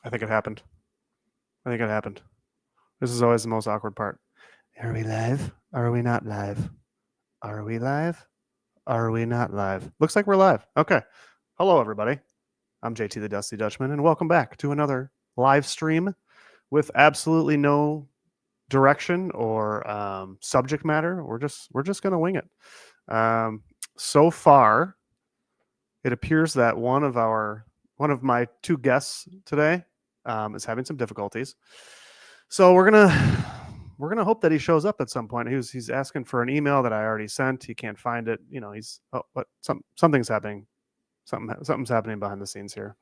I think it happened. This is always the most awkward part. Are we live? Are we not live? Are we live? Are we not live? Looks like we're live. Okay. Hello, everybody. I'm JT the Dusty Dutchman, and welcome back to another live stream with absolutely no direction or subject matter. We're just gonna wing it. So far, it appears that one of my two guests today is having some difficulties. So we're gonna hope that he shows up at some point. He's asking for an email that I already sent. He can't find it. You know, but something's happening. Something's happening behind the scenes here.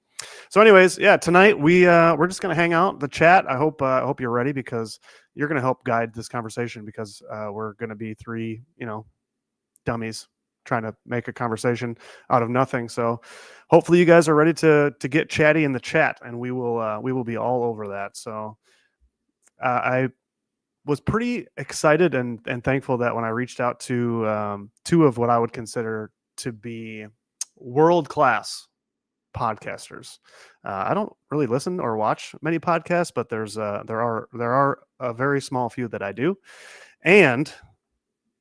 So, anyways, yeah, tonight we're just gonna hang out, the chat. I hope you're ready because you're gonna help guide this conversation because we're gonna be three dummies trying to make a conversation out of nothing. So hopefully you guys are ready to get chatty in the chat, and we will be all over that. So I was pretty excited and thankful that when I reached out to two of what I would consider to be world-class podcasters. I don't really listen or watch many podcasts, but there are a very small few that I do, and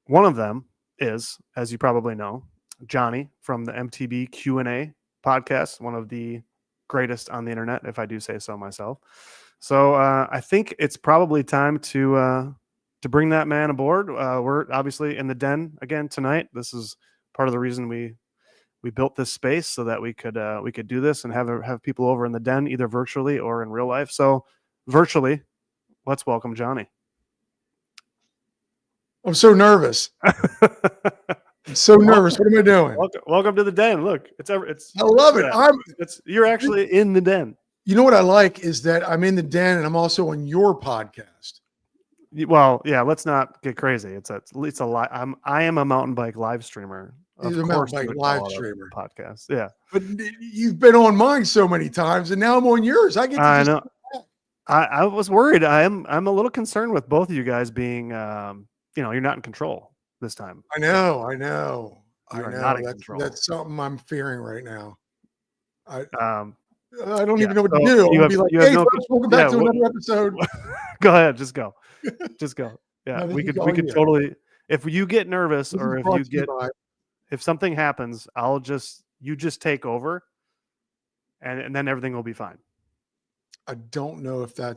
one of them is, as you probably know, Johnny from the MTB Q&A podcast, one of the greatest on the internet, if I do say so myself. So I think it's probably time to bring that man aboard. We're obviously in the den again tonight. This is part of the reason we built this space so that we could do this and have people over in the den, either virtually or in real life. So virtually, let's welcome Johnny. I'm so nervous. I'm so nervous. What am I doing? Welcome to the den. Look, it's. I love it. You're actually in the den. You know what I like is that I'm in the den and I'm also on your podcast. Well, yeah. Let's not get crazy. It's a lot. I am a mountain bike live streamer. He's a mountain bike live streamer podcast. Yeah, but you've been on mine so many times, and now I'm on yours. I know. I was worried. I'm a little concerned with both of you guys being. You're not in control this time. I know. Not in control. That's something I'm fearing right now. I don't even know what to do. I'll be like, hey, folks, welcome back to another episode. Go ahead. Just go. Yeah, we could totally, if you get nervous or if something happens, you just take over and then everything will be fine. I don't know if that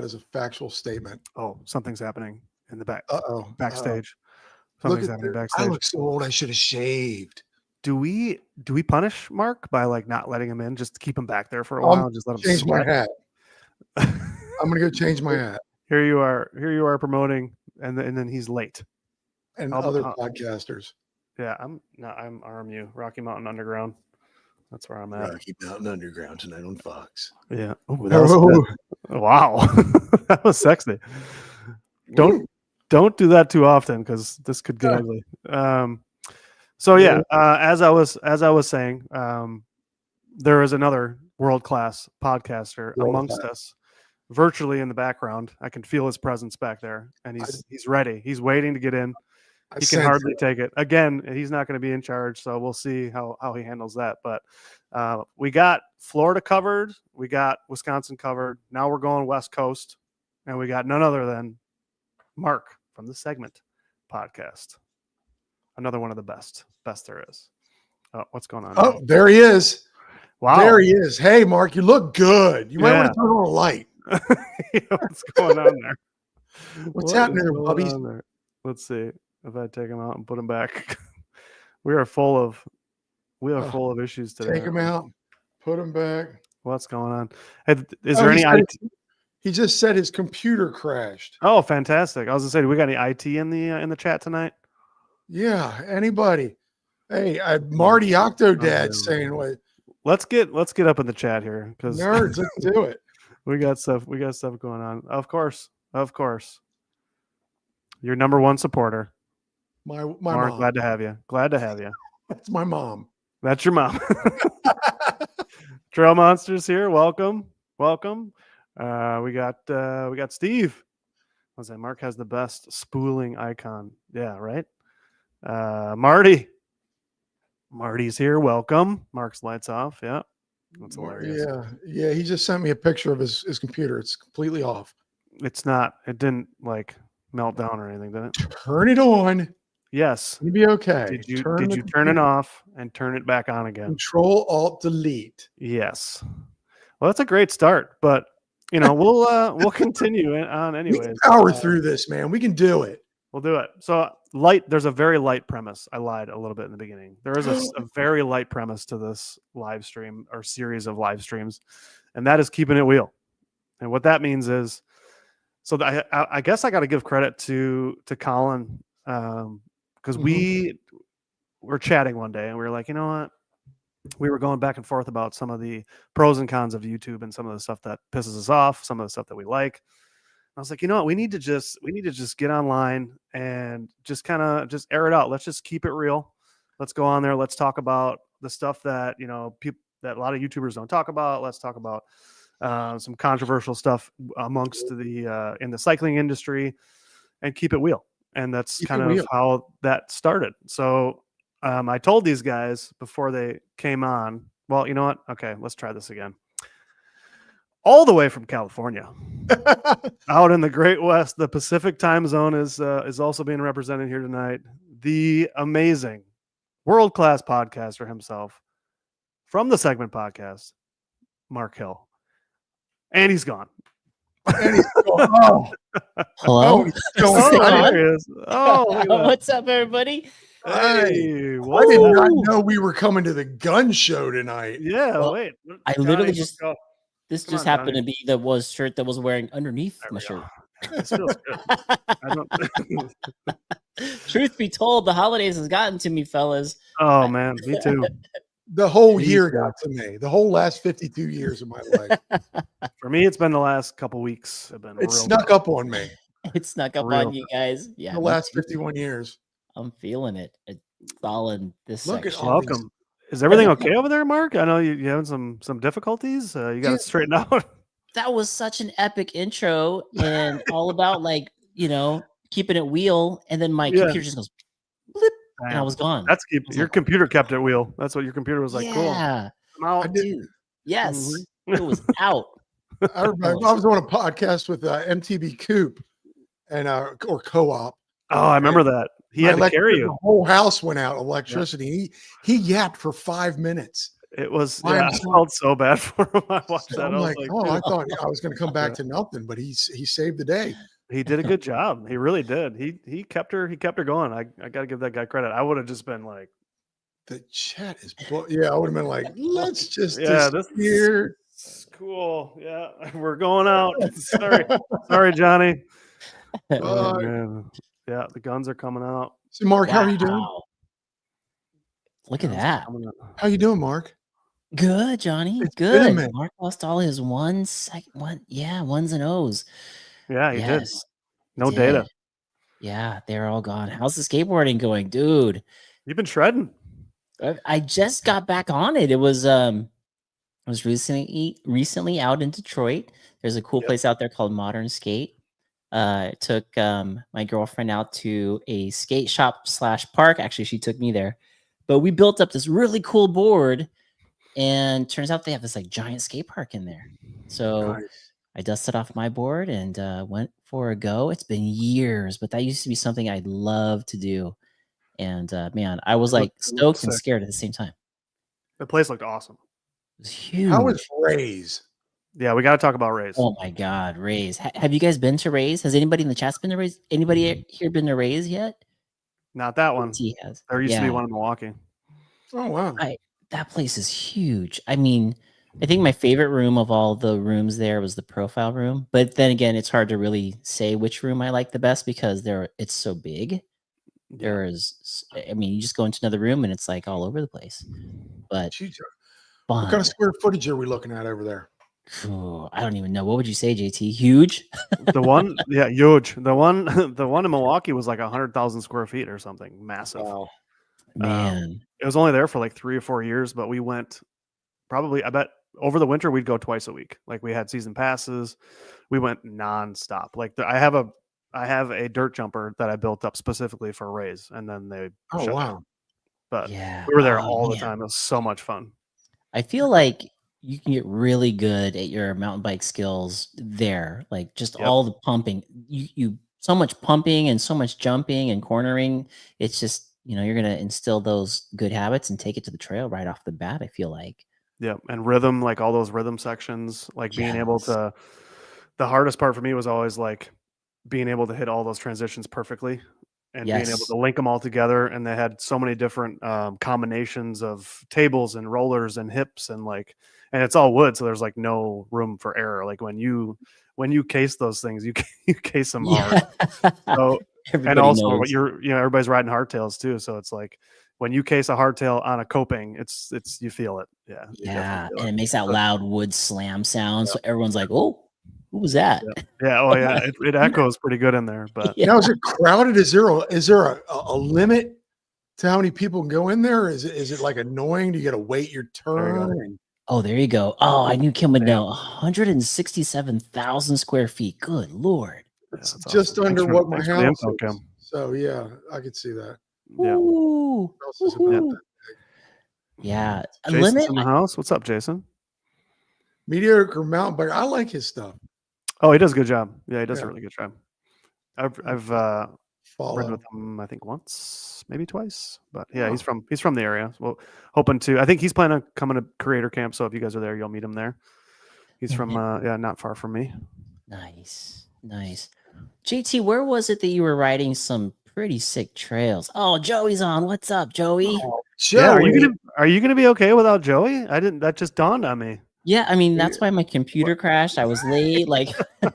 is a factual statement. Oh, something's happening in the back. Backstage. Something's happening backstage. I look so old. I should have shaved. Do we punish Mark by not letting him in, just to keep him back there for a while? Just let him change my hat. I'm gonna go change my hat. Here you are promoting, and then he's late. And other podcasters. Yeah, I'm RMU, Rocky Mountain Underground. That's where I'm at. Rocky Mountain Underground tonight on Fox. Yeah. Wow, that was sexy. Don't do that too often because this could get ugly. So yeah, as I was saying, there is another world-class podcaster amongst us, virtually in the background. I can feel his presence back there, and he's ready. He's waiting to get in. He can hardly take it. Again, he's not going to be in charge, so we'll see how he handles that. But we got Florida covered, we got Wisconsin covered. Now we're going West Coast, and we got none other than Mark from the Segment podcast. Another one of the best there is. Oh, what's going on? Oh, there he is. Wow. There he is. Hey, Mark, you look good. You might want to turn on a light. What's going on there? What's happening there, puppies? Let's see if I take him out and put him back. We are full of issues today. Take him out. Put him back. What's going on? Is there any IT? He just said his computer crashed. Oh, fantastic. I was going to say, do we got any IT in the chat tonight? Yeah, anybody. Hey, Marty Octodad saying what? Let's get up in the chat here because nerds, let's do it. We got stuff going on. Of course. Your number one supporter. My Mark, mom. Glad to have you. That's my mom. That's your mom. Trail Monsters here. Welcome. We got Steve. I was like, Mark has the best spooling icon. Yeah, right. Marty's here. Welcome. Mark's lights off. Yeah. That's hilarious. Yeah. He just sent me a picture of his computer. It's completely off. It's not. It didn't like melt down or anything, did it? Turn it on. Yes. It'll be okay. Did you turn it off and turn it back on again? Control Alt Delete. Yes. Well, that's a great start, but we'll continue on anyways. We can power through this, man. We can do it. We'll do it. So there's a very light premise. I lied a little bit in the beginning. There is a very light premise to this live stream or series of live streams, and that is keeping it real. And what that means is, so I guess I got to give credit to Colin, because we were chatting one day and we were like, you know what? We were going back and forth about some of the pros and cons of YouTube and some of the stuff that pisses us off, some of the stuff that we like. I was like, you know what? We need to just get online and just kind of just air it out. Let's just keep it real. Let's go on there. Let's talk about the stuff that, people that a lot of YouTubers don't talk about. Let's talk about some controversial stuff amongst in the cycling industry, and keep it real. And that's kind of how that started. So I told these guys before they came on, well, you know what? Okay, let's try this again. All the way from California, out in the Great West, the Pacific time zone is also being represented here tonight. The amazing, world-class podcaster himself from the Segment Podcast, Mark Hill. And he's gone. Hello. What's up, everybody? Hey, I did not know we were coming to the gun show tonight. Yeah, well, wait. I literally just happened to be the shirt that was wearing underneath my shirt. This feels good. Truth be told, the holidays has gotten to me, fellas. Oh man, me too. The whole year got to me. The whole last 52 years of my life. For me, it's been the last couple weeks. It snuck up on me. It snuck up on you guys. Yeah, the last 51 years. I'm feeling it. It's all in this Look section. Welcome. Is everything okay over there, Mark? I know you're having some difficulties. You got to straighten out. That was such an epic intro and all about keeping it wheel, and then my computer just goes blip, and I was gone. Your computer kept it wheel. That's what your computer was like. Yeah, cool. I'm out. Dude. Yes, it was out. I was on a podcast with MTB Coop and or Co-op. Oh, I remember that. He had to carry you. The whole house went out electricity. Yeah. He yapped for 5 minutes. It was. I felt so bad for him. I watched that. I'm like, I thought I was going to come back to nothing, but he saved the day. He did a good job. He really did. He kept her going. I got to give that guy credit. I would have just been like, the chat is. I would have been like, let's just this here. Cool. Yeah, we're going out. Sorry, Johnny. Oh, man. Yeah, the guns are coming out. So, Mark, how are you doing? Look at that. How you doing, Mark? Good, Johnny. It's good. Mark lost all his ones and O's. Yeah, he did. No data. Yeah, they're all gone. How's the skateboarding going, dude? You've been shredding. I just got back on it. It was recently out in Detroit. There's a cool place out there called Modern Skate. Took my girlfriend out to a skate shop / park. Actually, she took me there. But we built up this really cool board, and turns out they have this giant skate park in there. So I dusted off my board and went for a go. It's been years, but that used to be something I'd love to do. And man, I was stoked and scared at the same time. The place looked awesome. It was huge. How was Ray's? Yeah, we got to talk about Ray's. Oh my God, Ray's. Have you guys been to Ray's? Has anybody in the chat been to Ray's? Anybody here been to Ray's yet? Not that one. He has. There used to be one in Milwaukee. Oh wow. That place is huge. I mean, I think my favorite room of all the rooms there was the profile room. But then again, it's hard to really say which room I like the best because it's so big. You just go into another room and it's all over the place. But what kind of square footage are we looking at over there? Oh, I don't even know. What would you say, JT? Huge? The one, huge. The one in Milwaukee was 100,000 square feet or something. Massive. Wow. Man. It was only there for 3 or 4 years, but we went probably, I bet over the winter we'd go twice a week. We had season passes. We went nonstop. I have a dirt jumper that I built up specifically for Ray's, and then they wow. But we were there all the time. It was so much fun. I feel like you can get really good at your mountain bike skills there. Like just Yep. all the pumping, you so much pumping and so much jumping and cornering. It's just, you're going to instill those good habits and take it to the trail right off the bat, I feel like. Yep. And rhythm, like all those rhythm sections, like being able Yes. to, the hardest part for me was always like being able to hit all those transitions perfectly and being able Yes. to link them all together. And they had so many different combinations of tables and rollers and hips and and it's all wood. So there's like no room for error. Like when you case those things, you case them hard. So, and Everybody also knows. everybody's riding hardtails too. So it's like when you case a hardtail on a coping, it's you feel it. Yeah. You definitely Yeah. feel And it. it makes that So, loud wood slam sound. So everyone's like, oh, who was that? yeah. Oh yeah. It echoes pretty good in there, but Yeah. Now, is it crowded? Is there a limit to how many people can go in there? Is it like annoying? Do you got to wait your There you go. turn? And Oh, there you go. Oh, I knew Kim would Yeah. know. 167,000 square feet. Good Lord. it's that's just awesome. under what my Thanks for the house info, is. Kim. So yeah, I could see that. Yeah. Ooh, My house is about woohoo. that. Yeah. A Jason's limit. in the house. What's up, Jason? Mediocre mountain bike. I like his stuff. Oh, he does a good job. Yeah, he does a Yeah. really good job. I've ridden Follow. with him, I think once, maybe twice. But yeah, Oh. he's from the area. Well, hoping to. I think he's planning on coming to Creator Camp. So if you guys are there, you'll meet him there. He's Yeah, from not far from me. Nice. Nice. JT, where was it that you were riding some pretty sick trails? Oh, Joey's on. What's up, Joey? Oh, Yeah, Joey. are you gonna be okay without Joey? I didn't. That just dawned on me. Yeah, I mean, that's why my computer crashed. I was late. Like, You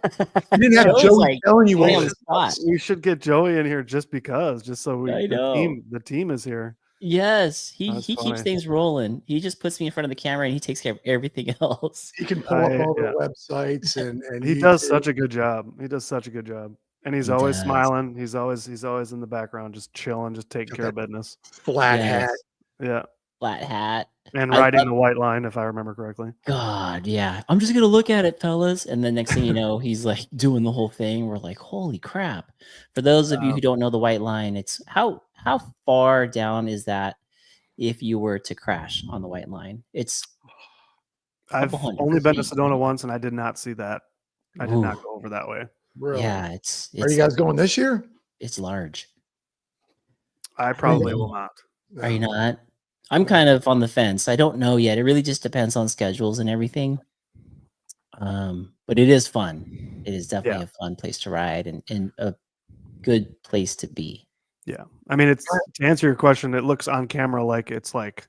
didn't have Joey's Joey like telling you put me what on the was spot. We should get Joey in here just because, just so I know. the team is here. Yes, That's he keeps funny. things rolling. He just puts me in front of the camera and he takes care of everything else. he can pull up all the websites and He does such a good job. He does such a good job. And he's He always does. smiling. He's always in the background, just chilling, just taking Got care of that business. flat Yes. hat. Yeah. Flat hat. And I riding love- the white line, if I remember correctly. God, yeah. I'm just gonna look at it, fellas. And then next thing you know, he's like doing the whole thing. We're like, holy crap. For those of you who don't know the white line, it's how far down is that if you were to crash on the white line? It's I've couple hundred only been to feet, Sedona right? once, and I did not see that. I did not Ooh, go over that way. Really? yeah, Are it's you guys going this year? it's large. I probably know. will not. Are you not? I'm kind of on the fence. I don't know yet. It really just depends on schedules and everything. But it is fun. It is definitely a fun place to ride and a good place to be. Yeah. I mean, it's to answer your question, it looks on camera like it's like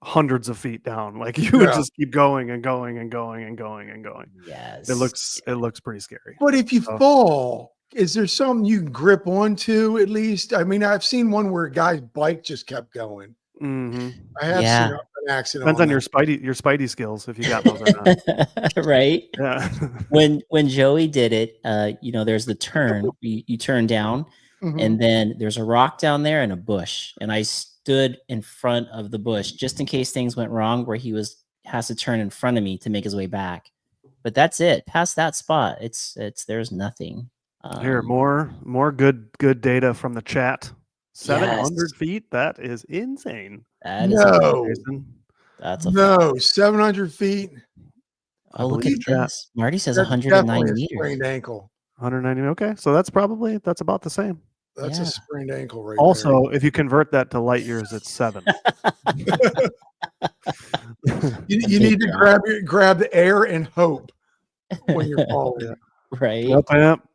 hundreds of feet down. Like you would just keep going and going and going and going and going. Yes. It looks pretty scary. But if you fall, is there something you can grip onto at least? I mean, I've seen one where a guy's bike just kept going. Mm-hmm. I have seen an accident. Depends on your spidey skills if you got those or not. Right. Yeah. when Joey did it, there's the turn. You turn down, and then there's a rock down there and a bush. And I stood in front of the bush just in case things went wrong, where he has to turn in front of me to make his way back. But that's it. Past that spot, it's there's nothing. Here, more good data from the chat. 700 feet. That is insane. That is that's a no 700 feet. Oh, look at chat. this. Marty says That's 109 definitely a meters. sprained ankle. 190. Okay, so that's about the same. That's a sprained ankle right also, if you convert that to light years, it's 7. you need to grab the air and hope when you're falling. Right. Yo, Pimp.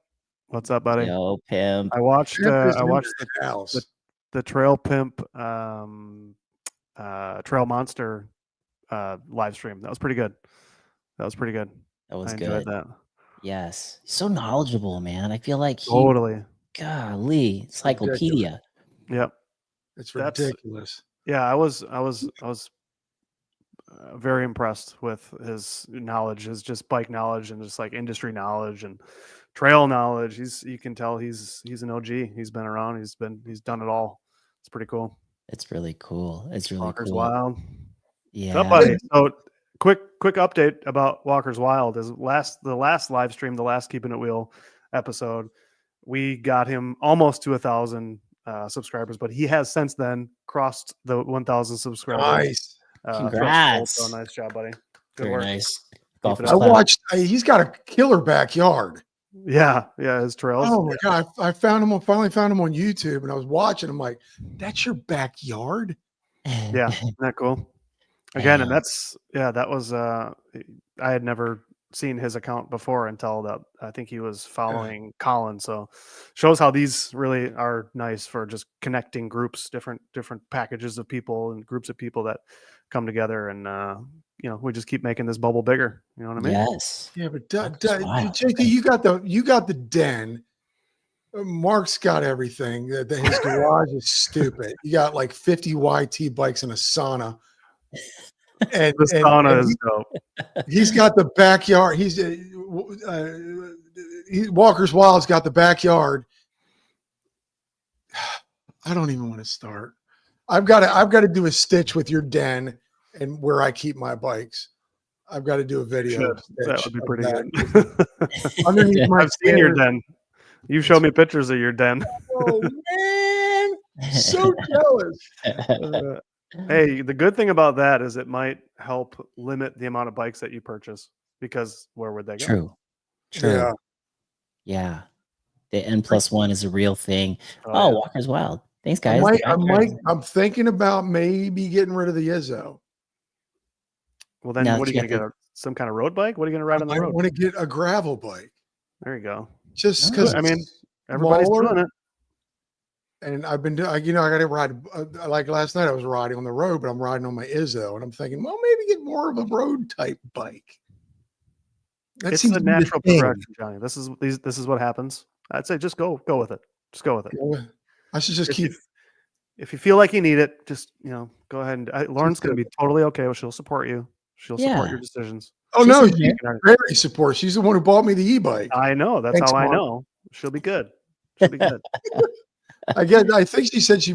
What's up, buddy? Yo, Pimp. I watched the Trail Pimp Trail Monster live stream. That was pretty good. That was I enjoyed that. Yes. He's so knowledgeable, man. I feel like Totally. Golly, encyclopedia. Yep. It's ridiculous. Yeah, I was very impressed with his knowledge, his just bike knowledge and just like industry knowledge and trail knowledge. You can tell he's an OG. He's been around. He's done it all. It's pretty cool. It's really cool. It's really Walker's cool. Wild. Yeah. Buddy. So quick update about Walker's Wild is the last live stream, the last Keeping It Wheel episode. We got him almost to 1,000 subscribers, but he has since then crossed the 1,000 subscribers. Nice. Congrats. So nice job, buddy. Good Very work. nice. Keep Golf it is up. I clap. watched. He's got a killer backyard. Yeah, his trails. Oh my god! I found him. Finally found him on YouTube, and I was watching. I'm like, "That's your backyard?" Yeah, isn't that cool? Again, and Damn. that was I had never seen his account before until that I think he was following Colin. So shows how these really are nice for just connecting groups, different packages of people and groups of people that come together, and we just keep making this bubble bigger. You know what I mean? Yes. Yeah, but Mark is wild. JT, you got the den. Mark's got everything. His garage is stupid. You got like 50 YT bikes and a sauna. And, The sauna is dope. he's got the backyard. Walker's Wild's got the backyard. I don't even want to start. I've got to do a stitch with your den and where I keep my bikes. I've got to do a video. That would be pretty good. Underneath my I've seen your stairs. den. You showed me pictures of your den. Oh man, so jealous. Hey, the good thing about that is it might help limit the amount of bikes that you purchase, because where would they go? True. Yeah. Yeah. The N+1 is a real thing. Oh, yeah. Walker's Wild. Thanks, guys. I'm thinking about maybe getting rid of the Izzo. Well, then Now what are that you you going to got get? Some kind of road bike? What are you going to ride on the I road? want to get a gravel bike. There you go. Just because I mean, everybody's doing it. And I've been doing, I got to ride. Like last night, I was riding on the road, but I'm riding on my Izzo, and I'm thinking, well, maybe get more of a road type bike. That It's seems a to be the natural thing. progression, Johnny. This is what happens. I'd say just go with it. Just go with it. I should just If you feel like you need it, just go ahead and Lauren's going to be totally okay. She'll support you. She'll support your decisions. Oh She's no, in she's very support. She's the one who bought me the e-bike. I know. That's Thanks, how I Mark. know. She'll be good. She'll be good. I think she said she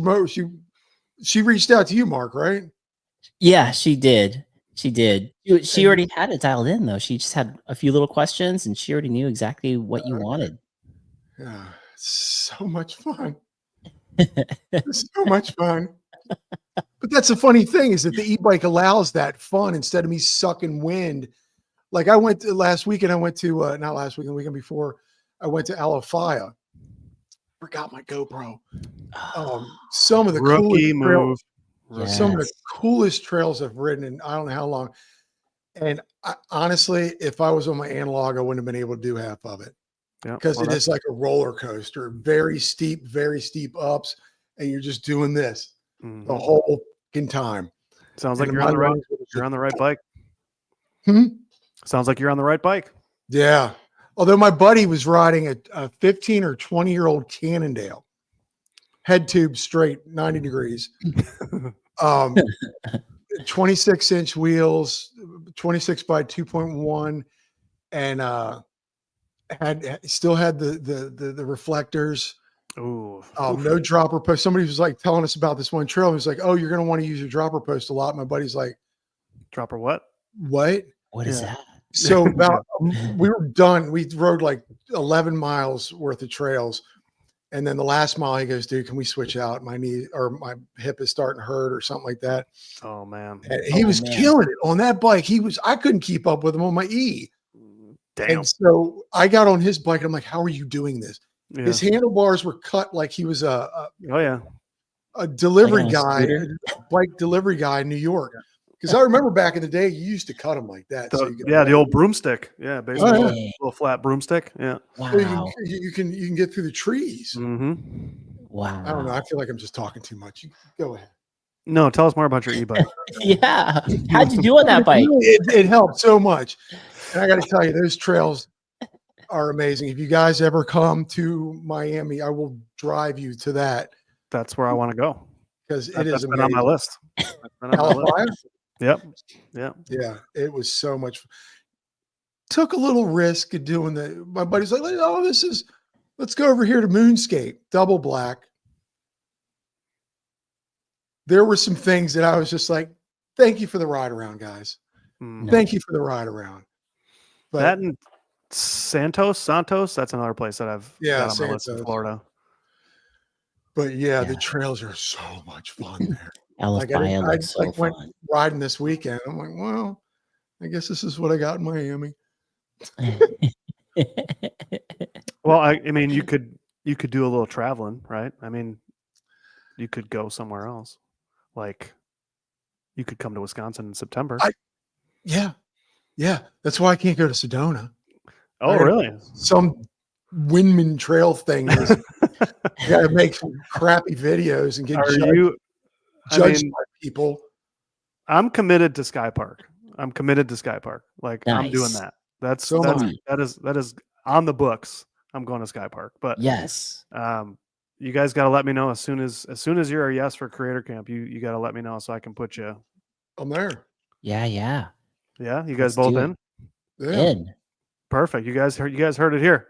reached out to you, Mark, right? Yeah, she did. She did. She already had it dialed in, though. She just had a few little questions, and she already knew exactly what you wanted. Yeah, so much fun. It's so much fun. But that's the funny thing, is that the e-bike allows that fun instead of me sucking wind. Like I went to last weekend, I went to not last weekend, the weekend before, I went to Alafaya. Forgot my GoPro. Some of the Rookie coolest move. Yes. some of the coolest trails I've ridden in I don't know how long. And honestly, if I was on my analog, I wouldn't have been able to do half of it. Yeah, Because it is like a roller coaster, very steep ups, and you're just doing this the whole fucking time. Sounds like you're on the right bike. Sounds like you're on the right bike. Yeah. Although my buddy was riding a 15 or 20-year-old Cannondale, head tube straight, 90 degrees. 26-inch wheels, 26 by 2.1, and still had the reflectors. Ooh. No dropper post. Somebody was like telling us about this one trail. He was like, "Oh, you're going to want to use your dropper post a lot." My buddy's like, "Dropper what? What? What is that?" So about we were done. We rode like 11 miles worth of trails, and then the last mile, he goes, "Dude, can we switch out? My knee or my hip is starting to hurt or something like that." Oh man, and he was killing it on that bike. I couldn't keep up with him on my E. Damn. And so I got on his bike, and I'm like, "How are you doing this?" Yeah. His handlebars were cut like he was a delivery guy, a bike delivery guy in New York. Because I remember back in the day, you used to cut them like that. The old broomstick. Yeah, basically a little flat broomstick. Yeah. Wow. So you can get through the trees. Wow. I don't know. I feel like I'm just talking too much. You go ahead. No, tell us more about your e-bike. Yeah. How'd you do on that bike? It helped so much. And I got to tell you, those trails are amazing. If you guys ever come to Miami, I will drive you to that. That's where I want to go. Because it is been on my list. Yep. Yeah. It was so much fun. Took a little risk of doing my buddy's like, "Oh, let's go over here to Moonscape, double black." There were some things that I was just like, "Thank you for the ride around, guys. Thank you for the ride around." But that and Santos, that's another place that I've got on my list in Florida. But yeah, the trails are so much fun there. Alafaya looks so fun. Went riding this weekend. I'm like, well, I guess this is what I got in Miami. Well, I mean, you could do a little traveling, right? I mean, you could go somewhere else. Like, you could come to Wisconsin in September. Yeah. That's why I can't go to Sedona. Oh, really? Some Windman Trail thing. I got to make some crappy videos and get judged by people. I'm committed to Sky Park. Like, I'm doing Nice. that. That is on the books. I'm going to Sky Park. But Yes. you guys got to let me know as soon as you're a yes for Creator Camp. You got to let me know so I can put you. I'm there. Yeah. Yeah, you Let's guys both do in? Yeah. In. Perfect. You guys heard it here.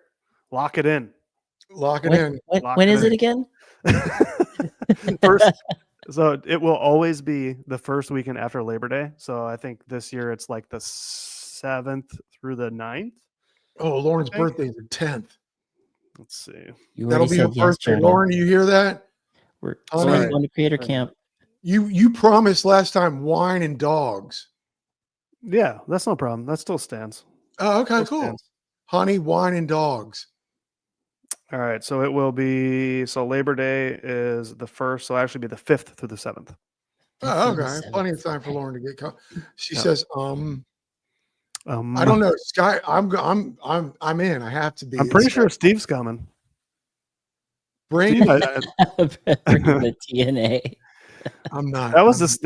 Lock it in. Lock it in. When is it again? First, so it will always be the first weekend after Labor Day. So I think this year it's like the 7th through the 9th. Oh, Lauren's birthday is the 10th. Let's see. You That'll already be her said yes, birthday. Johnny. Lauren, do you hear that? We're Honey, going to Creator Camp. You promised last time wine and dogs. Yeah, that's no problem. That still stands. Oh, okay, Still cool. stands. Honey, wine, and dogs. All right. So it will be, so Labor Day is the 1st. So it'll actually be the 5th through the 7th. Oh, okay. Plenty of time for Lauren to get caught. She says, I don't know. Sky, I'm in. I have to be. I'm pretty sure Steve's coming. Bring Bring the TNA. I'm not. That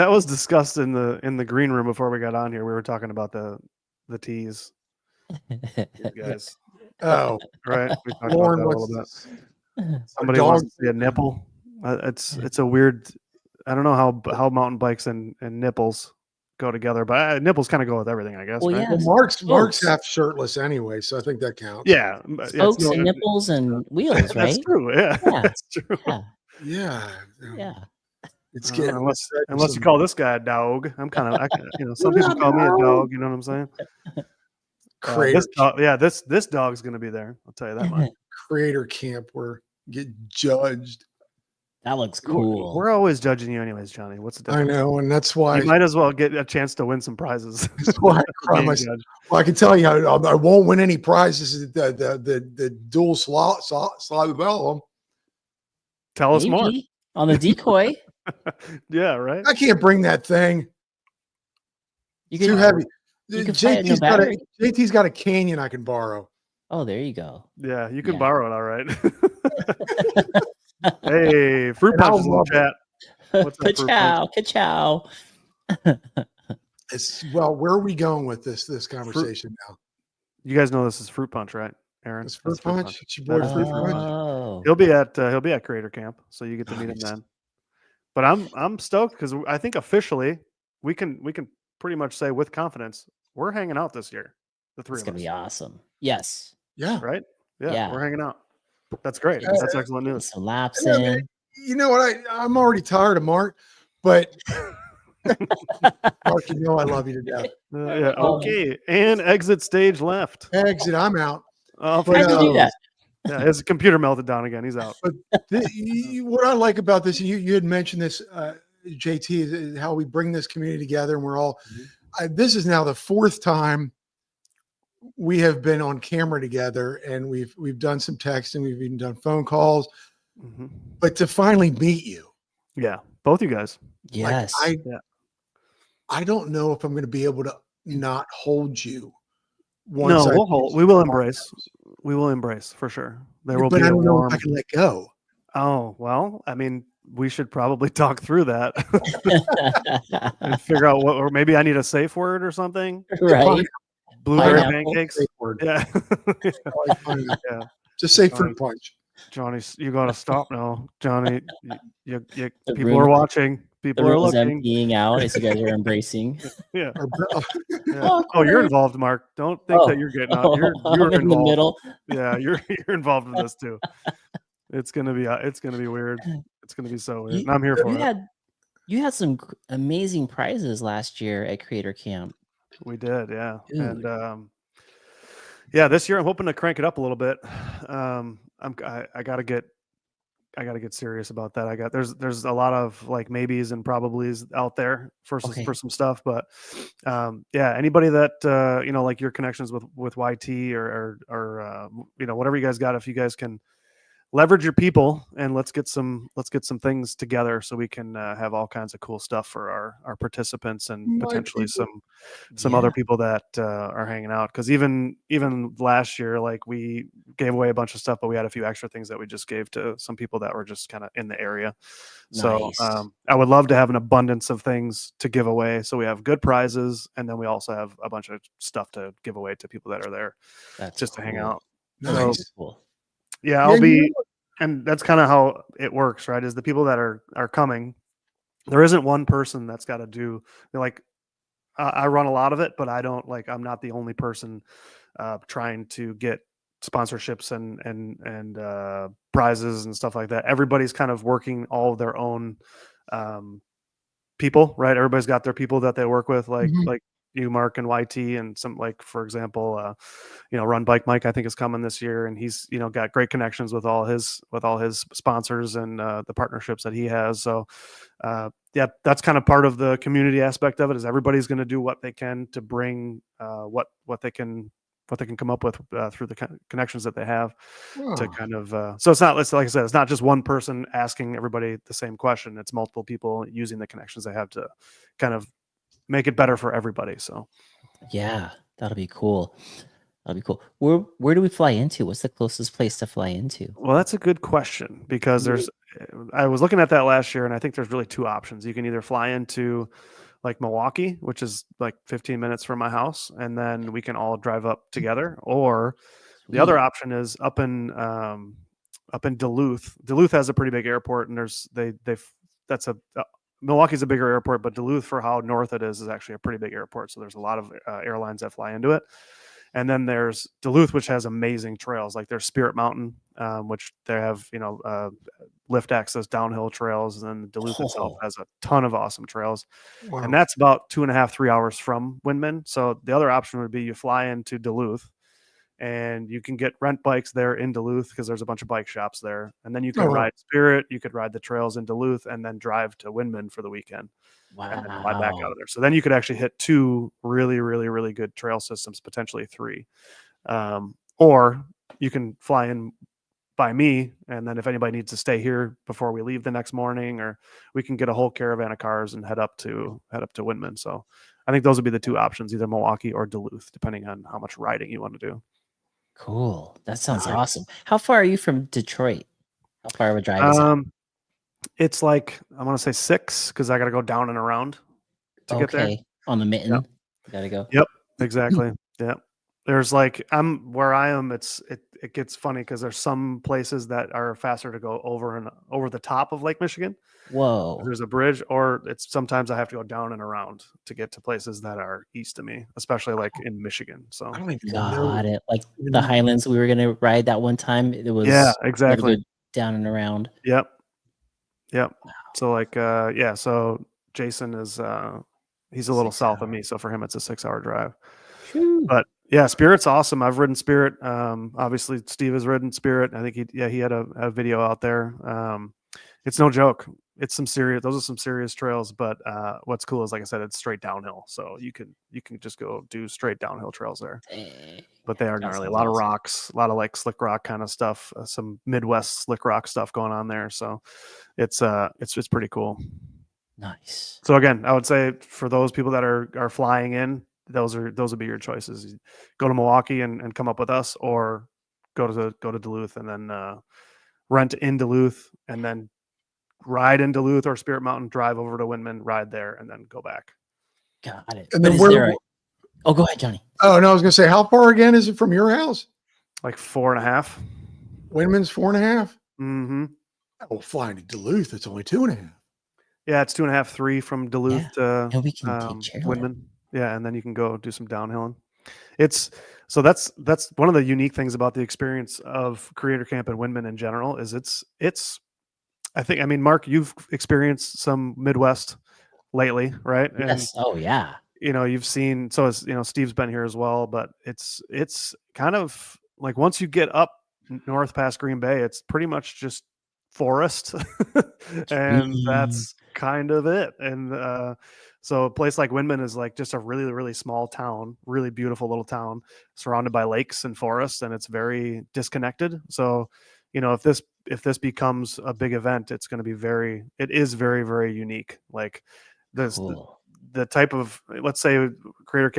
was discussed in the green room before we got on here. We were talking about the teas. Guys. Oh, right. We talked Lauren about that a little bit. Somebody dog- wants to see a nipple. It's a weird. I don't know how mountain bikes and nipples go together, but nipples kind of go with everything, I guess. Well, right? yeah. Well, Mark's Spokes. half shirtless anyway, so I think that counts. Yeah, Spokes and nipples and wheels, right? That's true. Yeah, Yeah. that's true. Yeah. It's getting Unless you call this guy a dog. I'm kind of some people call me a dog. You know what I'm saying? This dog's gonna be there. I'll tell you that much. Creator Camp where you get judged. That looks cool. We're always judging you, anyways, Johnny. What's the difference? I know, and that's why you might as well get a chance to win some prizes. That's why I promise. Well, I can tell you, I won't win any prizes. The dual slot. Tell us more on the decoy. Yeah, right. I can't bring that thing. Too heavy. JT's got a Canyon I can borrow. Oh, there you go. Yeah, you can borrow it. All right. Hey, Fruit Punch is in the chat. What's up, Ka-chow. Well, where are we going with this conversation now? You guys know this is Fruit Punch, right, Aaron? It's Fruit Punch. It's your boy Fruit Punch. He'll be at Creator Camp, so you get to meet him then. But I'm stoked because I think officially we can pretty much say with confidence we're hanging out this year. The three of us. It's gonna be awesome. Yes. Yeah. Right. Yeah. We're hanging out. That's great. That's excellent news. Some laps in. You know what? I'm already tired of Mark, but Mark, you know I love you to death. Yeah. Okay. And exit stage left. Exit. I'm out. How'd you do that? Yeah, his computer melted down again. He's out. But what I like about this, you had mentioned this, JT, is how we bring this community together, and we're all. This is now the 4th time we have been on camera together, and we've done some texting, we've even done phone calls, but to finally meet you, both you guys, yes, I don't know if I'm going to be able to not hold you. We will embrace. We will embrace for sure. There will be. I don't know if I can let go. Oh well, I mean, we should probably talk through that and figure out what, or maybe I need a safe word or something. Right. Blueberry pancakes. Yeah. Yeah. Just say Fruit Punch. Johnny, you got to stop now, Johnny. People are watching. People are looking. Emptying out as you guys are embracing. Yeah. Oh, you're involved, Mark. Don't think that you're getting out. You're in involved. The middle. Yeah, you're involved in this too. It's gonna be weird. It's gonna be so weird. And I'm here for it. You had some amazing prizes last year at Creator Camp. We did, yeah. Dude. And this year I'm hoping to crank it up a little bit. I gotta get get serious about that. There's a lot of like maybes and probablys out there for Okay. some stuff, but yeah, anybody that you know, like your connections with YT or you know, whatever you guys got, if you guys can leverage your people and let's get some things together so we can have all kinds of cool stuff for our participants and My potentially people. some Yeah. other people that are hanging out, because even last year, like, we gave away a bunch of stuff, but we had a few extra things that we just gave to some people that were just kind of in the area. So Nice. I would love to have an abundance of things to give away, so we have good prizes, and then we also have a bunch of stuff to give away to people that are there That's just to hang cool. out. That's So really Nice. cool. yeah, Yeah, I'll and you know be, and that's kind of how it works, right? Is the people that are coming, there isn't one person that's got to do, like, I run a lot of it, but I don't, like, I'm not the only person trying to get sponsorships and prizes and stuff like that. Everybody's kind of working all of their own um, people, right? Everybody's got their people that they work with, Mhm. like you, Mark, and YT, and some, like, for example, you know, Run Bike Mike, I think, is coming this year, and he's, you know, got great connections with all his sponsors and the partnerships that he has. So yeah, that's kind of part of the community aspect of it, is everybody's going to do what they can to bring what they can come up with through the connections that they have to Oh, kind of so it's not, it's like I said, it's not just one person asking everybody the same question. It's multiple people using the connections they have to kind of make it better for everybody. So Yeah, that'll be cool. That'll be cool. Where do we fly into? What's the closest place to fly into? well, that's a good question, because there's, I was looking at that last year, and I think there's really two options. You can either fly into like Milwaukee, which is like 15 minutes from my house, and then we can all drive up together, or the other Sweet. option is up in Duluth. Duluth has a pretty big airport, and that's a Milwaukee's a bigger airport, but Duluth, for how north it is actually a pretty big airport. So there's a lot of airlines that fly into it. And then there's Duluth, which has amazing trails. Like there's Spirit Mountain, which they have, you know, lift access downhill trails. And then Duluth itself Oh, has a ton of awesome trails. And wow. that's about 2.5, 3 hours from Windman. So the other option would be you fly into Duluth, and you can get rent bikes there in Duluth, because there's a bunch of bike shops there. And then you Oh, can wow. ride Spirit, you could ride the trails in Duluth, and then drive to Windman for the weekend and then fly back out wow. of there. So then you could actually hit two really, really, really good trail systems, potentially three. Or you can fly in by me, and then if anybody needs to stay here before we leave the next morning, or we can get a whole caravan of cars and head up to Windman. So I think those would be the two options, either Milwaukee or Duluth, depending on how much riding you want to do. Cool. That sounds Nice. awesome. How far are you from Detroit? How far of a drive is it? It's like, I want to say 6, because I got to go down and around to get there. Okay. On the Yep. mitten. Gotta go. Yep. Exactly. Yep. There's like, where I am. It gets funny, because there's some places that are faster to go over the top of Lake Michigan. Whoa. There's a bridge, or it's sometimes I have to go down and around to get to places that are east of me, especially like in Michigan. I So don't even know. Got it. Like the Even, Highlands we were gonna ride that one time. It yeah, was we had to go exactly. down and around. Yep. Yep. So like yeah, so Jason is he's a little 6 south of hours. me, so for him it's a 6-hour drive. Phew. But yeah, Spirit's awesome. I've ridden Spirit. Obviously Steve has ridden Spirit. I think he had a video out there. It's no joke. Those are some serious trails, but what's cool is, like I said, it's straight downhill. So you can just go do straight downhill trails there. Dang. But they are That gnarly. A sounds lot of awesome. rocks, a lot of like slick rock kind of stuff, some Midwest slick rock stuff going on there. So it's pretty cool. Nice. So again, I would say for those people that are flying in, those would be your choices. Go to Milwaukee and come up with us, or go to Duluth and then rent in Duluth, and then ride in Duluth or Spirit Mountain, drive over to Windman, ride there, and then go back. Got it. and But then is where? there a Oh, go ahead, Johnny. Oh no, I was gonna say, how far again is it from your house? Like 4.5. Windman's 4.5. Mm-hmm. Oh, flying to Duluth, it's only 2.5. Yeah, it's 2.5, 3 from Duluth Yeah. to And we can take chairlift. Windman. Yeah, and then you can go do some downhilling. It's so that's one of the unique things about the experience of Creator Camp and Windman in general, is it's I think, I mean, Mark, you've experienced some Midwest lately, right? And Yes. Oh yeah. you know, you've seen, so as you know, Steve's been here as well, but it's kind of like, once you get up north past Green Bay, it's pretty much just forest, and that's kind of it. And so a place like Windman is like just a really, really small town, really beautiful little town surrounded by lakes and forests, and it's very disconnected. So, if this becomes a big event, it's going to be it is very, very unique. Like this, Cool. the type of, let's say Creator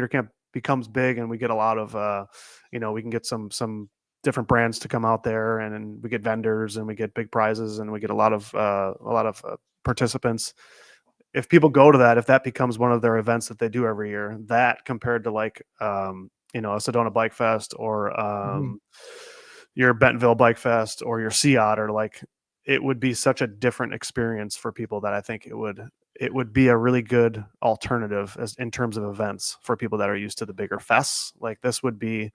Camp becomes big, and we get a lot of, we can get some different brands to come out there, and we get vendors, and we get big prizes, and we get a lot of participants. If people go to that, if that becomes one of their events that they do every year, that compared to like a Sedona Bike Fest, or your Bentonville Bike Fest, or your Sea Otter, like it would be such a different experience for people that I think it would be a really good alternative in terms of events for people that are used to the bigger fests. Like this would be,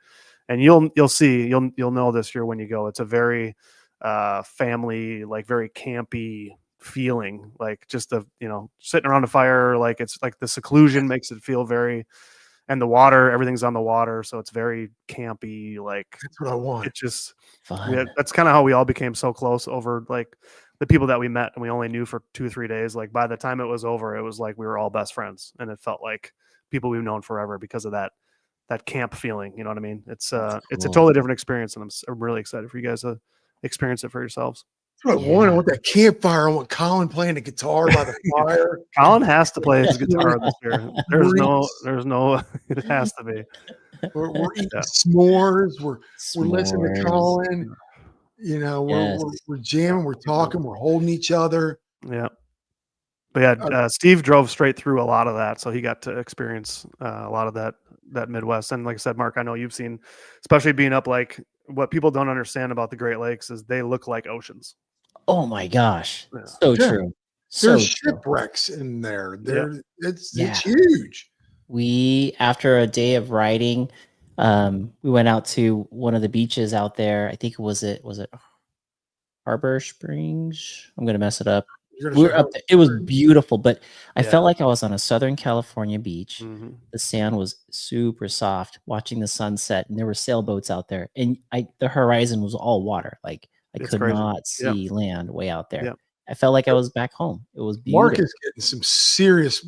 and you'll know this year when you go. It's a very family, like very campy feeling, like just sitting around a fire, like it's like the seclusion makes it feel very, and the water, everything's on the water, so it's very campy. Like That's what I want. it's just Fun. that's kind of how we all became so close over like the people that we met and we only knew for 2-3 days. Like by the time it was over, it was like we were all best friends, and it felt like people we've known forever because of that camp feeling. You know what I mean? It's a totally different experience, and I'm really excited for you guys to experience it for yourselves. That's what I want. I want that campfire. I want Colin playing the guitar by the fire. Colin has to play his guitar this year. There's no. It has to be. We're eating s'mores. We're listening to Colin. We're jamming. We're talking. We're holding each other. Yeah. But yeah, Steve drove straight through a lot of that, so he got to experience a lot of that Midwest. And like I said, Mark, I know you've seen, especially being up, like what people don't understand about the Great Lakes is they look like oceans. Oh my gosh, so true. There's shipwrecks in there. It's huge. We, after a day of riding, we went out to one of the beaches out there. I think was it Harbor Springs? I'm gonna mess it up. We were up there. It was beautiful, but I felt like I was on a Southern California beach. Mm-hmm. The sand was super soft, watching the sunset, and there were sailboats out there, and the horizon was all water. Like I could not see land way out there. Yep. I felt like I was back home. It was beautiful. Mark is getting some serious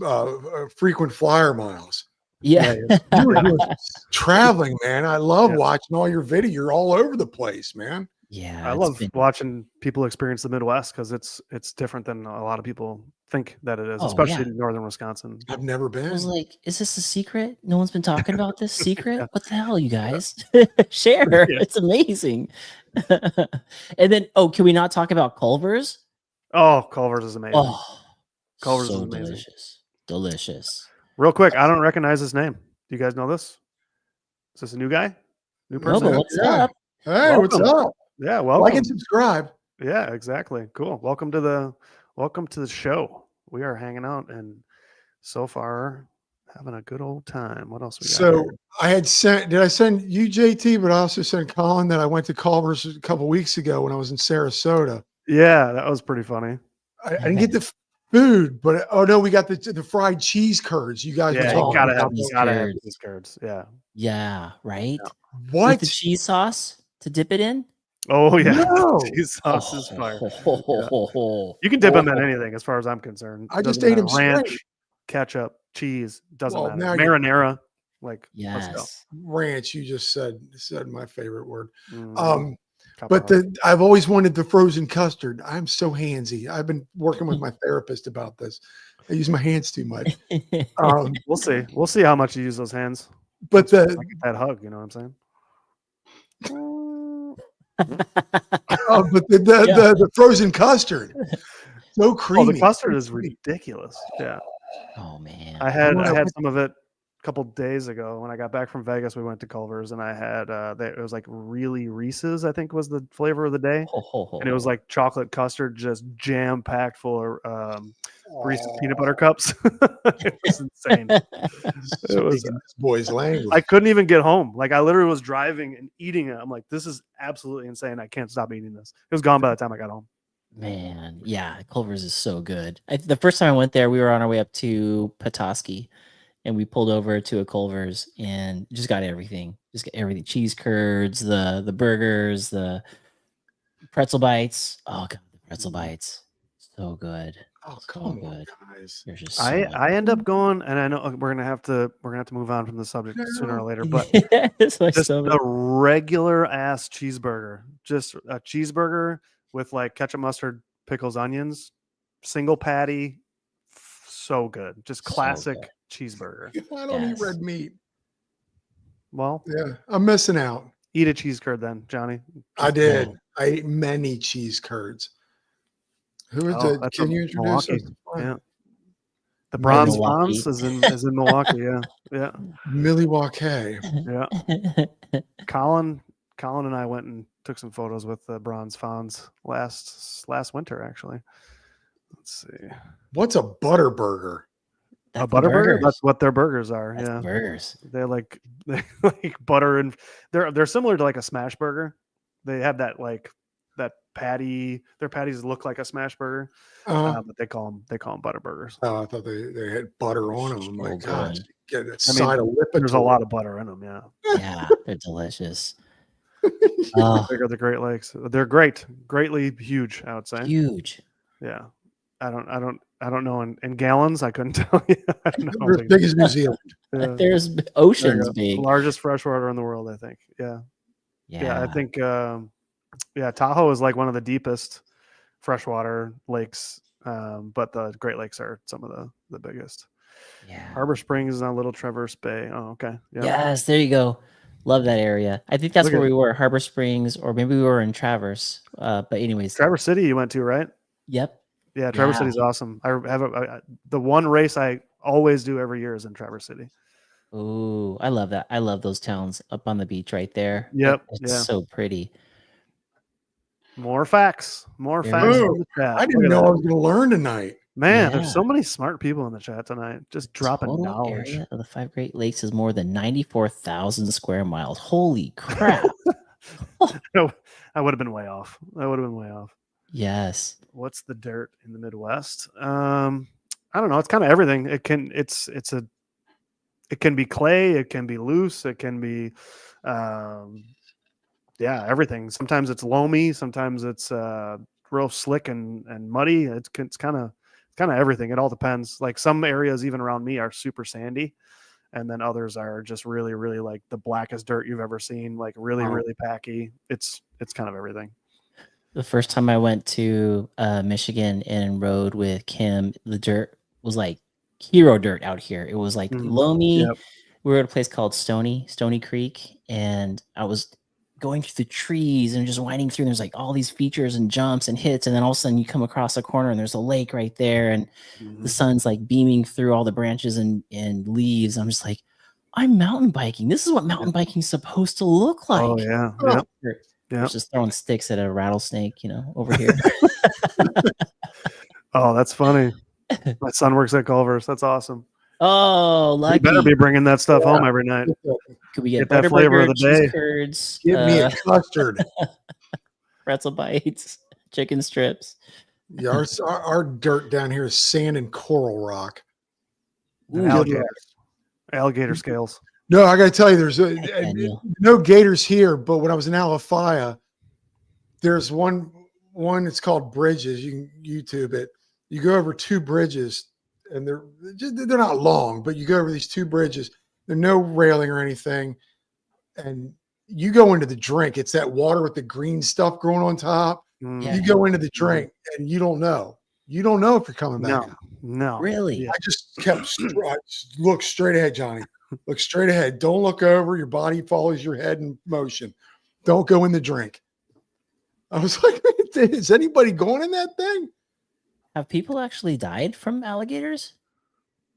frequent flyer miles. Yeah. You were doing traveling, man. I love watching all your video. You're all over the place, man. Yeah, I love watching people experience the Midwest because it's different than a lot of people think that it is, especially in northern Wisconsin. I've never been. I was like, is this a secret? No one's been talking about this secret? What the hell, you guys? Share. It's amazing. And then, can we not talk about Culver's? Oh, Culver's is amazing. Oh, Culver's so is amazing. Delicious. Real quick, I don't recognize his name. Do you guys know this? Is this a new guy? New person? No, but what's up? Hey, what's up? Yeah, welcome. Like and subscribe. Yeah, exactly. Cool. Welcome to the show. We are hanging out and so far having a good old time. What else we got? So did I send you JT, but I also sent Colin that I went to Culver's a couple weeks ago when I was in Sarasota. Yeah, that was pretty funny. I didn't get the food, but we got the fried cheese curds. You guys were talking gotta about have these curds. Yeah. Yeah, right? Yeah. What? With the cheese sauce to dip it in? Oh yeah. No. Cheese sauce is fire. You can dip them in anything as far as I'm concerned. I just ate them ranch, straight. Ketchup, cheese, doesn't matter. Now Marinara. Like yes. Ranch, you just said my favorite word. But I've always wanted the frozen custard. I'm so handsy. I've been working with my therapist about this. I use my hands too much. We'll see. We'll see how much you use those hands. But that hug, you know what I'm saying? But the frozen custard, so creamy. Oh, the custard is ridiculous. Yeah. Oh man. I had some of it a couple days ago when I got back from Vegas. We went to Culver's and I had it was like really Reese's, I think was the flavor of the day, and it was like chocolate custard just jam packed full of Reese's peanut butter cups. It was insane. It was this boy's language. I couldn't even get home. Like I literally was driving and eating it. I'm like, this is absolutely insane. I can't stop eating this. It was gone by the time I got home. Man, yeah, Culver's is so good. The first time I went there, we were on our way up to Petoskey, and we pulled over to a Culver's and just got everything. Just got everything: cheese curds, the burgers, the Pretzel bites. Oh god, the pretzel bites. So good. Oh, So come on, good. guys. There's just so much. I end up going, and I know we're gonna have to move on from the subject sooner or later, but It's my just stomach. a regular ass cheeseburger, just a cheeseburger with like ketchup, mustard, pickles, onions, single patty, so good, just So classic good. cheeseburger. I don't eat Yes. red meat. Well, Yeah, I'm missing out. eat a cheese curd then, Johnny. I did. Yeah. I ate many cheese curds. Who is Oh, the? that's Can you introduce Milwaukee. us? Yeah, the You're in Bronze Milwaukee. Fonz is in Milwaukee. Yeah, yeah, Milwaukee. yeah. Colin and I went and took some photos with the Bronze Fonz last winter. Actually, let's see. What's a butter burger? That's A the butter burger? burgers. That's what their burgers are. That's the Yeah, burgers. they like butter, and they're similar to like a smash burger. They have that like that patty. Their patties look like a smash burger, but they call them butter burgers. Oh, I thought they had butter on them. I'm like, So God, good. get a I side mean, of Lipitor. there's a lot of butter in them. Yeah, Yeah, they're delicious. Oh, bigger the Great Lakes. They're greatly huge. I would say. huge. Yeah, I don't know in gallons. I couldn't tell you. I don't know how They're as big as New Zealand. Yeah. There's There you oceans go. big. Largest freshwater in the world, I think. Yeah. Yeah. I think Tahoe is like one of the deepest freshwater lakes, but the Great Lakes are some of the biggest. Yeah. Harbor Springs is on Little Traverse Bay. Oh, okay. Yeah. Yes, there you go. Love that area. I think that's Look where at- we were, Harbor Springs, or maybe we were in Traverse. But anyways, Traverse City you went to, right? yep. Yeah, Traverse Yeah. City's awesome. I have the one race I always do every year is in Traverse City. Oh, I love that. I love those towns up on the beach right there. Yep, It's yeah. so pretty. More facts. More There facts we from the chat. I Look didn't at know that. I was going to learn tonight. Man, Yeah. there's so many smart people in the chat tonight. Just dropping Total knowledge. area of the 5 Great Lakes is more than 94,000 square miles. Holy crap. No, I would have been way off. Yes. What's the dirt in the Midwest? I don't know. It's kind of everything. It can be clay, it can be loose, it can be everything. Sometimes it's loamy, sometimes it's real slick and muddy. It's kind of everything. It all depends. Like some areas even around me are super sandy, and then others are just really, really like the blackest dirt you've ever seen, like really, really packy. It's kind of everything. The first time I went to Michigan and rode with Kim, the dirt was like hero dirt out here. It was like loamy. Yep. We were at a place called Stony Creek, and I was going through the trees and just winding through. And there's like all these features and jumps and hits, and then all of a sudden you come across a corner and there's a lake right there, and the sun's like beaming through all the branches and leaves. I'm just like, I'm mountain biking. This is what mountain biking is supposed to look like. Oh yeah. Yeah. Just throwing sticks at a rattlesnake, over here. Oh, that's funny. My son works at Culver's. That's awesome. Oh, lucky. You better be bringing that stuff home every night. Could we get Get that butter flavor of burger, the cheese day. curds, Give me a custard. pretzel bites, chicken strips? Yeah, our dirt down here is sand and coral rock. And alligator scales. No, I got to tell you, there's Daniel. no gators here. But when I was in Alafaya, there's one. It's called Bridges. You can YouTube it. You go over 2 bridges, and they're not long, but you go over these 2 bridges. There's no railing or anything, and you go into the drink. It's that water with the green stuff growing on top. Yeah. You go into the drink, and you don't know. You don't know if you're coming back out. No. Really? Yeah. I just kept look straight ahead, Johnny. Look straight ahead. Don't look over. Your body follows your head in motion. Don't go in the drink. I was like, is anybody going in that thing? Have people actually died from alligators?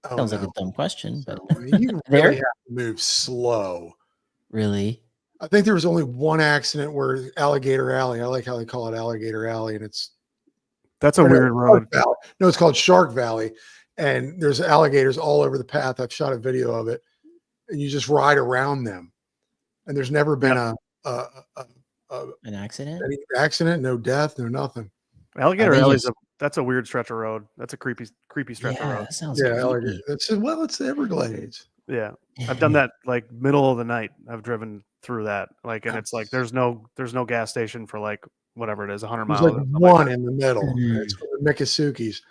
Oh, Sounds like no. a dumb question, but You There? really have to move slow. really? I think there was only one accident where Alligator Alley. I like how they call it Alligator Alley, and That's a weird road. Shark Valley. No, it's called Shark Valley, and there's alligators all over the path. I've shot a video of it, and you just ride around them, and there's never been An accident? any accident, no death, no nothing. Alligator Are they Alley's just- that's a weird stretch of road. That's a creepy stretch of Yeah, road. that sounds Yeah, creepy. alligator. That's well, it's the Everglades. Yeah. I've done that like middle of the night. I've driven through that. Like, and it's like there's no gas station for like whatever it is, 100 There's miles. like or something one like that. in the middle. It's for the Mikasuki's.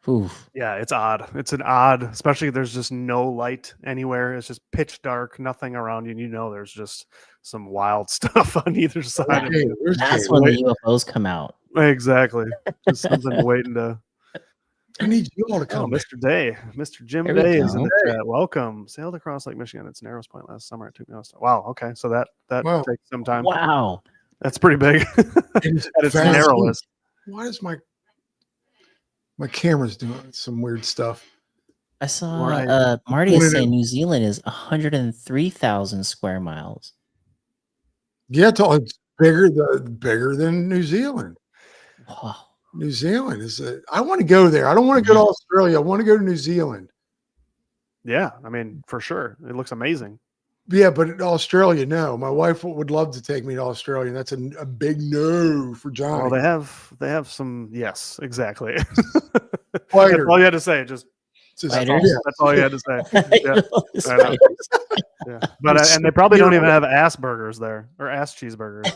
Oof. Yeah, it's odd. It's an odd, especially if there's just no light anywhere. It's just pitch dark, nothing around you. And you know, there's just some wild stuff on either side of Hey, you. there's That's Jay. when Wait, the UFOs come out. exactly. Just something waiting to. I need you all to Oh, come. Mr. Day, Mr. Jim There we Day is in go. the chat. Welcome. Sailed across Lake Michigan. It's Narrows Point last summer. It took me. Wow. Okay, so that Wow. takes some time. Wow. That's pretty big. It's At its fast. narrowest. Why is my camera's doing some weird stuff? I saw Right. Marty Wanted is to- saying New Zealand is 103,000 square miles. Yeah, it's bigger than New Zealand. Wow. New Zealand is I want to go there. I don't want to go to Australia. I want to go to New Zealand. Yeah, I mean, for sure. It looks amazing. Yeah, but in Australia, no. My wife would love to take me to Australia, and that's a big no for Johnny. Well, they have some. Yes, exactly. Spider. That's all you had to say. Just Just- Spiders. yeah. that's all you had to say. Yeah. Spiders. Yeah. But and they probably don't even have ass burgers there or ass cheeseburgers.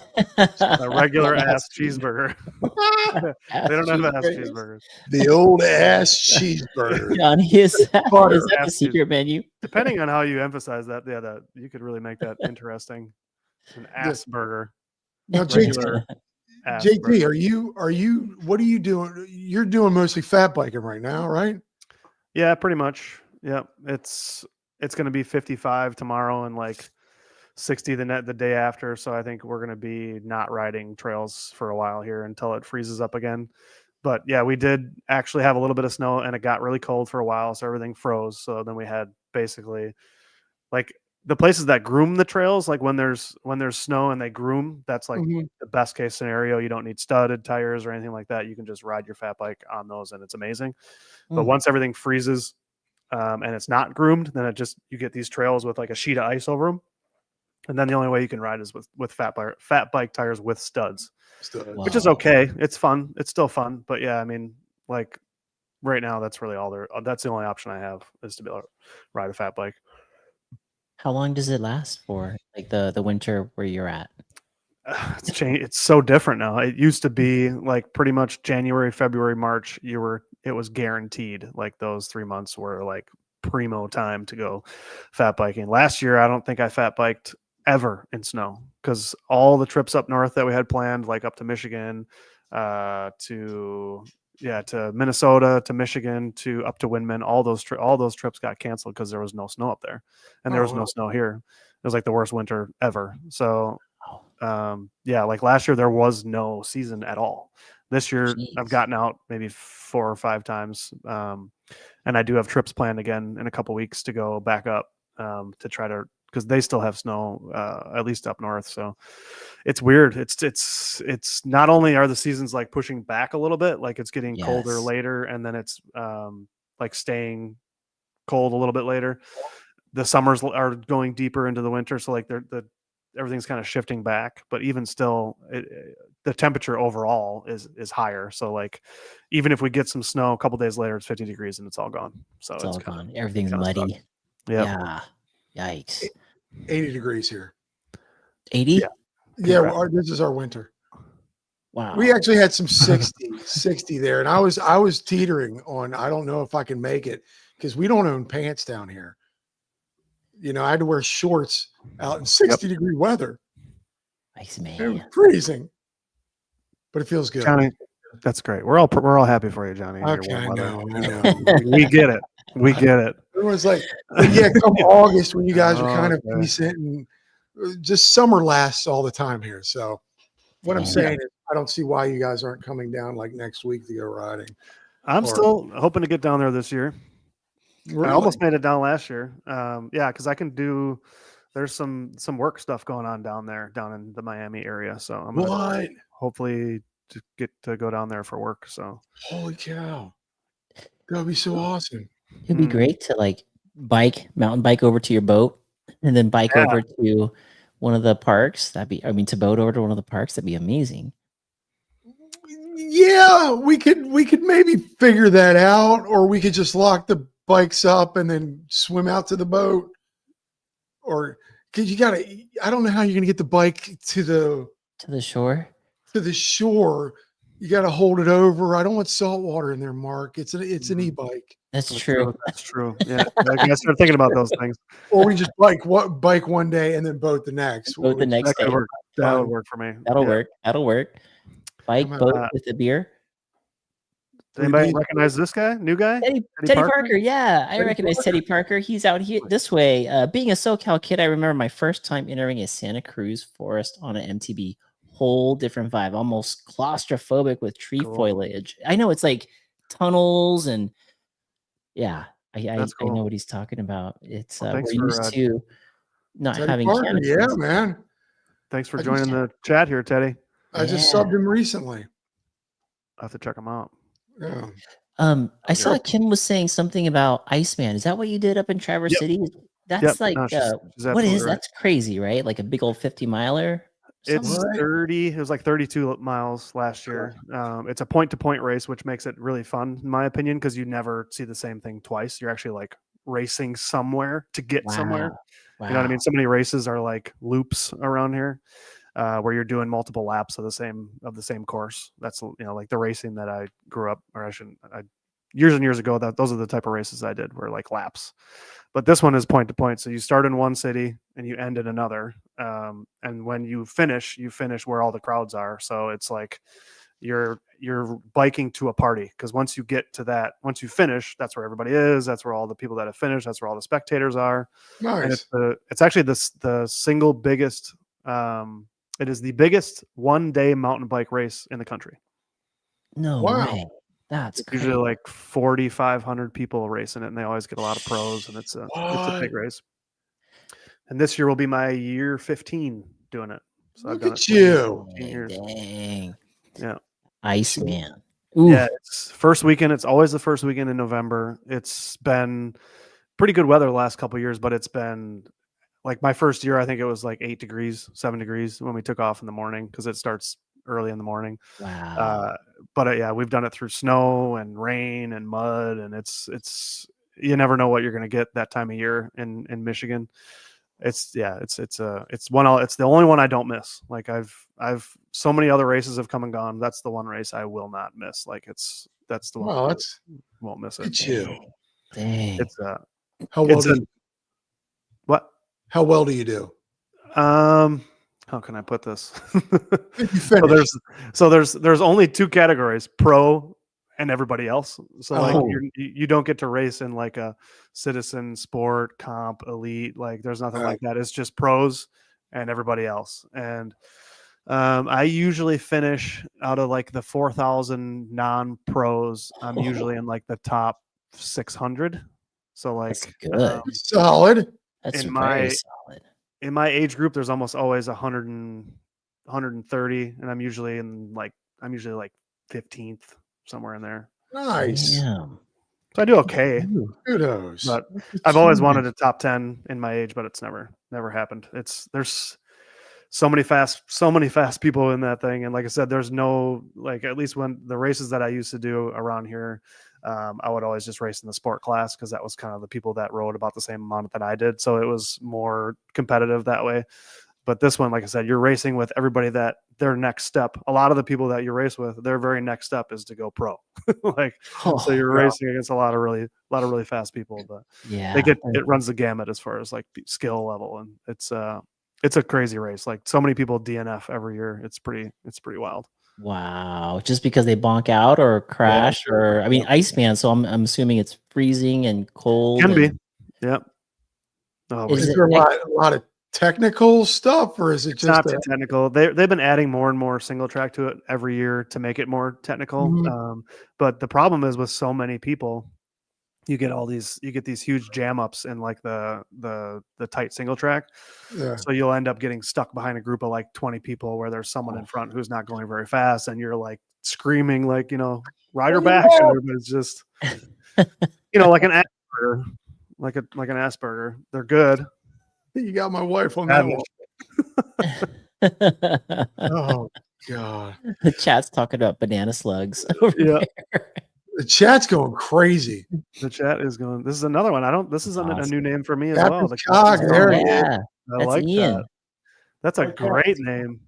A regular ass cheeseburger. They don't have ass cheeseburgers. The old ass cheeseburger. Johnny, is that Butter. the Ass secret menu? Depending on how you emphasize that, yeah, that you could really make that interesting. An ass burger. Now, Regular ass JT, burger. are you? What are you doing? You're doing mostly fat biking right now, right? Yeah, pretty much. Yeah, it's going to be 55 tomorrow and like 60 the day after. So I think we're going to be not riding trails for a while here until it freezes up again. But yeah, we did actually have a little bit of snow and it got really cold for a while, so everything froze. So then we had basically like the places that groom the trails, like when there's snow and they groom, that's like Mhm. the best case scenario. You don't need studded tires or anything like that. You can just ride your fat bike on those and it's amazing. But Mm. once everything freezes and it's not groomed, then you get these trails with like a sheet of ice over them. And then the only way you can ride is with fat bike tires with studs, which is Wow. okay. It's fun. It's still fun. But yeah, I mean, like right now, that's really that's the only option I have is to be able to ride a fat bike. How long does it last for? Like the winter where you're at? It's changed. It's so different now. It used to be like pretty much January, February, March. It was guaranteed. Like those 3 months were like primo time to go fat biking. Last year, I don't think I fat biked ever in snow because all the trips up north that we had planned, like up to Michigan, to Minnesota, to Michigan, to up to Windman, all those trips got canceled because there was no snow up there, and there was no snow here. It was like the worst winter ever. So like last year there was no season at all. This year I've gotten out maybe 4 or 5 times, and I do have trips planned again in a couple weeks to go back up to try to, because they still have snow at least up north. So it's weird. It's not only are the seasons like pushing back a little bit, like it's getting colder later, and then it's like staying cold a little bit later. The summers are going deeper into the winter, so like everything's kind of shifting back. But even still, the temperature overall is higher. So like even if we get some snow a couple days later, it's 50 degrees and it's all gone. So it's all gone. Everything's muddy. Yeah. Yikes. 80 degrees here. 80? Yeah, this is our winter. Wow. We actually had some 60 there, and I was teetering on. I don't know if I can make it because we don't own pants down here. You know, I had to wear shorts out in 60-degree weather. Nice, man. It was freezing, but it feels good. Johnny, that's great. We're all happy for you, Johnny. Okay, I know. We get it. We get it. Everyone's like, yeah, come August when you guys are kind of decent, and just summer lasts all the time here. So what I'm saying is I don't see why you guys aren't coming down like next week to go riding. I'm still hoping to get down there this year. Really? I almost made it down last year. Because I can do. There's some work stuff going on down in the Miami area, so I'm gonna hopefully to get to go down there for work. So holy cow, that would be so awesome. It'd be great to like mountain bike over to your boat, and then bike over to one of the parks. To boat over to one of the parks. That'd be amazing. Yeah, we could maybe figure that out, or we could just lock the bikes up and then swim out to the boat. Or because I don't know how you're gonna get the bike to the shore. to the shore, you got to hold it over. I don't want salt water in there, Mark. It's an e-bike. That's true. That's true. Yeah, I started thinking about those things. Or we just bike one day and then boat the next. Boat the next That could day. work. That would work for me. That'll work. That'll work. Bike, I'm boat with a beer. Does anybody recognize this guy? New guy? Teddy Parker. Yeah, I recognize Teddy Parker. He's out here this way. Being a SoCal kid, I remember my first time entering a Santa Cruz forest on an MTB. Whole different vibe, almost claustrophobic with tree foliage. I know it's like tunnels and I know what he's talking about. It's we're used to not Teddy having Parker, yeah, man. Thanks for joining the chat here, Teddy. I just subbed him recently. I'll have to check him out. Yeah. I saw Kim was saying something about Iceman. Is that what you did up in Traverse City? That's like she's what is that's crazy, right? Like a big old 50-miler. It's 30. It was like 32 miles last year. It's a point-to-point race, which makes it really fun, in my opinion, because you never see the same thing twice. You're actually like racing somewhere to get somewhere. You know what I mean? So many races are like loops around here, where you're doing multiple laps of the same course. That's like the racing that I grew up, or years and years ago. Those are the type of races I did, were like laps. But this one is point to point. So you start in one city and you end in another. And when you finish where all the crowds are. So it's like you're biking to a party, because once you finish, that's where everybody is. That's where all the people that have finished. That's where all the spectators are. Nice. And it's actually the single biggest. It is the biggest one-day mountain bike race in the country. No way. That's usually like 4,500 people racing it, and they always get a lot of pros, and it's a big race. And this year will be my year 15 doing it. So Look at you. Dang. Yeah. Iceman. Yeah, it's first weekend. It's always the first weekend in November. It's been pretty good weather the last couple of years, but it's been like my first year, I think it was like 7 degrees when we took off in the morning, because it starts early in the morning. Wow. But we've done it through snow and rain and mud, and it's you never know what you're going to get that time of year in Michigan. It's the only one I don't miss. Like I've so many other races have come and gone. That's the one race I will not miss. Like that's the one. Well, won't miss it. It's you. Dang. It's how well do you, what? How well do you do? How can I put this? You so there's only two categories: pro and everybody else. So like you don't get to race in like a citizen, sport, comp, elite. Like there's nothing like that. It's just pros and everybody else. And I usually finish out of like the 4,000 non-pros. I'm usually in like the top 600. So like solid. That's very solid. In my age group, there's almost always 130, and I'm usually like 15th, somewhere in there. Nice. Damn. So I do okay. Kudos. But I've always wanted a top 10 in my age, but it's never happened. There's so many fast people in that thing, and like I said, there's no, like, at least when the races that I used to do around here, I would always just race in the sport class, because that was kind of the people that rode about the same amount that I did. So it was more competitive that way. But this one, like I said, you're racing with everybody that their next step. A lot of the people that you race with, their very next step is to go pro. So you're racing against a lot of really fast people. But it runs the gamut as far as like skill level, and it's a crazy race. Like so many people DNF every year. It's pretty wild. Wow. Just because they bonk out or crash, or I mean, Iceman. So I'm assuming it's freezing and cold. Can be. Yep. Is there a lot of technical stuff, or is it just not too technical? They've been adding more and more single track to it every year to make it more technical. Mm-hmm. But the problem is with so many people, you get these huge jam ups in like the tight single track. Yeah. So you'll end up getting stuck behind a group of like 20 people where there's someone in front who's not going very fast, and you're like screaming like, rider back, and everybody's just like an Asperger, like an Asperger. They're good. You got my wife on that one. Oh God. The chat's talking about banana slugs over there. The chat's going crazy. The chat is going. This is another one. This is a new name for me as well. There it is. I like Ian. That's a great name.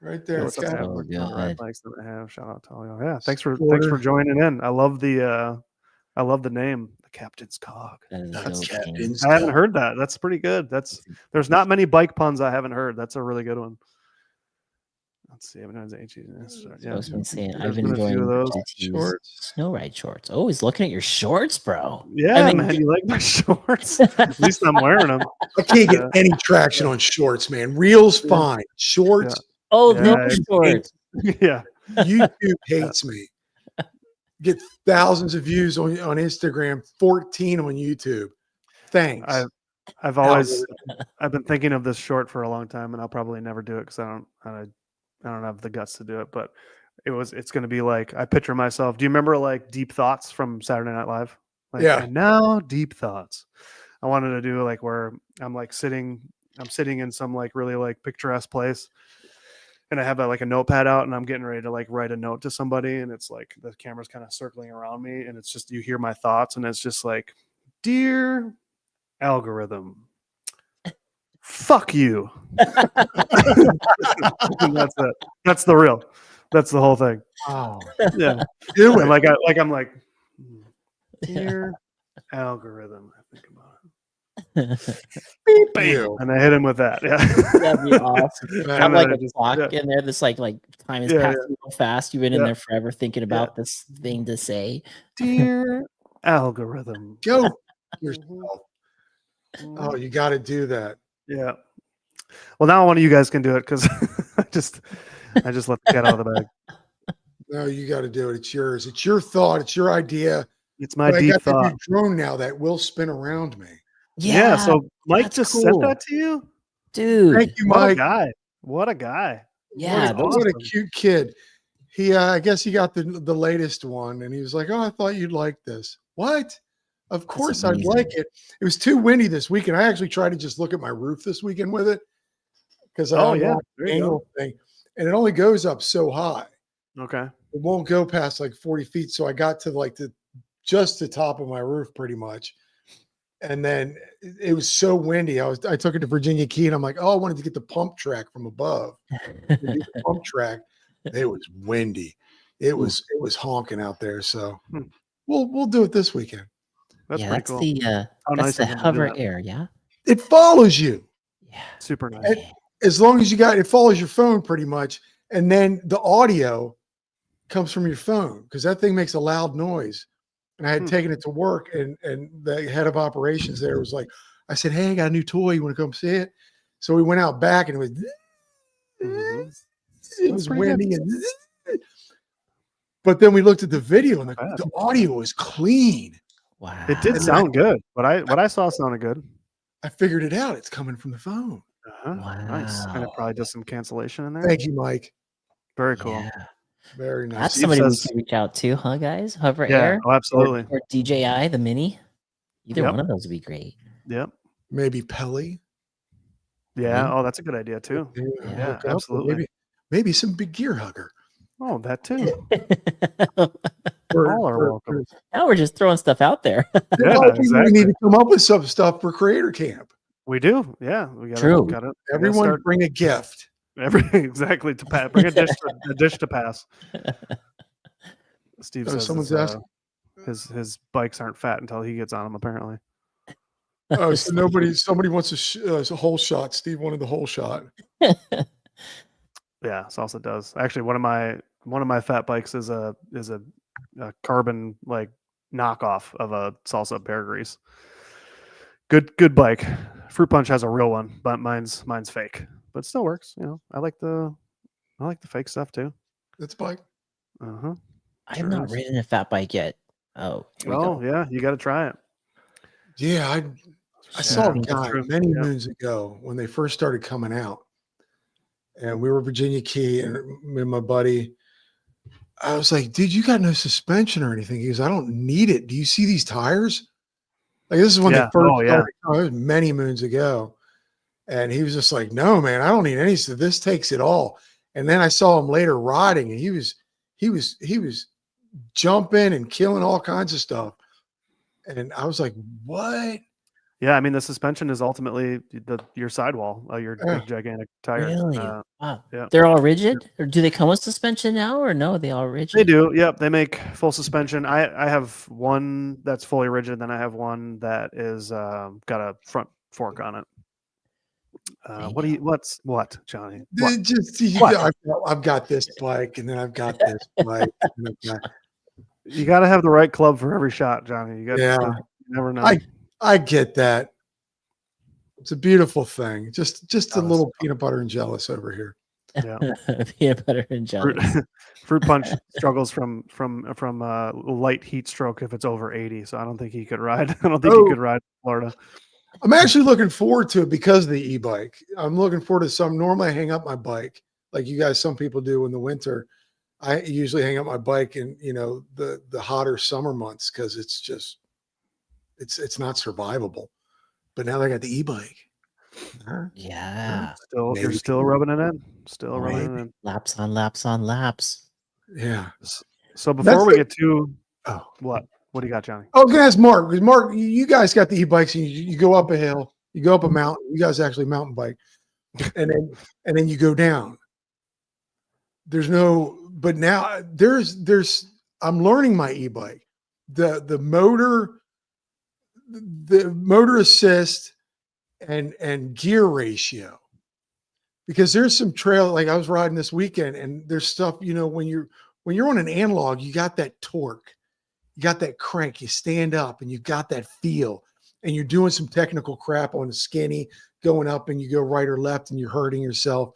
right Yeah, there. what's up, Cat man? So Looking for ride good. bikes that I have. Shout out to all y'all. Yeah, thanks for Sporter. joining in. I love the name, the Captain's Cog. That is That's so clean. Captain's I haven't Cup. heard that. That's pretty good. There's not many bike puns I haven't heard. That's a really good one. Let's see. I Yeah, was been saying I've there's been been a few of enjoying those. JT's Shorts. snow ride shorts. Oh, he's looking at your shorts, bro. Yeah, I mean, man, you like my shorts? At least I'm wearing them. I can't get Yeah. any traction on shorts, man. Reels Yeah. fine. Shorts, oh, Yeah, those shorts. Yeah, YouTube hates me. Get thousands of views on Instagram, 14 on YouTube. Thanks. I've been thinking of this short for a long time, and I'll probably never do it because I don't have the guts to do it. But it's going to be like, I picture myself. Do you remember like Deep Thoughts from Saturday Night Live? Like, Yeah. And now Deep Thoughts. I wanted to do like where I'm sitting in some like really like picturesque place, and I have like a notepad out, and I'm getting ready to like write a note to somebody, and it's like the camera's kind of circling around me, and it's just, you hear my thoughts, and it's just like, dear algorithm, fuck you. That's it. That's the whole thing. Oh, Yeah. do And it. I'm like, dear algorithm, I think about it. Beep, bam. Ew. And I hit him with that. Yeah. That'd be awesome. Man, Have then like I a just- clock yeah. in there that's like time is Yeah, passing real fast. You've been in Yeah. there forever thinking about this thing to say. Dear algorithm. Go yourself. Mhm. Oh, you got to do that. Yeah. Well, now one of you guys can do it because I just let the cat out of the bag. No, you got to do it. It's yours. It's your thought. It's your idea. It's my But I deep got the thought. new drone now that will spin around me. Yeah. So Mike that's just cool. sent that to you. Dude. Thank you, What a Mike. guy. What a guy. Yeah, what a cute kid. He, I guess he got the latest one, and he was like, "Oh, I thought you'd like this." What? Of course I'd amazing. like it. It was too windy this weekend. I actually tried to just look at my roof this weekend with it because I unlocked There the you go. angle thing, and it only goes up so high. Okay. It won't go past like 40 feet. So I got to like just the top of my roof pretty much. And then it was so windy. I took it to Virginia Key, and I'm like, oh, I wanted to get the pump track from above. To do the pump track. It was windy. It was honking out there. So we'll do it this weekend. That's yeah, pretty that's cool. the How that's nice the of him to do hover that. air, yeah. It follows you. Yeah. Super nice. As long as it follows your phone pretty much. And then the audio comes from your phone because that thing makes a loud noise. And I had taken it to work, and the head of operations there was like, I said, hey, I got a new toy. You want to come see it? So we went out back, and it was Mhm. it was windy, and but then we looked at the video, and the audio was clean. Wow. It did sound good. What I saw sounded good. I figured it out. It's coming from the phone. Nice. And it Wow. probably does some cancellation in there. Thank you, Mike. Very cool. Yeah. Very nice. That's Steve somebody we says- can reach out to, huh, guys? Hover Yeah. Air Oh, absolutely. or DJI, the mini. Either Yep. one of those would be great. Yep. Maybe Pelly. Yeah. Maybe. Oh, that's a good idea too. Yeah, Hook up, or absolutely. Maybe some big gear hugger. Oh, that too. Or- All are or- welcome. Now we're just throwing stuff out there. Yeah, We exactly. need to come up with some stuff for Creator Camp. We do. Yeah. We got True. to Everyone bring a gift. exactly to pass. Bring a dish to pass. Steve says Someone's it's, asking. his bikes aren't fat until he gets on them. Apparently. Oh, so somebody wants a whole shot. Steve wanted the whole shot. Yeah, salsa does. Actually, one of my fat bikes is a carbon like knockoff of a salsa bear grease. Good bike. Fruit Punch has a real one, but mine's fake, but it still works. You know, I like the fake stuff too. That's bike. I have not ridden a fat bike yet. Oh, here we go. Yeah, you got to try it. Yeah, I saw a that's guy true. many Yeah. moons ago when they first started coming out, and we were Virginia Key, and me and my buddy. I was like, dude, you got no suspension or anything. He goes, I don't need it. Do you see these tires? Like, this is when they Yeah. first Oh, yeah. started. It was many moons ago. And he was just like, no, man, I don't need any. So this takes it all. And then I saw him later riding, and he was jumping and killing all kinds of stuff. And I was like, what? Yeah, I mean the suspension is ultimately your sidewall, your Yeah. big gigantic tire. Really? Wow. Yeah. They're all rigid, or do they come with suspension now, or no? They all rigid. They do. Yep, they make full suspension. I have one that's fully rigid, then I have one that is got a front fork on it. Damn. What, Johnny? What? I've got this bike, and then I've got this bike. And I've got, You got to have the right club for every shot, Johnny. You yeah, never know. I get that. It's a beautiful thing. Just a Oh, little peanut butter and jealous over here. Yeah. Peanut butter and jelly. Fruit Punch struggles from light heat stroke if it's over 80. So I don't think he could ride. I don't think he could ride Florida. I'm actually looking forward to it because of the e-bike. I'm looking forward to some. Normally, I hang up my bike like you guys. Some people do in the winter. I usually hang up my bike in the hotter summer months because it's just it's not survivable. But now I got the e-bike. Yeah. You're still rubbing it in. Still rubbing it in. Laps on laps on laps. Yeah. So before we get to what do you got, Johnny? Oh, can I ask Mark? Because Mark, you guys got the e-bikes and you go up a hill, you go up a mountain. You guys actually mountain bike, and then you go down. But now there's. I'm learning my e-bike. The motor assist and gear ratio, because there's some trail, like I was riding this weekend, and there's stuff, when you're on an analog, you got that torque, you got that crank, you stand up and you got that feel, and you're doing some technical crap on the skinny going up, and you go right or left and you're hurting yourself.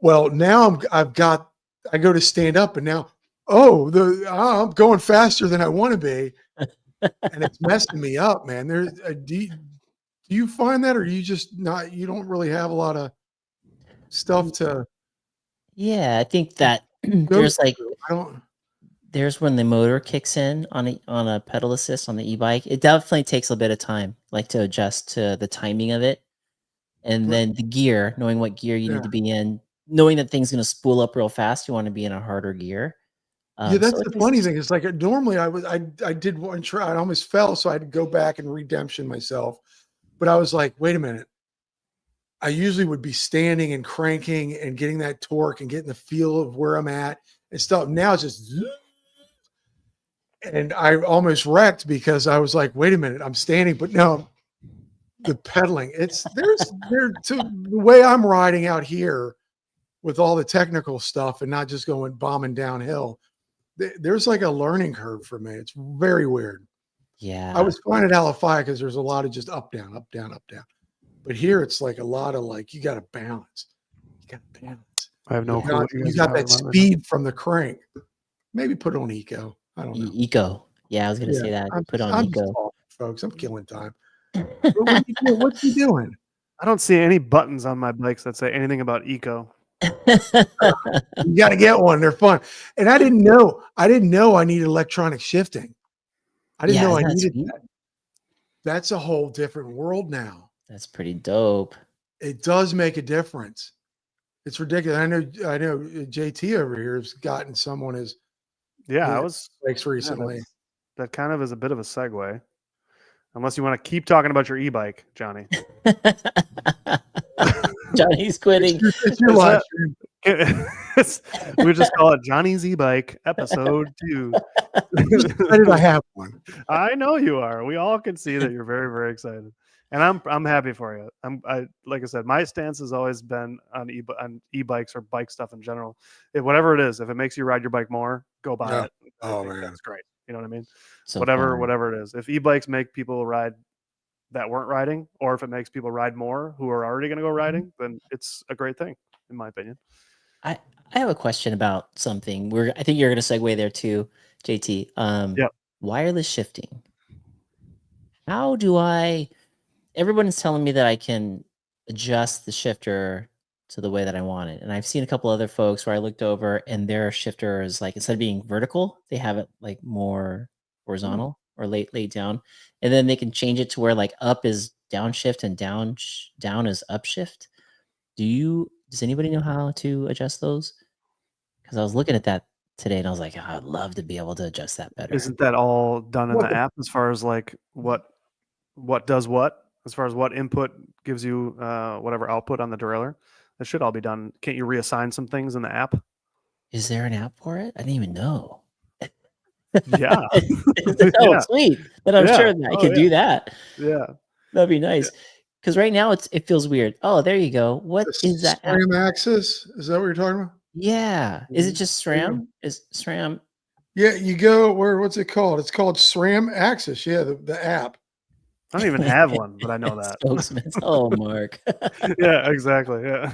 Well, now I go to stand up, and now I'm going faster than I want to be, and it's messing me up, man. Do you find that, or you don't really have a lot of stuff to? Yeah, I think that there's when the motor kicks in on a pedal assist on the e-bike. It definitely takes a bit of time, like to adjust to the timing of it, and then the gear, knowing what gear you need to be in, knowing that thing's going to spool up real fast. You want to be in a harder gear. Yeah, that's the funny thing. It's like normally I did one try, I almost fell, so I had to go back and redemption myself. But I was like, wait a minute. I usually would be standing and cranking and getting that torque and getting the feel of where I'm at and stuff. Now it's just, and I almost wrecked because I was like, wait a minute, I'm standing, but no, the pedaling. The way I'm riding out here with all the technical stuff and not just going bombing downhill. There's like a learning curve for me. It's very weird. Yeah. I was fine at Alify because there's a lot of just up, down, up, down, up, down. But here it's like a lot of you got to balance. You got to balance. I have no clue. You got that speed from the crank. Maybe put it on eco. I don't know. Eco. Yeah, I was going to say that. Put on eco. Just talking, folks. I'm killing time. What's he doing? I don't see any buttons on my bikes that say anything about eco. You got to get one. They're fun. And I didn't know I needed electronic shifting. I didn't know I needed that. That's a whole different world now. That's pretty dope. It does make a difference. It's ridiculous. I know JT over here has gotten someone his bikes recently. Yeah, that kind of is a bit of a segue. Unless you want to keep talking about your e-bike, Johnny. Johnny's quitting. It's your live stream. We just call it Johnny's e-bike episode 2. Why did I have one? I know you are. We all can see that you're very, very excited, and I'm happy for you. Like I said, my stance has always been on e-bikes or bike stuff in general. Whatever it is, if it makes you ride your bike more, go buy it. Oh man, that's great. You know what I mean? So whatever it is. If e-bikes make people ride that weren't riding, or if it makes people ride more who are already going to go riding, then it's a great thing, in my opinion. I have a question about something. I think you're going to segue there too, JT. Wireless shifting. How do everyone's telling me that I can adjust the shifter to the way that I want it. And I've seen a couple other folks where I looked over and their shifter is like, instead of being vertical, they have it like more horizontal or laid down. And then they can change it to where like up is downshift and down is upshift. Does anybody know how to adjust those? Because I was looking at that today and I was like, oh, I'd love to be able to adjust that better. Isn't that all done in the app as far as like what what does what as far as what input gives you whatever output on the derailleur. That should all be done. Can't you reassign some things in the app? Is there an app for it? I didn't even know. Yeah. Oh, Yeah. sweet. Then I'm Yeah. sure that I Oh could yeah. do that. Yeah. That'd be Yeah. nice. Because right now it feels weird. Oh, there you go. What The is that app? SRAM axis, is that what you're talking about? Yeah. Is it Mhm. just There you go. SRAM? Is SRAM? Yeah, you go what's it called? It's called SRAM Axis. Yeah, the app. I don't even have one, but I know that. Spokesman. Oh, Mark. Yeah, exactly. Yeah.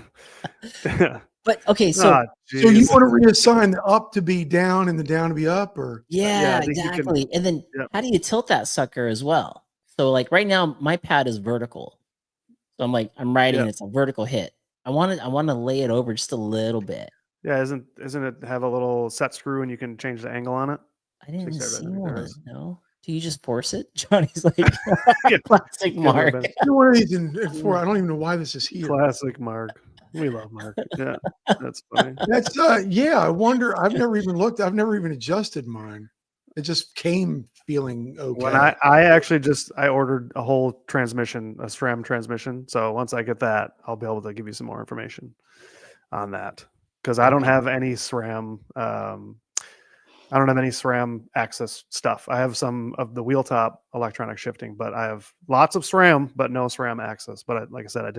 Yeah. But okay, Ah, So you jeez. want to reassign the up to be down and the down to be up, or yeah, I think you can. exactly. And then Yep. how do you tilt that sucker as well? So like right now, my pad is vertical. So I'm riding Yep. and it's a vertical hit. I want to lay it over just a little bit. Yeah, isn't it have a little set screw and you can change the angle on it? I didn't even I see think there one. is. No. Do you just force it? Johnny's like Yeah, classic give it a Mark. bit. you know what it is in four? I don't even know why this is here. Classic Mark. We love Mark. Yeah, that's funny. That's yeah. I wonder. I've never even looked. I've never even adjusted mine. It just came feeling okay. When I actually I ordered a whole transmission, a SRAM transmission. So once I get that, I'll be able to give you some more information on that because I don't Okay. have any SRAM. I don't have any SRAM access stuff. I have some of the wheel top electronic shifting, but I have lots of SRAM, but no SRAM access. But like I said, I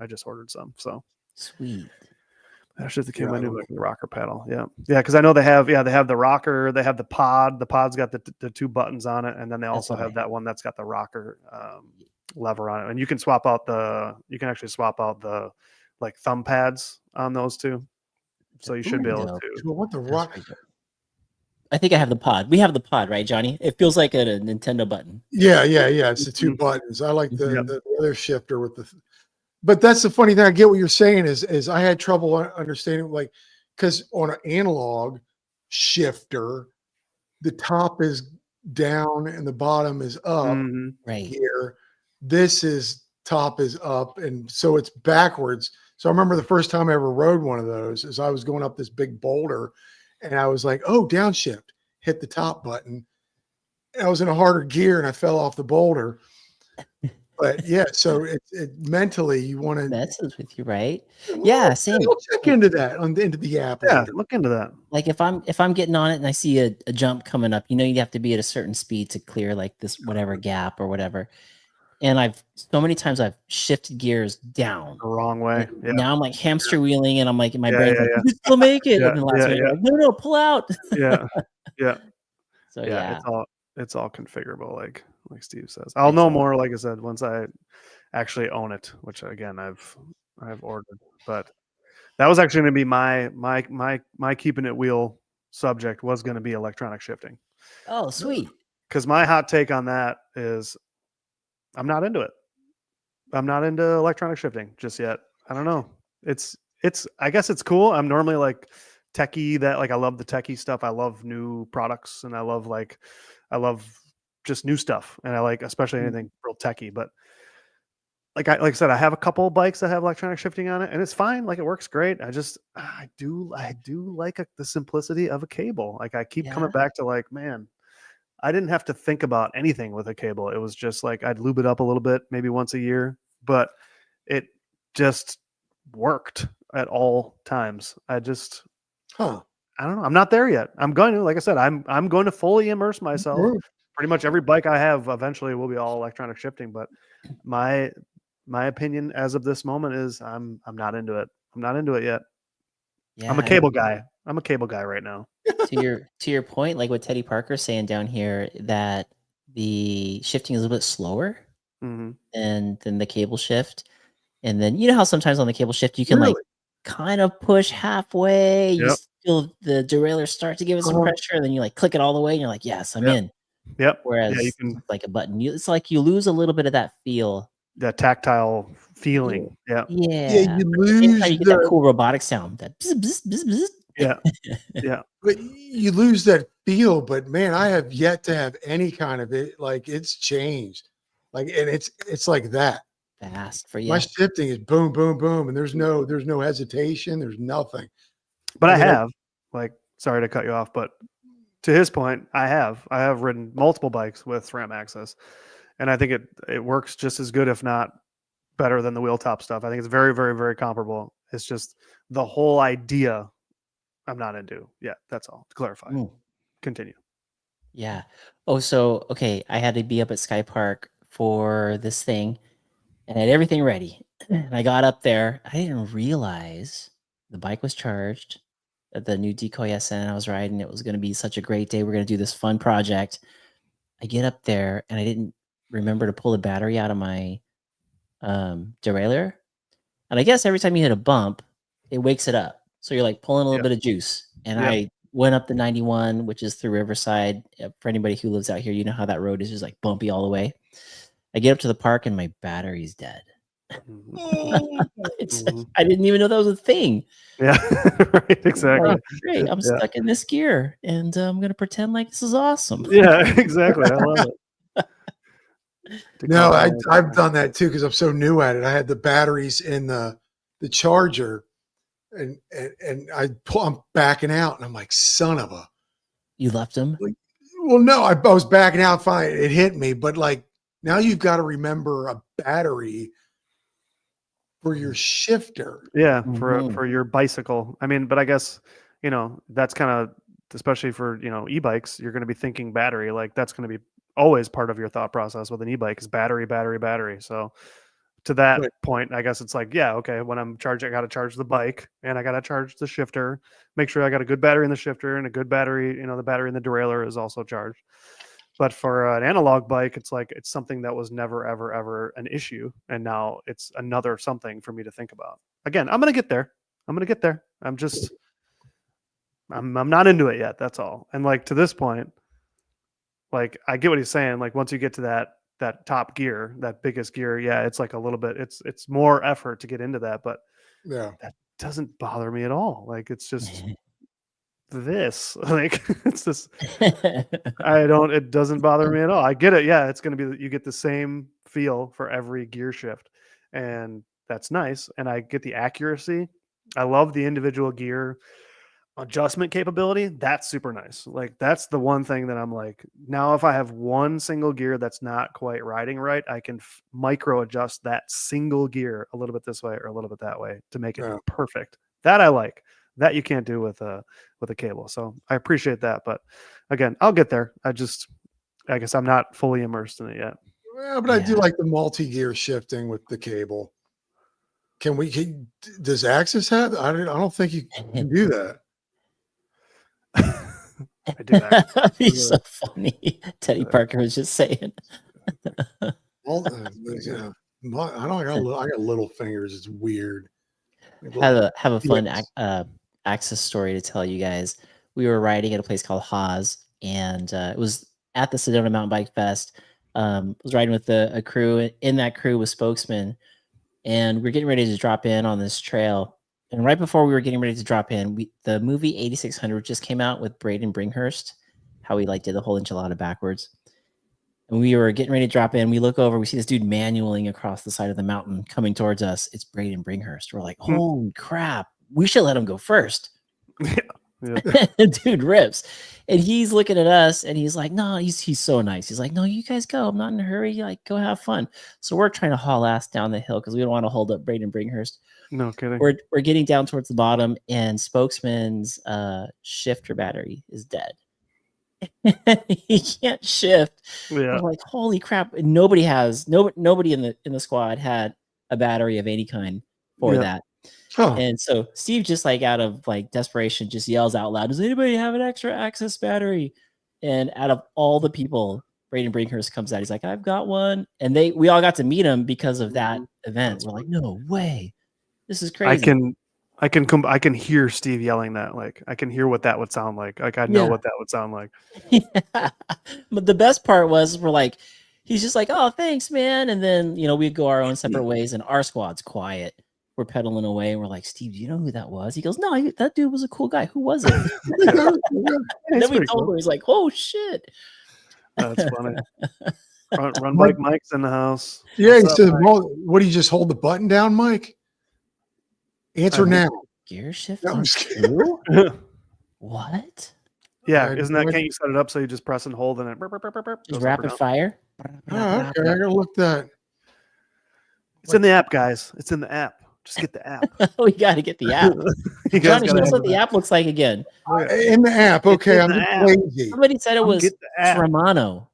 just ordered some. So Sweet. actually, the came Yeah, my I new don't like the rocker pedal. Yeah, yeah, because I know they have the rocker, they have the pod. The pod's got the two buttons on it, and then they That's also what have I that one that's got the rocker lever on it, and you can swap out you can actually swap out the like thumb pads on those too. So you should be able dope. to. Well, what the That's rock? pretty dope. I think I have the pod. We have the pod, right, Johnny? It feels like a Nintendo button. Yeah. It's the two Mhm. buttons. I like Yep. the other shifter with the. But that's the funny thing. I get what you're saying. Is I had trouble understanding, like, because on an analog shifter, the top is down and the bottom is up Mhm. Right. gear. This is top is up, and so it's backwards. So I remember the first time I ever rode one of those is I was going up this big boulder, and I was like, "Oh, downshift." Hit the top button. And I was in a harder gear, and I fell off the boulder. But yeah, so it mentally you want to. Messes with you, right? Yeah, same. I'll check into that into the app Yeah, later. look into that. Like if I'm getting on it and I see a jump coming up, you have to be at a certain speed to clear like this whatever gap or whatever. And so many times I've shifted gears down. The wrong way. And Yeah. now I'm like hamster wheeling and I'm like in my Yeah, brain's yeah, like, yeah. you can still make it. Yeah, And then last yeah, minute, yeah. like, no, pull out. Yeah. Yeah. So Yeah. yeah, It's all configurable, like Steve says. I'll it's know all more, like I said, once I actually own it, which again I've ordered. But that was actually going to be my keeping it wheel subject was going to be electronic shifting. oh sweet. Because my hot take on that is I'm not into it. I'm not into electronic shifting just yet. I don't know. It's I guess it's cool. I'm normally like techie that like I love the techie stuff. I love new products and I love just new stuff. And I like especially anything real techie. But like I said, I have a couple of bikes that have electronic shifting on it and it's fine. Like it works great. I do like the simplicity of a cable. Like I keep coming Yeah. back to like, man, I didn't have to think about anything with a cable. It was just like I'd lube it up a little bit, maybe once a year, but it just worked at all times. Huh. I don't know. I'm not there yet. I'm going to, like I said, I'm going to fully immerse myself. Sure. Pretty much every bike I have eventually will be all electronic shifting, but my opinion as of this moment is I'm not into it. I'm not into it yet. Yeah. I'm a cable guy. I'm a cable guy right now. To your point, like what Teddy Parker's saying down here, that the shifting is a little bit slower Mm-hmm. than the cable shift. And then you know how sometimes on the cable shift you can like Really? kind of push halfway, you Yep. feel the derailleur start to give it some Uh-huh. pressure, and then you like click it all the way, and you're like, yes, I'm Yep. in. Yep. Whereas Yeah, you can it's like a button, it's like you lose a little bit of that feel. that tactile feeling. Yeah. Yeah, Yeah. you But at the same time, lose you get that the cool robotic sound. That bzz, bzz, bzz, bzz. Yeah. Yeah. but you lose that feel. But man, I have yet to have any kind of it. Like it's changed. Like and it's like that. Fast for My you. shifting is boom, boom, boom, and there's no hesitation. There's nothing. But I mean, have, like, sorry to cut you off, but to his point, I have ridden multiple bikes with SRAM access, and I think it works just as good, if not better, than the wheel top stuff. I think it's very, very, very comparable. It's just the whole idea I'm not into. Yeah, that's all. To clarify. Mm, Continue. yeah. Oh, so okay, I had to be up at Sky Park for this thing, and I had everything ready. And I got up there. I didn't realize the bike was charged. That the new decoy SN I was riding, it was going to be such a great day. We're going to do this fun project. I get up there and I didn't remember to pull the battery out of my derailleur. And I guess every time you hit a bump, it wakes it up. So you're like pulling a little Yeah. bit of juice. And Yeah. I went up the 91, which is through Riverside. For anybody who lives out here, you know how that road is just like bumpy all the way. I get up to the park and my battery's dead. Mhm. I didn't even know that was a thing. Yeah, right, exactly. Like, great, I'm Yeah. stuck in this gear, and I'm gonna pretend like this is awesome. Yeah, exactly. I love it. No, I've done that too because I'm so new at it. I had the batteries in the charger, and I'm backing out, and I'm like, son of a. You left him? Well, no, I was backing out fine. It hit me, but like now you've got to remember a battery for your shifter. Yeah, Mhm. for your bicycle. I mean, but I guess, that's kind of, especially for, e-bikes, you're going to be thinking battery. Like that's going to be always part of your thought process with an e-bike is battery, battery, battery. So to that Right. point, I guess it's like, yeah, okay, when I'm charging, I got to charge the bike and I got to charge the shifter, make sure I got a good battery in the shifter and a good battery, the battery in the derailleur is also charged. But for an analog bike, it's like it's something that was never, ever, ever an issue. And now it's another something for me to think about. Again, I'm going to get there. I'm not into it yet. That's all. And like to this point, like I get what he's saying. Like once you get to that top gear, that biggest gear, yeah, it's like a little bit, it's more effort to get into that, but Yeah. that doesn't bother me at all. Like it's just this, like it's this, it doesn't bother me at all. I get it. Yeah, it's going to be, you get the same feel for every gear shift. And that's nice. And I get the accuracy. I love the individual gear adjustment capability. That's super nice. Like that's the one thing that I'm like, now if I have one single gear that's not quite riding right, I can micro adjust that single gear a little bit this way or a little bit that way to make it Yeah. perfect. That I like. That you can't do with a cable. So I appreciate that. But again, I'll get there. I guess I'm not fully immersed in it yet. Well, but I do like the multi-gear shifting with the cable. Does Axis have? I don't think you can do that. I do that. He's so funny. Teddy Parker was just saying. Well, I got little fingers. It's weird. Have a fun Axis story to tell you guys. We were riding at a place called Haas, and it was at the Sedona Mountain Bike Fest. Was riding with a crew. In that crew was Spokesman, and we're getting ready to drop in on this trail. And right before we were getting ready to drop in, the movie 8600 just came out with Braden Bringhurst, how he like did the whole enchilada backwards. And we were getting ready to drop in. We look over, we see this dude manualing across the side of the mountain coming towards us. It's Braden Bringhurst. We're like, holy crap, we should let him go first. Yeah. Dude rips. And he's looking at us and he's like, no, he's so nice. He's like, no, you guys go. I'm not in a hurry. Like, go have fun. So we're trying to haul ass down the hill because we don't want to hold up Braden Bringhurst. No kidding. We're getting down towards the bottom, and Spokesman's shifter battery is dead. He can't shift. Yeah. We're like, holy crap! And nobody in the squad had a battery of any kind for that. Oh. And so Steve just like out of like desperation just yells out loud, "Does anybody have an extra access battery?" And out of all the people, Braden Brinkhurst comes out. He's like, "I've got one." And we all got to meet him because of that event. We're like, "No way, this is crazy." I can hear Steve yelling that. Like I can hear what that would sound like. Like I know what that would sound like. Yeah. But the best part was we're like, he's just like, "Oh, thanks, man." And then we go our own separate ways, and our squad's quiet. We're pedaling away, and we're like, "Steve, do you know who that was?" He goes, "No, that dude was a cool guy. Who was it?" And then we told him, he's like, "Oh shit." That's funny. Run Bike Mike's in the house. Yeah, he said, "Well, what do you just hold the button down, Mike?" Answer now. Gear shift. No, I'm just kidding. What? Yeah, isn't that? Can't you set it up so you just press and hold and it just rapid fire? Oh, okay, I gotta look that. It's in the app, guys. It's in the app. Just get the app. We got to get the app. You guys Johnny, gotta show us have what the the app looks like again. In the app. It's Okay, in I'm the just app. lazy. Somebody said it was Get the app. Stromano.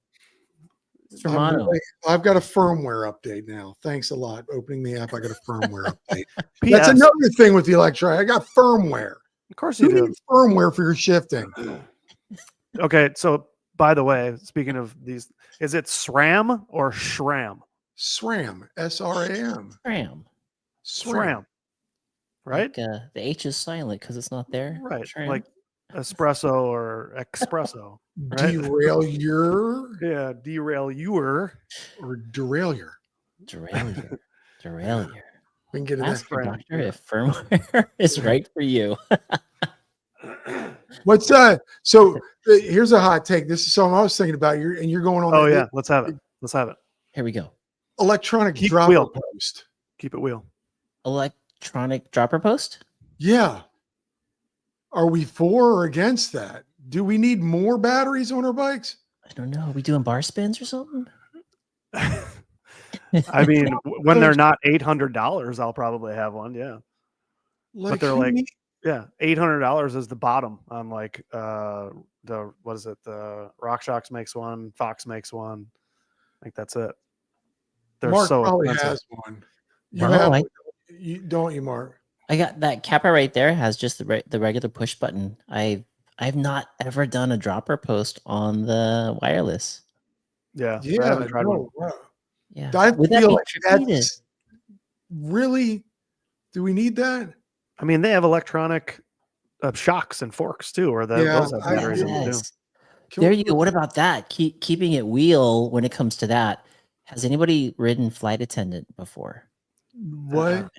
I've got a firmware update now. Thanks a lot. Opening the app, I got a firmware update. PS. That's another thing with the electronic. I got firmware. Of course you You do. need firmware for your shifting. Okay, so by the way, speaking of these, is it SRAM or SRAM? SRAM. SRAM. SRAM. SRAM. Right? Like, the H is silent because it's not there. Right. SRAM. Like espresso or espresso. Right? Derail your Yeah, derail your. or derailleur. Derailleur. Derailleur. We can get into Ask your SRAM, doctor yeah. if firmware is right for you. What's so here's a hot take. This is something I was thinking about. You're going on. Oh yeah, let's have it. Let's have it. Here we go. Electronic Keep dropper wheel. post. Keep it wheel. Electronic dropper post? Yeah. Are we for or against that? Do we need more batteries on our bikes? I don't know. Are we doing bar spins or something? I mean, when they're not $800, I'll probably have one. Yeah, but they're like, yeah, $800 is the bottom on like the what is it? The RockShox makes one, Fox makes one. I think that's it. They're Mark so probably expensive. has one. You No, have, I- don't you, Mark? I got that Kappa right there. Has just the regular push button. I've not ever done a dropper post on the wireless. Yeah, I Yeah, haven't tried one. no, wow. Yeah, I would that feel be like tricky to- that's really. Do we need that? I mean, they have electronic shocks and forks too, or Yeah, those have batteries in them too. Yes. Can There we you go. put- What about that? Keeping it wheel when it comes to that. Has anybody ridden flight attendant before? What?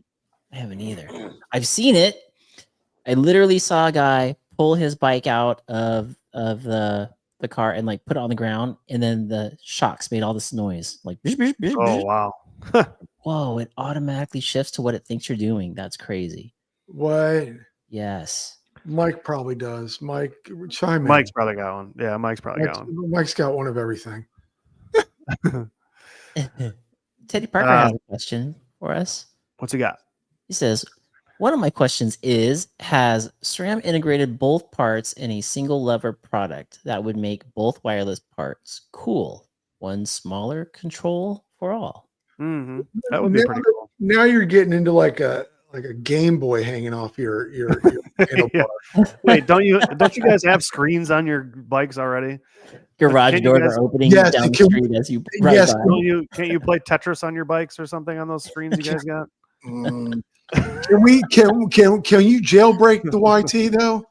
I haven't either. I've seen it. I literally saw a guy pull his bike out of the car and like put it on the ground, and then the shocks made all this noise. Like, bish, bish, bish, Oh bish. wow. Whoa! It automatically shifts to what it thinks you're doing. That's crazy. What? Yes. Mike probably does. Mike, chime in. Mike's probably got one. Yeah, Mike's probably got one. Mike's got one of everything. Teddy Parker has a question for us. What's he got? He says, one of my questions is, has SRAM integrated both parts in a single lever product that would make both wireless parts cool? One smaller control for all. Mm-hmm. That would be pretty cool. Now you're getting into like a Game Boy hanging off your handlebar. Wait, don't you guys have screens on your bikes already? Garage Can you doors guys- are opening Yes, down the can- street as you ride yes, by. Can't you play Tetris on your bikes or something on those screens you guys got? Mm. Can you jailbreak the YT though?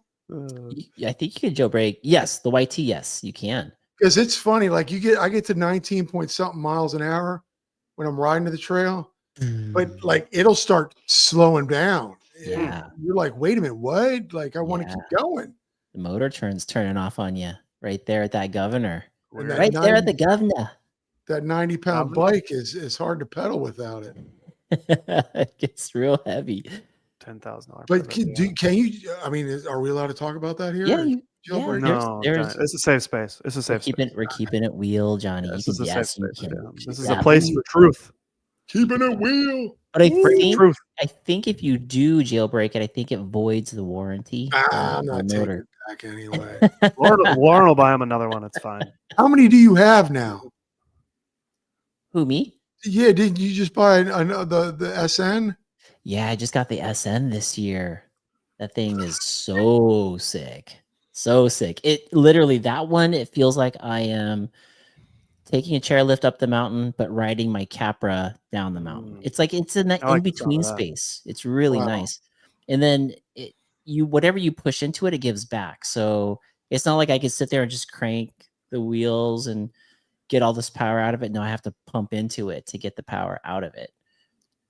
I think you can jailbreak. Yes, the YT. Yes, you can. Because it's funny, like I get to 19 point something miles an hour when I'm riding to the trail, but like it'll start slowing down. Yeah. You're like, wait a minute, what? Like I want to keep going. The motor turning off on you right there at that governor. And that Right there at the governor. That 90-pound bike is hard to pedal without it. It gets real heavy. $10,000. But can you? I mean, are we allowed to talk about that here? Yeah, Jailbreak? No, there's- it's a safe space. It's a safe space. We're keeping it wheel, Johnny. This You is can, a safe yes, you space. can. Yeah. This is Yeah. a place for truth. Keeping it wheel. But Truth. I think if you do jailbreak it, I think it voids the warranty. I'm on not the taking motor. it back anyway. Lauren will buy him another one. It's fine. How many do you have now? Who, me? Yeah, didn't you just buy the SN? Yeah, I just got the SN this year. That thing is so sick. So sick. It literally, that one, it feels like I am taking a chairlift up the mountain, but riding my Capra down the mountain. It's like it's in that I like in the sound between of that. space. It's really Wow. nice. And then whatever you push into it, it gives back. So it's not like I can sit there and just crank the wheels and get all this power out of it. No, I have to pump into it to get the power out of it.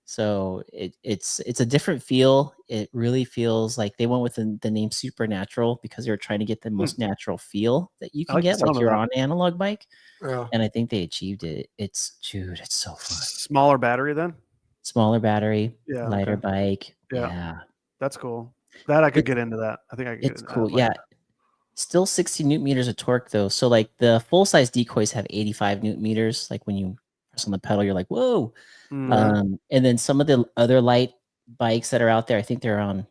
So it's a different feel. It really feels like they went with the name Supernatural because they were trying to get the most natural feel that you I can like the get, sound like of you're that. on an analog bike. Yeah. And I think they achieved it. It's so fun. Smaller battery then? Smaller battery, Yeah, lighter okay. bike. Yeah. Yeah. That's cool. That I could get into that. I think I could. It's cool. Yeah. Still 60 newton meters of torque though. So like the full size decoys have 85 newton meters. Like when you press on the pedal, you're like, whoa. Mhm. And then some of the other light bikes that are out there, I think they're on,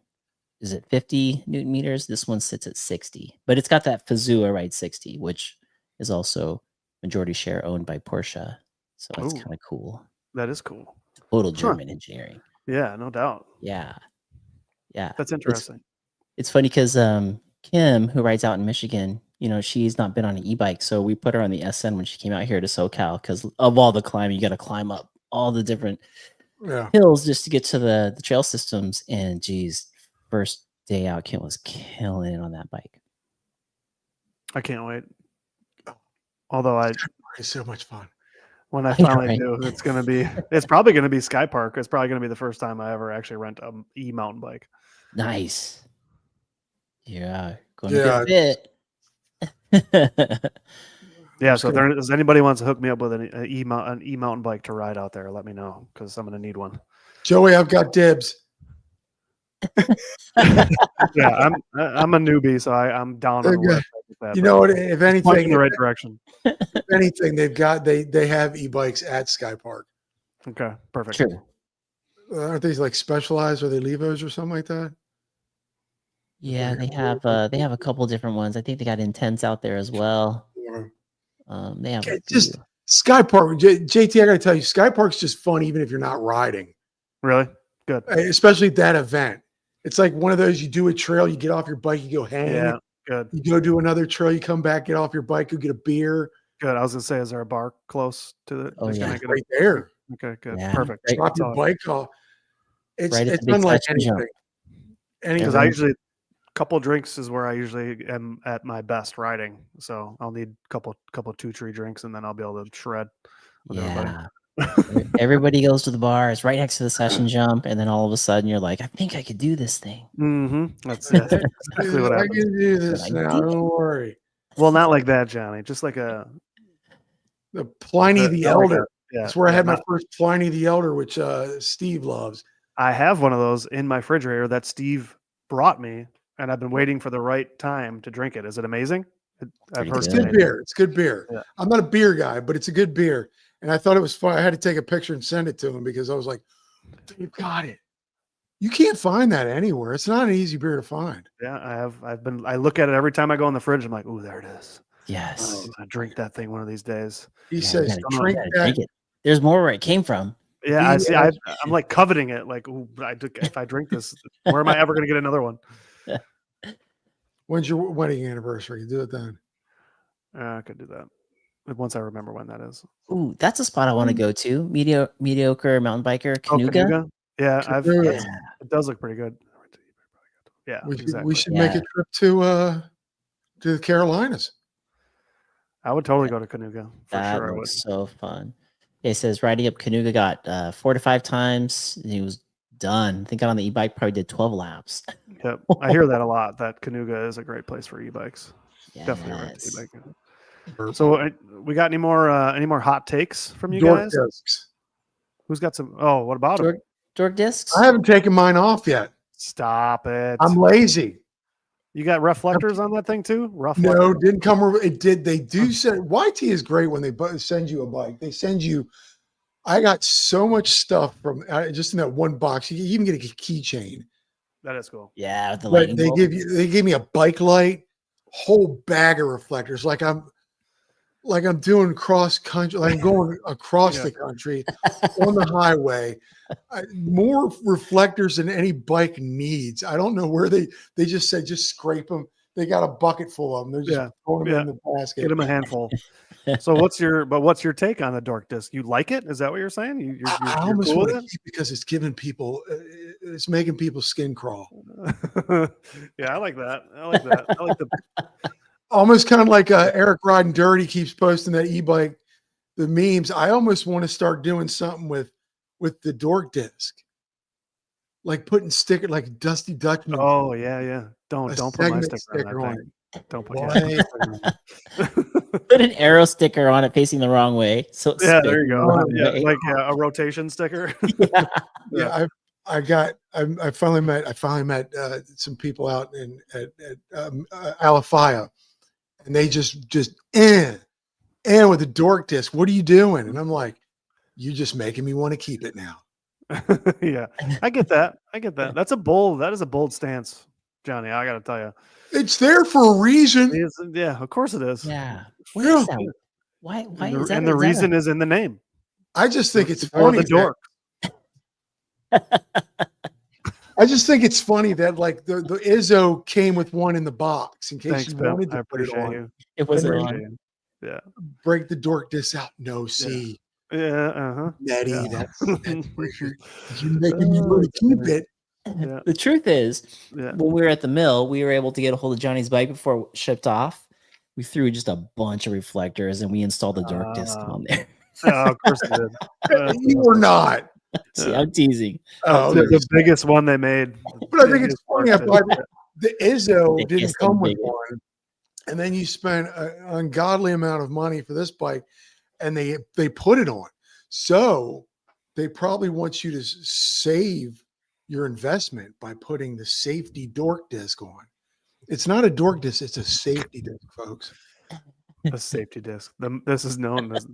is it 50 newton meters? This one sits at 60, but it's got that Fazua Ride 60, which is also majority share owned by Porsche. So that's Ooh. kind of cool. That is cool. Total German engineering. Yeah, no doubt. Yeah. Yeah. That's interesting. It's funny because Kim, who rides out in Michigan, you know, she's not been on an e-bike. So we put her on the SN when she came out here to SoCal because of all the climbing, you got to climb up all the different hills just to get to the trail systems. And geez, first day out, Kim was killing it on that bike. I can't wait. Although it's so much fun. When I finally do, it's probably gonna be Sky Park. It's probably gonna be the first time I ever actually rent a e-mountain bike. Nice. Yeah, gonna get fit. Yeah, so if there's anybody wants to hook me up with an e-mountain bike to ride out there, let me know because I'm gonna need one. Joey, I've got dibs. Yeah, I'm a newbie, so I'm down on the website with that. You know what? If anything, in the right direction. If anything, they have e-bikes at Sky Park. Okay, perfect. True. Aren't they like Specialized? Or are they Levos or something like that? Yeah, they have a couple different ones. I think they got Intense out there as well. They have just Sky Park. JT, I got to tell you, Sky Park's just fun, even if you're not riding. Really good, especially at that event. It's like one of those. You do a trail, you get off your bike, you go hang. Yeah, good. You go do another trail, you come back, get off your bike, go get a beer. Good. I was gonna say, is there a bar close to the? Oh yeah, right there. Okay, good, yeah. perfect. Drop your bike off. It's right unlike anything. Because I usually couple drinks is where I usually am at my best riding. So I'll need a couple 2-3 drinks, and then I'll be able to shred with everybody. Everybody goes to the bar. It's right next to the session jump, and then all of a sudden you're like, I think I could do this thing. Mm-hmm. That's exactly what happens. I can do this now. Don't worry. Well, not like that, Johnny. Just like the Pliny the Elder. That's where I had my first Pliny the Elder, which Steve loves. I have one of those in my refrigerator that Steve brought me, and I've been waiting for the right time to drink it. Is it amazing? I've heard it's good beer. It's good beer. Yeah. I'm not a beer guy, but it's a good beer. And I thought it was fun. I had to take a picture and send it to him because I was like, you got it. You can't find that anywhere. It's not an easy beer to find. Yeah, I look at it every time I go in the fridge. I'm like, ooh, there it is. Yes. I drink that thing one of these days. He says, drink it. There's more where it came from. Yeah, I see. I'm like coveting it. Like, ooh, if I drink this, where am I ever going to get another one? When's your wedding anniversary? Do it then. I could do that once I remember when that is. Ooh, that's a spot I want to go to. Mediocre mountain biker, Canoga. Canoga? Yeah, it does look pretty good. Yeah, we should make a trip to the Carolinas. I would totally go to Canoga. That looks so fun. It says riding up Canoga got 4 to 5 times. And he was done. I think on the e-bike probably did 12 laps. Yep, I hear that a lot. That Canoga is a great place for e-bikes. Yes. Definitely rent e-bike. So we got any more hot takes from you guys? Discs. Who's got some? Oh, what about them? Dork discs? I haven't taken mine off yet. Stop it. I'm lazy. You got reflectors on that thing too? No, didn't come. It did. They do send. YT is great when they send you a bike. They send you. I got so much stuff from just in that one box. You even get a keychain. That is cool. Yeah, the lighting they give you. They gave me a bike light, whole bag of reflectors. Like I'm doing cross country. Like I'm going across the country on the highway. More reflectors than any bike needs. I don't know where they just said just scrape them. They got a bucket full of them. They're just throwing them in the basket. Get them a handful. So what's your take on the dork disc? You like it? Is that what you're saying? You're I almost cool want to keep because it's giving people, it's making people's skin crawl. Yeah, I like that. I like the almost kind of like Eric Riding Dirty keeps posting that e-bike, the memes. I almost want to start doing something with the dork disc, like putting sticker like Dusty Dutchman. Oh yeah. Don't put my sticker on that thing. Don't put put an arrow sticker on it facing the wrong way. So there you go. Yeah, like a rotation sticker. Yeah. I finally met some people out at Alafaya, and they just and with the dork disc. What are you doing? And I'm like, you're just making me want to keep it now. Yeah, I get that. I get that. That is a bold stance, Johnny. I got to tell you. It's there for a reason. Yeah, of course it is. Yeah. What is that? Why is that? And the reason is in the name. I just think it's For funny. the dork. I just think it's funny that like the Izzo came with one in the box in case Thanks, you Pim. wanted to I put it appreciate on. you. It wasn't I on. Appreciate you. Yeah. Break the dork disc out. No, see. Yeah. Nettie, Yeah. that's breaker. You're making me want to keep it. Yeah. The truth is, Yeah. when we were at the mill, we were able to get a hold of Johnny's bike before it shipped off. We threw just a bunch of reflectors and we installed the dork disc on there. Of course it did. You were not. See, I'm teasing. Oh, the biggest one they made. but I think it's funny. I bought the Izzo The didn't Izzo come with big. one, and then you spent an ungodly amount of money for this bike, and they put it on. So they probably want you to save your investment by putting the safety dork disc on. It's not a dork disc; it's a safety disc, folks. A safety disc. This is known as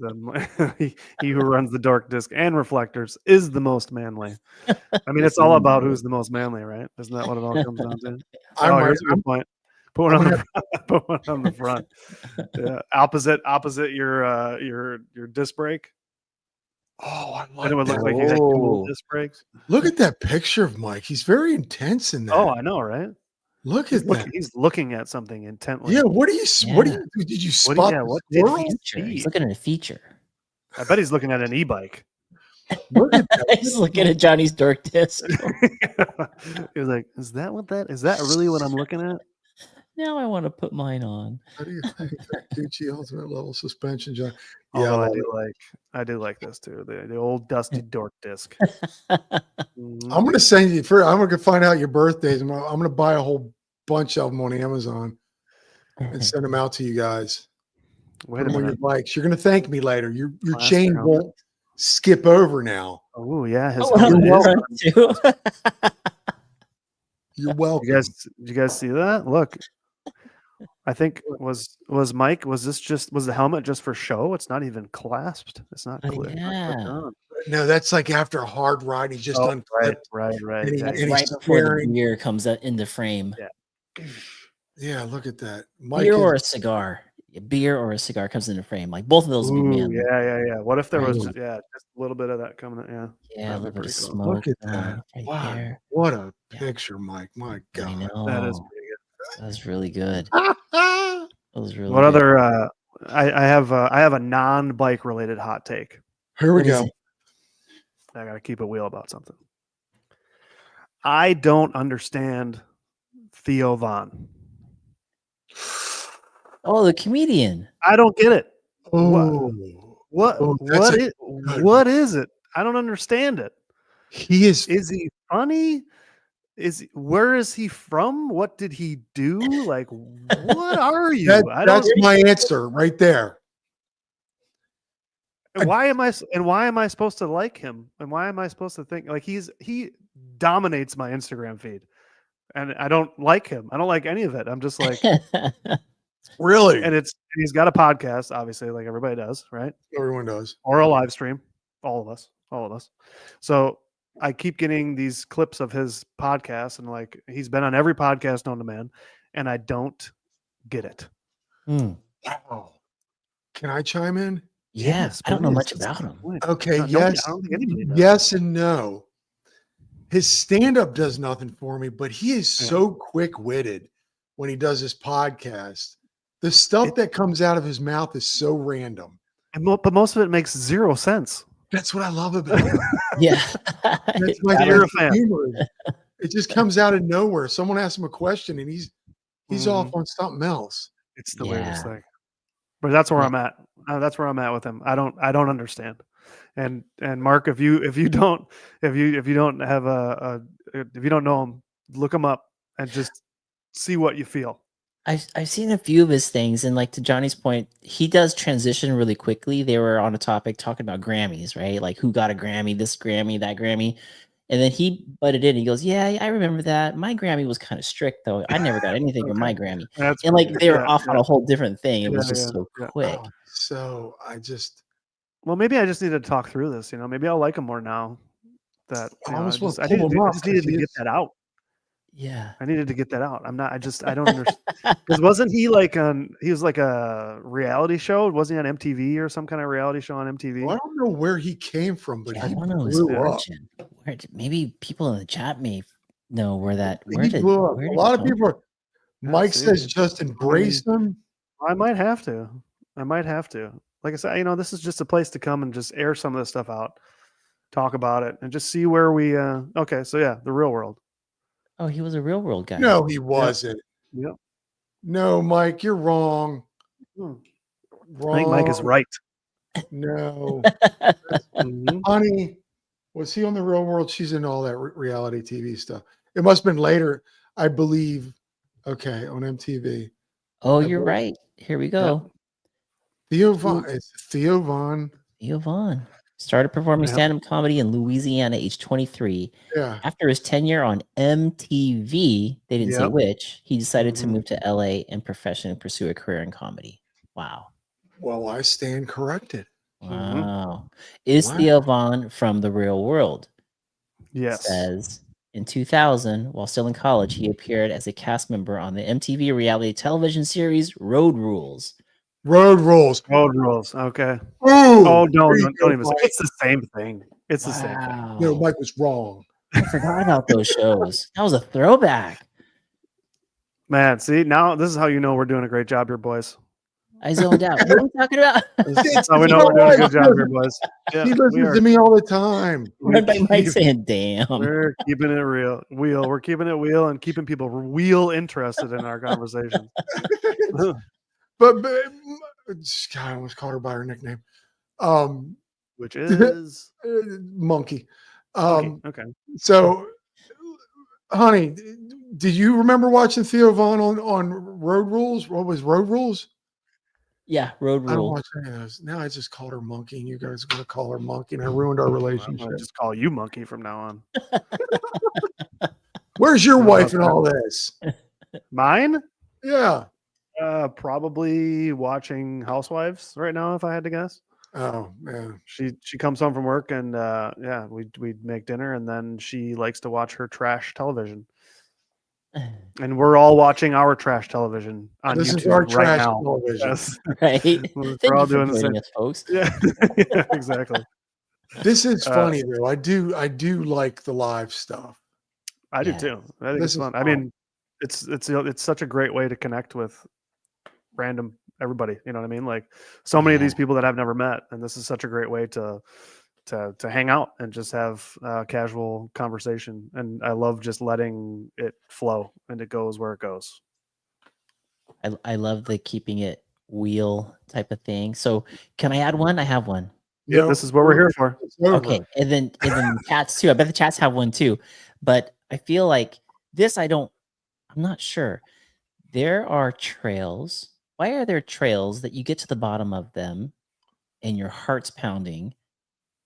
he who runs the dork disc and reflectors is the most manly. I mean, it's all about who's the most manly, right? Isn't that what it all comes down to? Here's a good point. Put one on the front. Put one on the front. Yeah. Opposite your disc brake. Oh, I love And it would that. look like you had dual disc brakes. Look at that picture of Mike. He's very intense in that. Oh, I know, right? Look at that. He's looking at something intently. Yeah. What do you did you spot? What did squirrel? he Feature. He's see? looking at a feature. I bet he's looking at an e-bike. Look at that. He's looking at Johnny's dork disc. He was like, "Is that really what I'm looking at?" Now I want to put mine on. How do you think that Gucci ultimate level suspension, John? Although Yeah, I do like this too. The old dusty dork disc. Mhm. I'm gonna send you for. I'm gonna find out your birthdays. I'm gonna buy a whole bunch of them on Amazon and send them out to you guys. Wait Put a them on your minute. bikes. You're gonna thank me later. Your Classic chain helmet. won't skip over now. Oh yeah, his Oh, on helmet the is- front too. You're welcome. did you guys see that? Look, I think was the helmet just for show? It's not even clasped. It's not Oh, clear. yeah. No, that's like after a hard ride. He's just unclipped. Right. And he- Yeah. and he's Right before the staring. beer comes into frame. Yeah, look at that. Mike Beer is- or a cigar. A beer or a cigar comes into frame. Like both of those would be Ooh, manly. yeah. What if there was Right. just a little bit of that coming in? Yeah. Yeah, a That'd be little bit of pretty cool. smoke. Look at that. Right Wow. there. What a Yeah. picture, Mike. My I God. know. That is pretty good. That was really good. Ah, That was really What good. other I have a non-bike related hot take. Here we What is go. it? I gotta keep it wheel about something. I don't understand Theo Von. Oh, the comedian. I don't get it. Oh, that's What is it? I don't understand it. he is. Is he funny? Where is he from? What did he do? Like, what are you? That's my answer right there. And why am I supposed to like him? And why am I supposed to think like he dominates my Instagram feed? And I don't like him. I don't like any of it. I'm just like, Really? and he's got a podcast, obviously, like everybody does, right? Everyone does. Or a live stream. All of us. So I keep getting these clips of his podcast, and like he's been on every podcast known to man, and I don't get it. Hmm. Wow. Can I chime in? Yes, I don't know please. much That's about the him. point. Okay. Nobody- Yes. I don't think anybody does. Yes and no. His stand-up does nothing for me, but he is Yeah. so quick-witted when he does his podcast. The stuff that comes out of his mouth is so random. But most of it makes zero sense. That's what I love about him. Yeah. That's my You're a sense of fan. humor. It just comes out of nowhere. Someone asks him a question and he's off on something else. It's the weirdest Yeah. thing. But that's where Yeah. I'm at. That's where I'm at with him. I don't understand. And Mark, if you don't have if you don't know him, look him up and just see what you feel. I've seen a few of his things, and like to Johnny's point, he does transition really quickly. They were on a topic talking about Grammys, right? Like who got a Grammy, this Grammy, that Grammy. And then he butted in. He goes, "Yeah, I remember that. My Grammy was kind of strict, though. I never got anything from my Okay. Grammy." That's And like funny. they were Yeah, off on yeah, a whole different thing. It yeah, was just yeah, so yeah. quick. Oh, so I just Well, maybe I just need to talk through this. Maybe I'll like him more now. That I almost want to I pull him I up just because needed he to get is. that out. Yeah. I needed to get that out. I don't understand. Because wasn't he like he was like a reality show? Wasn't he on MTV or some kind of reality show on Well, MTV? I don't know where he came from, but Yeah, I he don't know his blew up. origin. Maybe people in the chat may know where He blew up. where A did he lot of come people. from? Let's Mike see. says just embrace him. I might have to. I might have to. Like I said, this is just a place to come and just air some of this stuff out, talk about it, and just see where we. Okay, so yeah, the real world. Oh, he was a real world guy. No, he Yep. wasn't. Yep. No, Mike, you're wrong. Hmm. Wrong. I think Mike is right. No, Mhm. honey, was he on the Real World? She's in all that reality TV stuff. It must have been later, I believe. Okay, on MTV. Oh, I you're believe right. Here we Yep. go. Theo Von. It's Theo Von. Theo Vaughn started performing Yep. stand-up comedy in Louisiana, age 23. Yeah. After his tenure on MTV, they didn't say Yep. which, he decided to Mhm. move to LA and professionally pursue a career in comedy. Wow. Well, I stand corrected. Mhm. Wow. Is Wow. Theo Vaughn from the real world? Yes. Says in 2000, while still in college, he appeared as a cast member on the MTV reality television series Road Rules. Road Rules. Road rules. Okay. Ooh, Oh, there you don't go, even say. Mike. It's the same thing. It's the same thing. No, Wow. Mike was wrong. I forgot about those shows. That was a throwback. Man, see, now this is how you know we're doing a great job here, boys. I zoned out. What are we talking about? This is It's how we his know we're doing a wife. good job here, boys. Yeah, He we listens are. to me all the time. We Run by Mike keep, saying, "Damn." we're keeping it real. We're keeping it wheel and keeping people real interested in our conversations. but God, I almost called her by her nickname. Which is Monkey. monkey. Okay. So, honey, did you remember watching Theo Vaughn on Road Rules? What was Road Rules? Yeah, Road I don't Rule. watch any of those. Now I just called her Monkey, and you guys are going to call her Monkey, and I ruined our I'm relationship. gonna just call you monkey from now on. Where's your How wife about in all this? Mine? Yeah. Probably watching Housewives right now, if I had to guess. Oh man. She comes home from work and yeah, we make dinner and then she likes to watch her trash television. And we're all watching our trash television on This is YouTube our right trash now. television. Yes. Right. We're Thank all you for doing the same. joining us, folks. Yeah, yeah, exactly. This is Uh, funny though. I do like the live stuff. I do Yeah. too. I think This it's is fun. I fun. mean, it's such a great way to connect with random everybody. You know what I mean? Like so many of these Yeah. people that I've never met, and this is such a great way to hang out and just have casual conversation. And I love just letting it flow, and it goes where it goes. I love the keeping it wheel type of thing. So can I add one? I have one. Yeah, No, this is what we're here for. it's over. Okay. And then the chats too. I bet the chats have one too. But I feel like this I'm not sure. There are trails. Why are there trails that you get to the bottom of them and your heart's pounding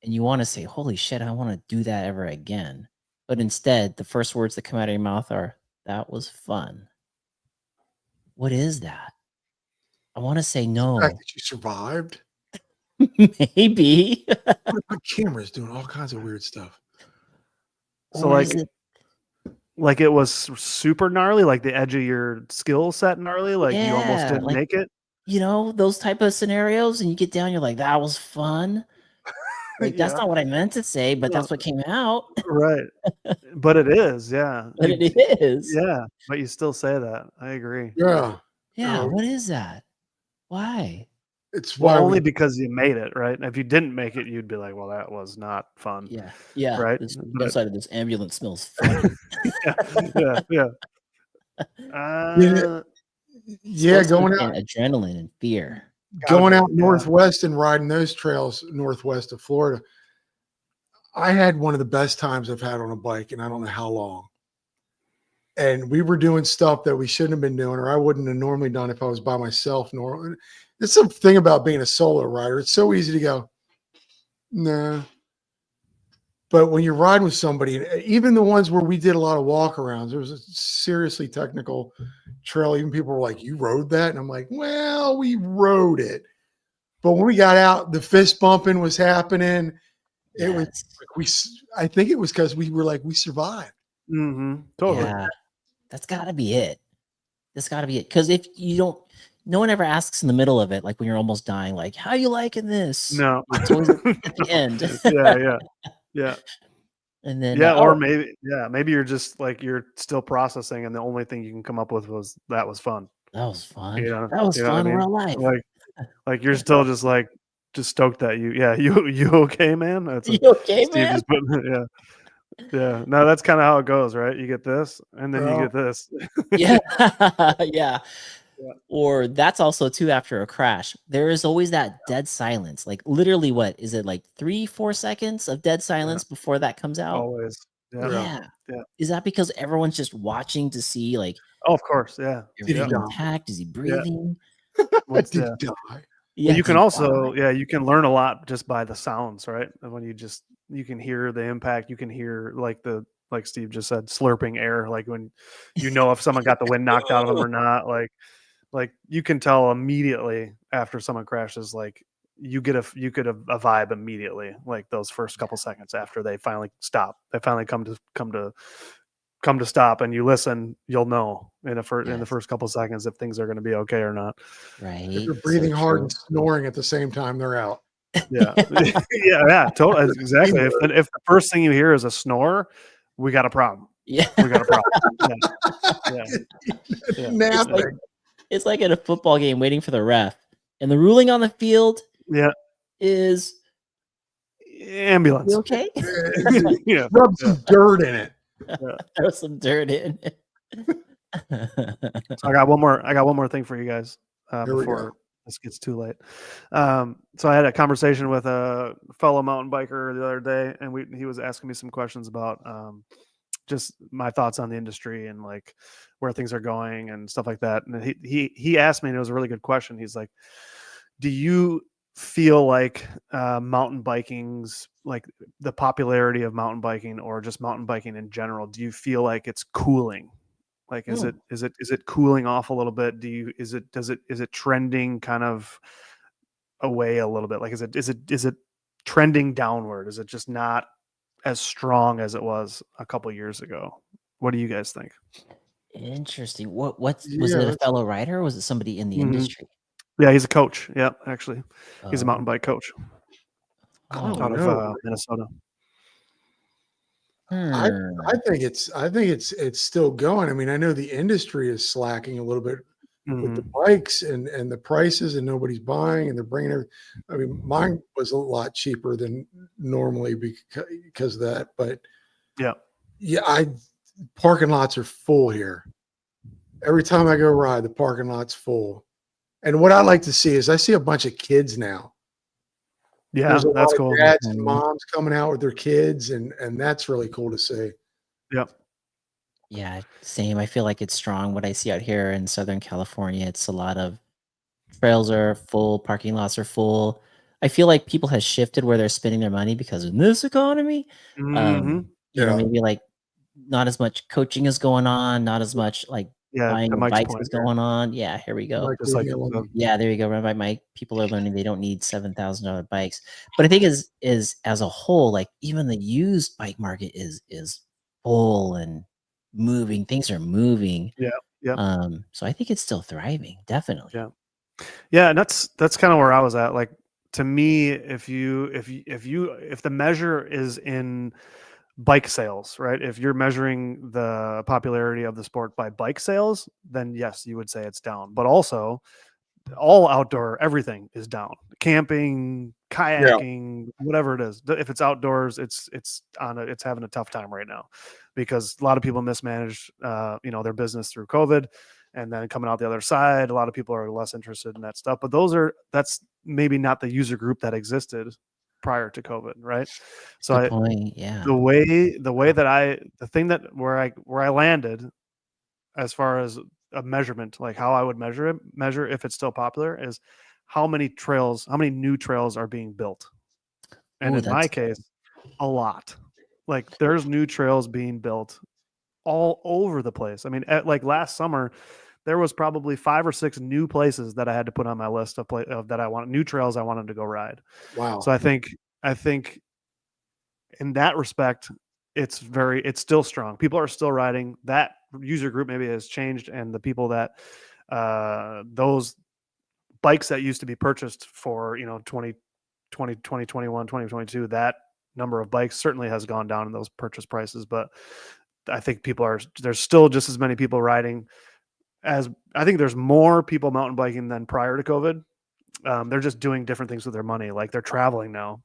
and you want to say, "Holy shit, I want to do that ever again." But instead, the first words that come out of your mouth are, "That was fun." What is that? I want to say The no. fact that you survived. Maybe. My camera's doing all kinds of weird stuff. So Or is it, like it was super gnarly, like the edge of your skill set gnarly, like you almost yeah, didn't like, make it. those type of scenarios, and you get down, you're like, "That was fun." Like, that's Yeah, not what I meant to say, but that's what came out. right. But it is, yeah. But it is. Yeah, but you still say that. I agree. Yeah. Yeah, what is that? Why? It's Well, why only we because you made it, right? If you didn't make it, you'd be like, "Well, that was not fun," Yeah. Yeah. right? This But inside of this ambulance smells funny. yeah, yeah. yeah, yeah, Explosive going and out adrenaline and fear. Gotta be, yeah. northwest and riding those trails northwest of Florida. I had one of the best times I've had on a bike, and I don't know how long. And we were doing stuff that we shouldn't have been doing, or I wouldn't have normally done if I was by myself. It's the thing about being a solo rider. It's so easy to go, nah. But when you're riding with somebody, even the ones where we did a lot of walk arounds, there was a seriously technical trail. Even people were like, "You rode that?" And I'm like, "Well, we rode it." But when we got out, the fist bumping was happening. It was like I think it was because we were like, we survived. Totally. Yeah, that's got to be it. That's got to be it. Because if you don't, no one ever asks in the middle of it, like when you're almost dying, like, how you liking this? No. It's always at the end. Yeah. And then, or maybe you're just like, you're still processing, and the only thing you can come up with was that was fun. that was fun. You know, That was you know what I fun. mean? We're alive. Like you're still just stoked that you okay, man? That's You okay, Steve man? just putting yeah. No, that's kind of how it goes, right? You get this, and then you get this. Yeah. Yeah. Yeah. Or that's also too after a crash. There is always that dead silence. Like literally, what is it, like 3-4 seconds of dead silence before that comes out? Always. Yeah. Yeah. Is that because everyone's just watching to see, like, Oh, of course. Yeah. everything intact? Is he breathing? What's Did the he die? Yeah. you can also you can learn a lot just by the sounds, right? And when you can hear the impact, you can hear like Steve just said, slurping air, like when if someone got the wind knocked out of them or not, like you can tell immediately after someone crashes, like you get a vibe immediately, like those first couple seconds after they finally stop, they finally come to stop, and you listen, you'll know in the first couple seconds if things are going to be okay or not. Right. If they're breathing hard and snoring at the same time, they're out. Yeah. Totally. Exactly. If the first thing you hear is a snore, we got a problem. Yeah. We got a problem. Yeah. Napping. It's like at a football game waiting for the ref, and the ruling on the field is ambulance. you okay? Yeah. Rub some dirt in it. Throw some dirt in. So I got one more thing for you guys before this gets too late. So I had a conversation with a fellow mountain biker the other day, and he was asking me some questions about just my thoughts on the industry and like where things are going and stuff like that. And he asked me, and it was a really good question. He's like, do you feel like mountain biking's, like the popularity of mountain biking or just mountain biking in general, do you feel like it's cooling? Like, is it cooling off a little bit? Is it trending kind of away a little bit? Like, is it trending downward? Is it just not as strong as it was a couple years ago? What do you guys think? Interesting. What was it, a fellow rider, or was it somebody in the industry? Yeah, he's a coach. Yeah, actually, he's a mountain bike coach out of Minnesota. I think it's still going. I mean, I know the industry is slacking a little bit with the bikes and the prices, and nobody's buying, and they're bringing everything. I mean, mine was a lot cheaper than normally because of that. But parking lots are full here. Every time I go ride, the parking lot's full. And what I like to see is I see a bunch of kids now. Yeah, there's a that's lot cool. of dads and moms coming out with their kids, and that's really cool to see. Yep. Yeah, same. I feel like it's strong. What I see out here in Southern California, it's a lot of trails are full, parking lots are full. I feel like people have shifted where they're spending their money because in this economy, you know, maybe like not as much coaching is going on, not as much like buying bikes is going on. Yeah, here we go. Yeah, there you go. Run by Mike. People are learning they don't need $7,000 bikes. But I think is as a whole, like even the used bike market is full and moving. Things are moving. Yeah. So I think it's still thriving. Definitely. Yeah, and that's kind of where I was at. Like, to me, if the measure is in bike sales, right? If you're measuring the popularity of the sport by bike sales, then yes, you would say it's down. But also, all outdoor, everything is down. Camping, kayaking, whatever it is. If it's outdoors, it's having a tough time right now because a lot of people mismanaged their business through COVID, and then coming out the other side, a lot of people are less interested in that stuff. But that's maybe not the user group that existed prior to COVID, right? So the thing that where I landed as far as a measurement, like how I would measure if it's still popular, is how many new trails are being built. And in my case, a lot. Like there's new trails being built all over the place. I mean, like last summer, there was probably 5 or 6 new places that I had to put on my list of that I want new trails I wanted to go ride. Wow. So I think in that respect, it's still strong. People are still riding. That user group maybe has changed, and the people that those bikes that used to be purchased for 2021, 2022, that number of bikes certainly has gone down in those purchase prices. But I think there's still just as many people riding as I think there's more people mountain biking than prior to COVID. They're just doing different things with their money. Like they're traveling now.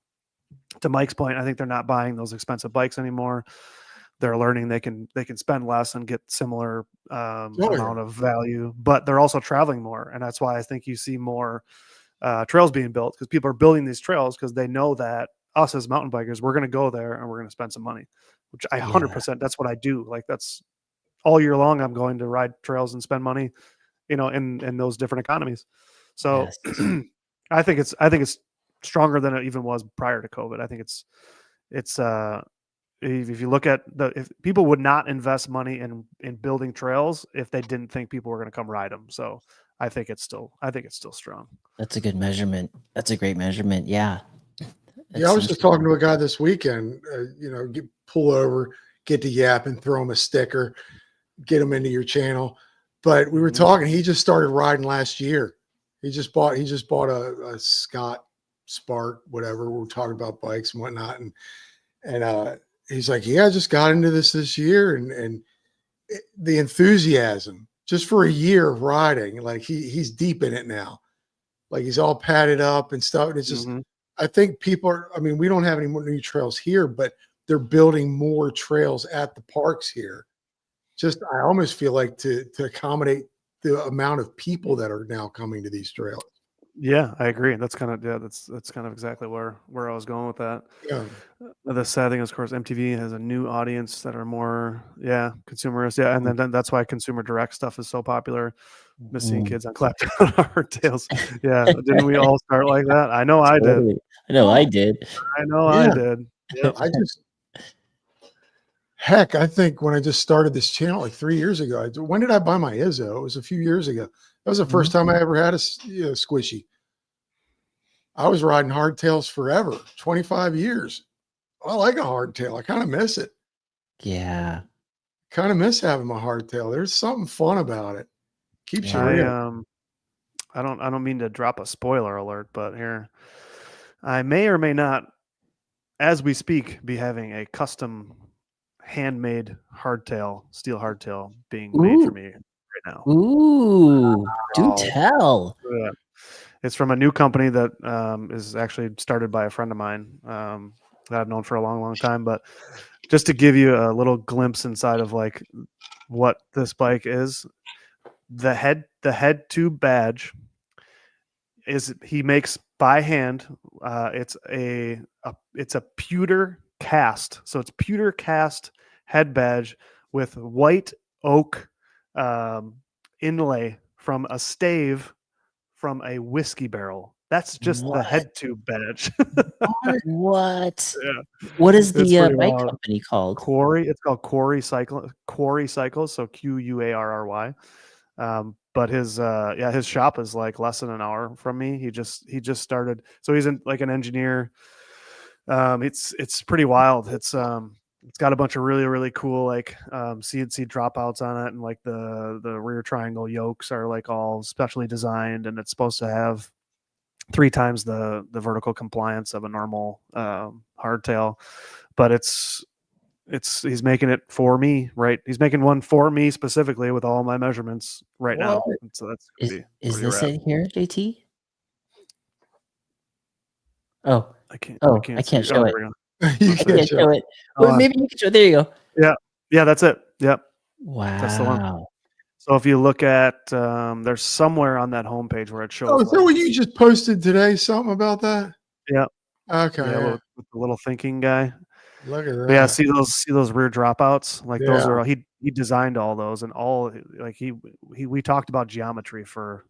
To Mike's point, I think they're not buying those expensive bikes anymore. They're learning they can spend less and get similar amount of value, but they're also traveling more, and that's why I think you see more trails being built, because people are building these trails because they know that us as mountain bikers, we're going to go there and we're going to spend some money, which I 100% that's what I do. Like that's all year long. I'm going to ride trails and spend money, in those different economies. So I think it's stronger than it even was prior to COVID. I think it's if you look at if people would not invest money in building trails if they didn't think people were going to come ride them. So I think it's still strong. That's a good measurement. That's a great measurement. Yeah. I was just talking to a guy this weekend, pull over, get to Yap and throw him a sticker, get him into your channel. But we were talking, he just started riding last year. He just bought a Scott Spark, whatever. We're talking about bikes and whatnot. And he's like, yeah, I just got into this year. And the enthusiasm just for a year of riding, like he's deep in it now. Like he's all padded up and stuff. And it's just, I think we don't have any more new trails here, but they're building more trails at the parks here. Just, I almost feel like to accommodate the amount of people that are now coming to these trails. Yeah, I agree. That's kind of that's kind of exactly where I was going with that. Yeah. The sad thing is, of course, MTV has a new audience that are more consumerist. Yeah, and then that's why consumer direct stuff is so popular. Missing kids on clapped hardtails. Yeah, didn't we all start like that? I know I did. I know I did. I know I did. Yep. Heck, I think when I just started this channel like 3 years ago, when did I buy my Izzo? It was a few years ago. That was the first time I ever had a squishy. I was riding hardtails forever, 25 years. I like a hardtail. I kind of miss it. Yeah. Kind of miss having my hardtail. There's something fun about it. Keeps you real. I don't mean to drop a spoiler alert, but here I may or may not, as we speak, be having a custom handmade steel hardtail being made for me right now. Ooh, do tell. Yeah. It's from a new company that is actually started by a friend of mine that I've known for a long, long time. But just to give you a little glimpse inside of like what this bike is, the head tube badge he makes by hand. It's a pewter cast, so it's pewter cast head badge with white oak inlay from a stave from a whiskey barrel. That's just the head tube badge. What? Yeah. What is the bike company called? Quarry. It's called Quarry Cycle. Quarry Cycles. So QUARRY. But his shop is like less than an hour from me. He just started. So he's like an engineer. It's pretty wild. It's got a bunch of really, really cool like CNC dropouts on it, and like the rear triangle yokes are like all specially designed, and it's supposed to have 3 times the vertical compliance of a normal hardtail. But he's making it for me, right? He's making one for me specifically with all my measurements right now. And so that's is this it here, JT? Oh, I can't show it. You can't show it. Well, maybe you can show it. There you go. Yeah, that's it. Yep. Wow. That's the one. So if you look at, there's somewhere on that homepage where it shows. Oh, is that what you just posted today? Something about that? Yeah. Okay. Yeah, with the little thinking guy. Look at that. But yeah, see those rear dropouts? Like those are he designed all those, and all like we talked about geometry for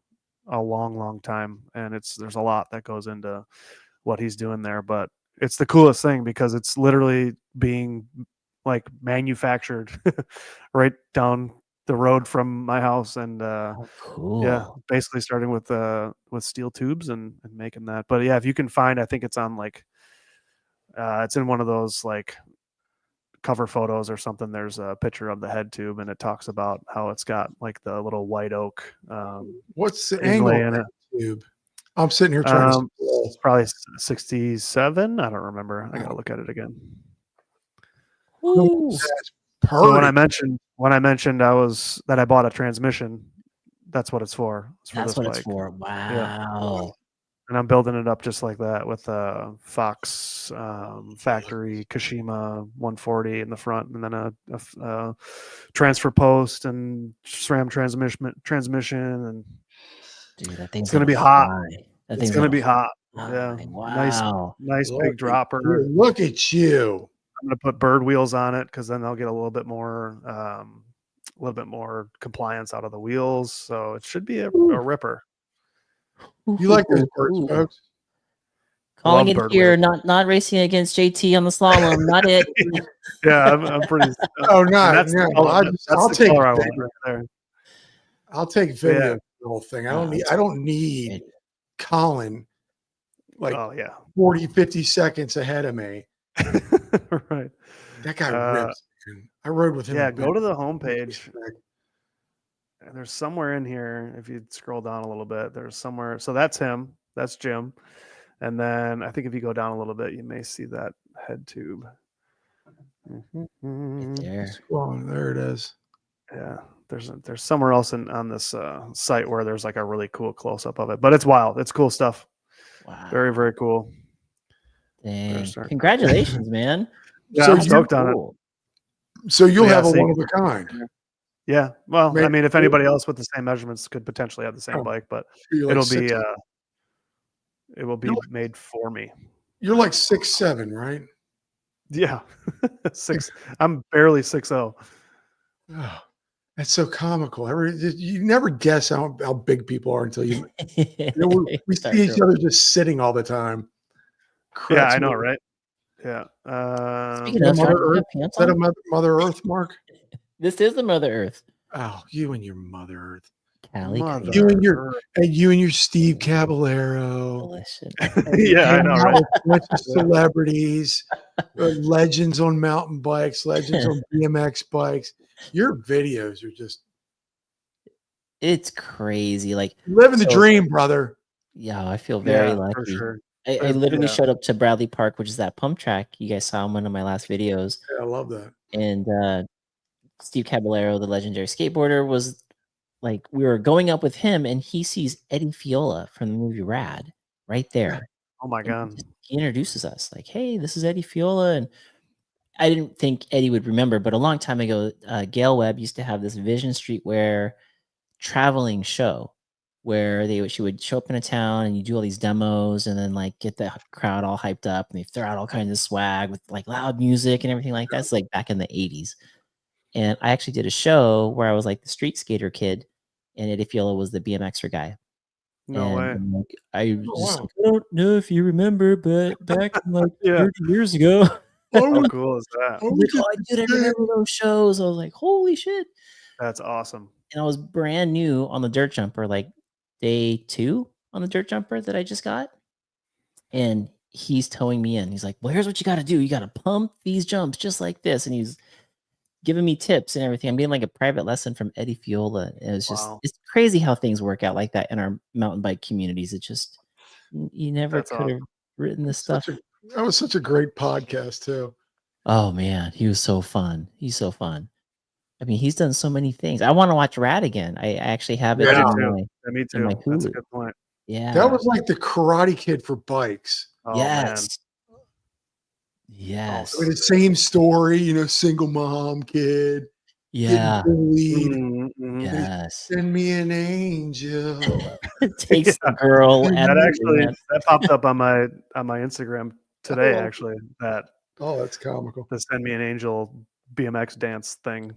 a long, long time, and there's a lot that goes into what he's doing there. But it's the coolest thing because it's literally being like manufactured right down the road from my house, and Oh, cool. yeah, basically starting with steel tubes and making that. But yeah, if you can find, I think it's on like it's in one of those like cover photos or something. There's a picture of the head tube, and it talks about how it's got like the little white oak What's the inlay angle in of it. that tube? I'm sitting here trying to It's probably 67. I don't remember. I gotta look at it again. Ooh, That's So when I perfect. mentioned I bought a transmission, that's what it's for. It's for that's this what it's bike. for. Yeah. Wow. And I'm building it up just like that with a Fox factory Kashima 140 in the front, and then a transfer post and SRAM transmission, and Dude, that thing's it's gonna gonna be hot. fly. That It's thing's gonna gonna be hot. Yeah, fly. nice Wow. big dropper. Look at you. I'm gonna put bird wheels on it because then they'll get a little bit more compliance out of the wheels. So it should be a ripper. You like those birds, Ooh. folks? Calling Love it bird here, wheels. not racing against JT on the slalom, not it. Yeah, I'm pretty. Oh, and no, that's no. the color, I'll the take color I want video. right there. I'll take But yeah. video for the whole thing. I don't need Colin like Oh yeah. 40, 50 seconds ahead of me. Right. That guy rips. Man. I rode with him. Yeah, in go to the Memphis. homepage. And there's somewhere in here, if you scroll down a little bit, there's somewhere. So that's him. That's Jim. And then I think if you go down a little bit, you may see that head tube. Right there. Oh, there it is. Yeah, there's somewhere else on this site where there's like a really cool close up of it, but it's wild. It's cool stuff. Wow. Very, very cool. Dang. Congratulations, man. Yeah, So I'm stoked on it. So you'll Yeah, have a so you one of a kind. Yeah. Well, I Maybe mean, if two. anybody else with the same measurements could potentially have the same bike, but You're like it'll six, be it will be You're made for me. you're like 6'7", right? Yeah. I'm barely 6'0". Oh, that's so comical. You never guess how big people are until you we see each other just sitting all the time. Yeah, Cracks I me know, up. right? Yeah. Speaking of, Mother John, you Earth. have pants Is that on? a Mother Earth, Mark? This is the Mother Earth. Oh, you and your Mother Earth. Cali Mother Cream. You and your Steve Caballero. Delicious. Yeah, I know, Hanging out right? with a bunch of celebrities, legends on mountain bikes, legends on BMX bikes. Your videos are just It's crazy. Like living the dream, brother. Yeah, I feel very lucky. For sure. I literally showed up to Bradley Park, which is that pump track you guys saw in one of my last videos. Yeah, I love that. And Steve Caballero, the legendary skateboarder, was like, we were going up with him, and he sees Eddie Fiola from the movie Rad right there. Oh my God. He introduces us like, hey, this is Eddie Fiola. And I didn't think Eddie would remember, but a long time ago, Gail Webb used to have this Vision Streetwear traveling show where she would show up in a town and you do all these demos and then like get the crowd all hyped up and they throw out all kinds of swag with like loud music and everything like that. It's like back in the 80s. And I actually did a show where I was like the street skater kid and Eddie Fiola was the BMXer guy. No way. Like, I don't know if you remember, but back in like 30 years ago. How cool is that? I remember those shows. I was like, holy shit. That's awesome. And I was brand new on the dirt jumper, like day 2 on the dirt jumper that I just got. And he's towing me in. He's like, well, here's what you got to do. You got to pump these jumps just like this. And he's giving me tips and everything. I'm getting like a private lesson from Eddie Fiola. And it's just, it's crazy how things work out like that in our mountain bike communities. It just, you never could have written this stuff. That was such a great podcast too. Oh man, he was so fun. He's so fun. I mean, he's done so many things. I want to watch Rad again. I actually have it me too. That's a good point. Yeah. That was like the Karate Kid for bikes. Oh, yes. Man. Yes. The same story, single mom kid. Yeah. Bullied. Yes. Send me an angel. Takes the girl. That popped up on my Instagram today. Actually, that's comical. The Send Me an Angel BMX dance thing.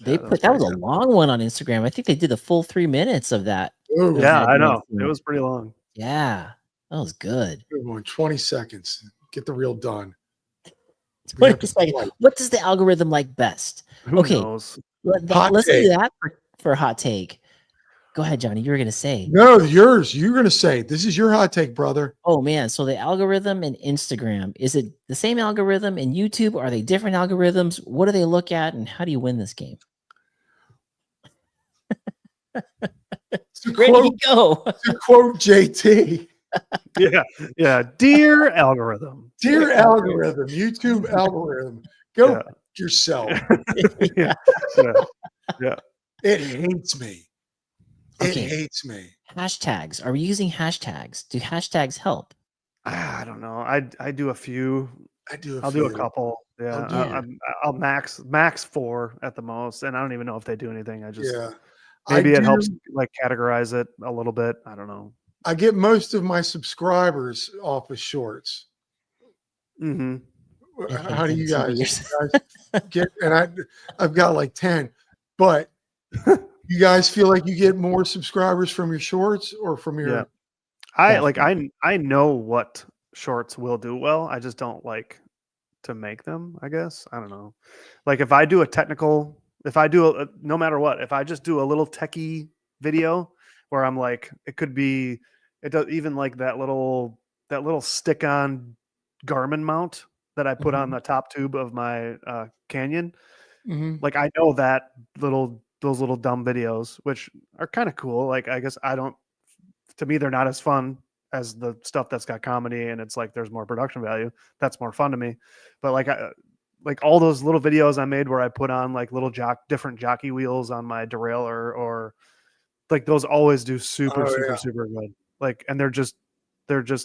They put that was a long one on Instagram. I think they did the full 3 minutes of that. Yeah, I know. It was pretty long. Yeah, that was good. Good one. 20 seconds. Get the reel done. We have Wait a to second. fight. What does the algorithm like best? Who Okay, knows? Hot let's take. do that for a hot take. Go ahead, Johnny. You were gonna say. No, yours. You're gonna say this is your hot take, brother. Oh man, so the algorithm in Instagram, is it the same algorithm in YouTube? Are they different algorithms? What do they look at, and how do you win this game? To Ready quote, to go. to quote JT, Yeah. Dear algorithm. dear algorithm, YouTube algorithm, go Yeah. f- yourself. Yeah. Yeah. It hates me. It Okay. hates me. Hashtags. Are we using hashtags? Do hashtags help? I don't know. I do a few. I do. I'll do a couple. Yeah. I'll do- I'll max 4 at the most, and I don't even know if they do anything. I just Yeah. maybe I it helps do- like categorize it a little bit. I don't know. I get most of my subscribers off of shorts. Mm-hmm. How do you MTB. guys get? And I've got like 10, but you guys feel like you get more subscribers from your shorts or from your? Yeah. I know what shorts will do well. I just don't like to make them, I guess. I don't know. Like if I do a technical, if I do no matter what, if I just do a little techie video where I'm like, it could be, it does even like that little stick on Garmin mount that I put on the top tube of my Canyon. Mhm. Like I know that those little dumb videos, which are kind of cool. Like I guess to me, they're not as fun as the stuff that's got comedy and it's like there's more production value. That's more fun to me. But like all those little videos I made where I put on like little different jockey wheels on my derailleur, or like those always do super Oh, yeah. super good. Like, and they're just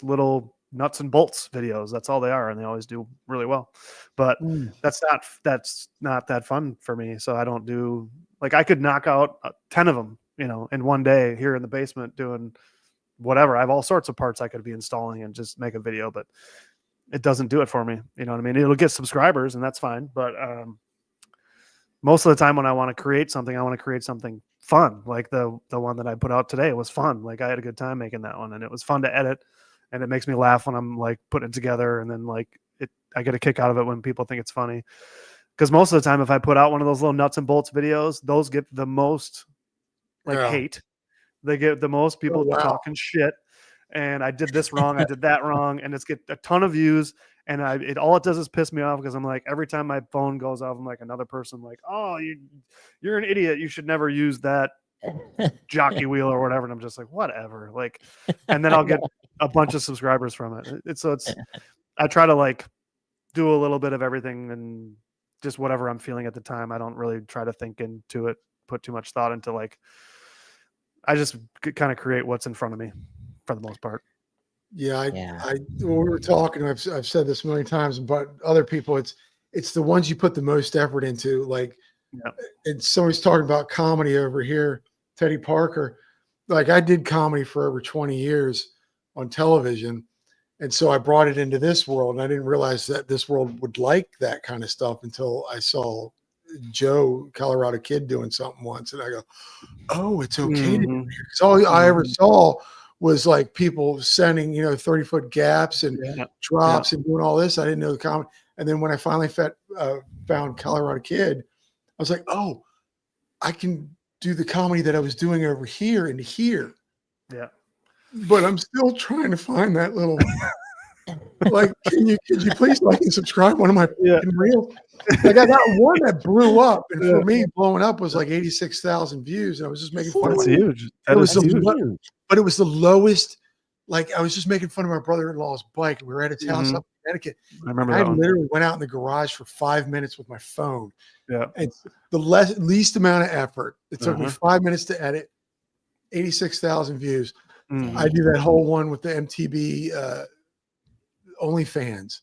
little nuts and bolts videos. That's all they are, and they always do really well. But that's not that fun for me. So I don't do, like, I could knock out 10 of them, in one day here in the basement doing whatever. I have all sorts of parts I could be installing and just make a video, but it doesn't do it for me. You know what I mean? It'll get subscribers and that's fine. But most of the time when I want to create something, I want to create something fun. Like the one that I put out today was fun. Like I had a good time making that one, and it was fun to edit, and it makes me laugh when I'm like putting it together. And then like I get a kick out of it when people think it's funny. Because most of the time, if I put out one of those little nuts and bolts videos, those get the most hate. They get the most people talking shit. And I did this wrong. I did that wrong. And it's get a ton of views. And all it does is piss me off because I'm like, every time my phone goes off, I'm like another person like, oh, you're an idiot. You should never use that jockey wheel or whatever. And I'm just like, whatever. Like, and then I'll get a bunch of subscribers from it. I try to like do a little bit of everything and just whatever I'm feeling at the time. I don't really try to think into it, put too much thought into like, I just kind of create what's in front of me for the most part. Yeah, when we were talking, I've said this a million times, but other people, it's the ones you put the most effort into. Like, and somebody's talking about comedy over here, Teddy Parker. Like I did comedy for over 20 years on television. And so I brought it into this world, and I didn't realize that this world would like that kind of stuff until I saw Joe, Colorado Kid, doing something once. And I go, oh, it's okay to do it. Because all I ever saw was like people sending, 30-foot gaps and drops and doing all this. I didn't know the comedy. And then when I finally found Colorado Kid, I was like, oh, I can do the comedy that I was doing over here into here. Yeah. But I'm still trying to find that little, like, could you please like and subscribe one of my reels? Like I got one that blew up, and for me, blowing up was like 86,000 views, and I was just making fun of huge. That was huge. But it was the lowest. Like I was just making fun of my brother-in-law's bike. We were at his house up in Connecticut. I remember I that literally went out in the garage for 5 minutes with my phone. Yeah. And the least amount of effort. It took me 5 minutes to edit. 86,000 views. I do that whole one with the MTB OnlyFans.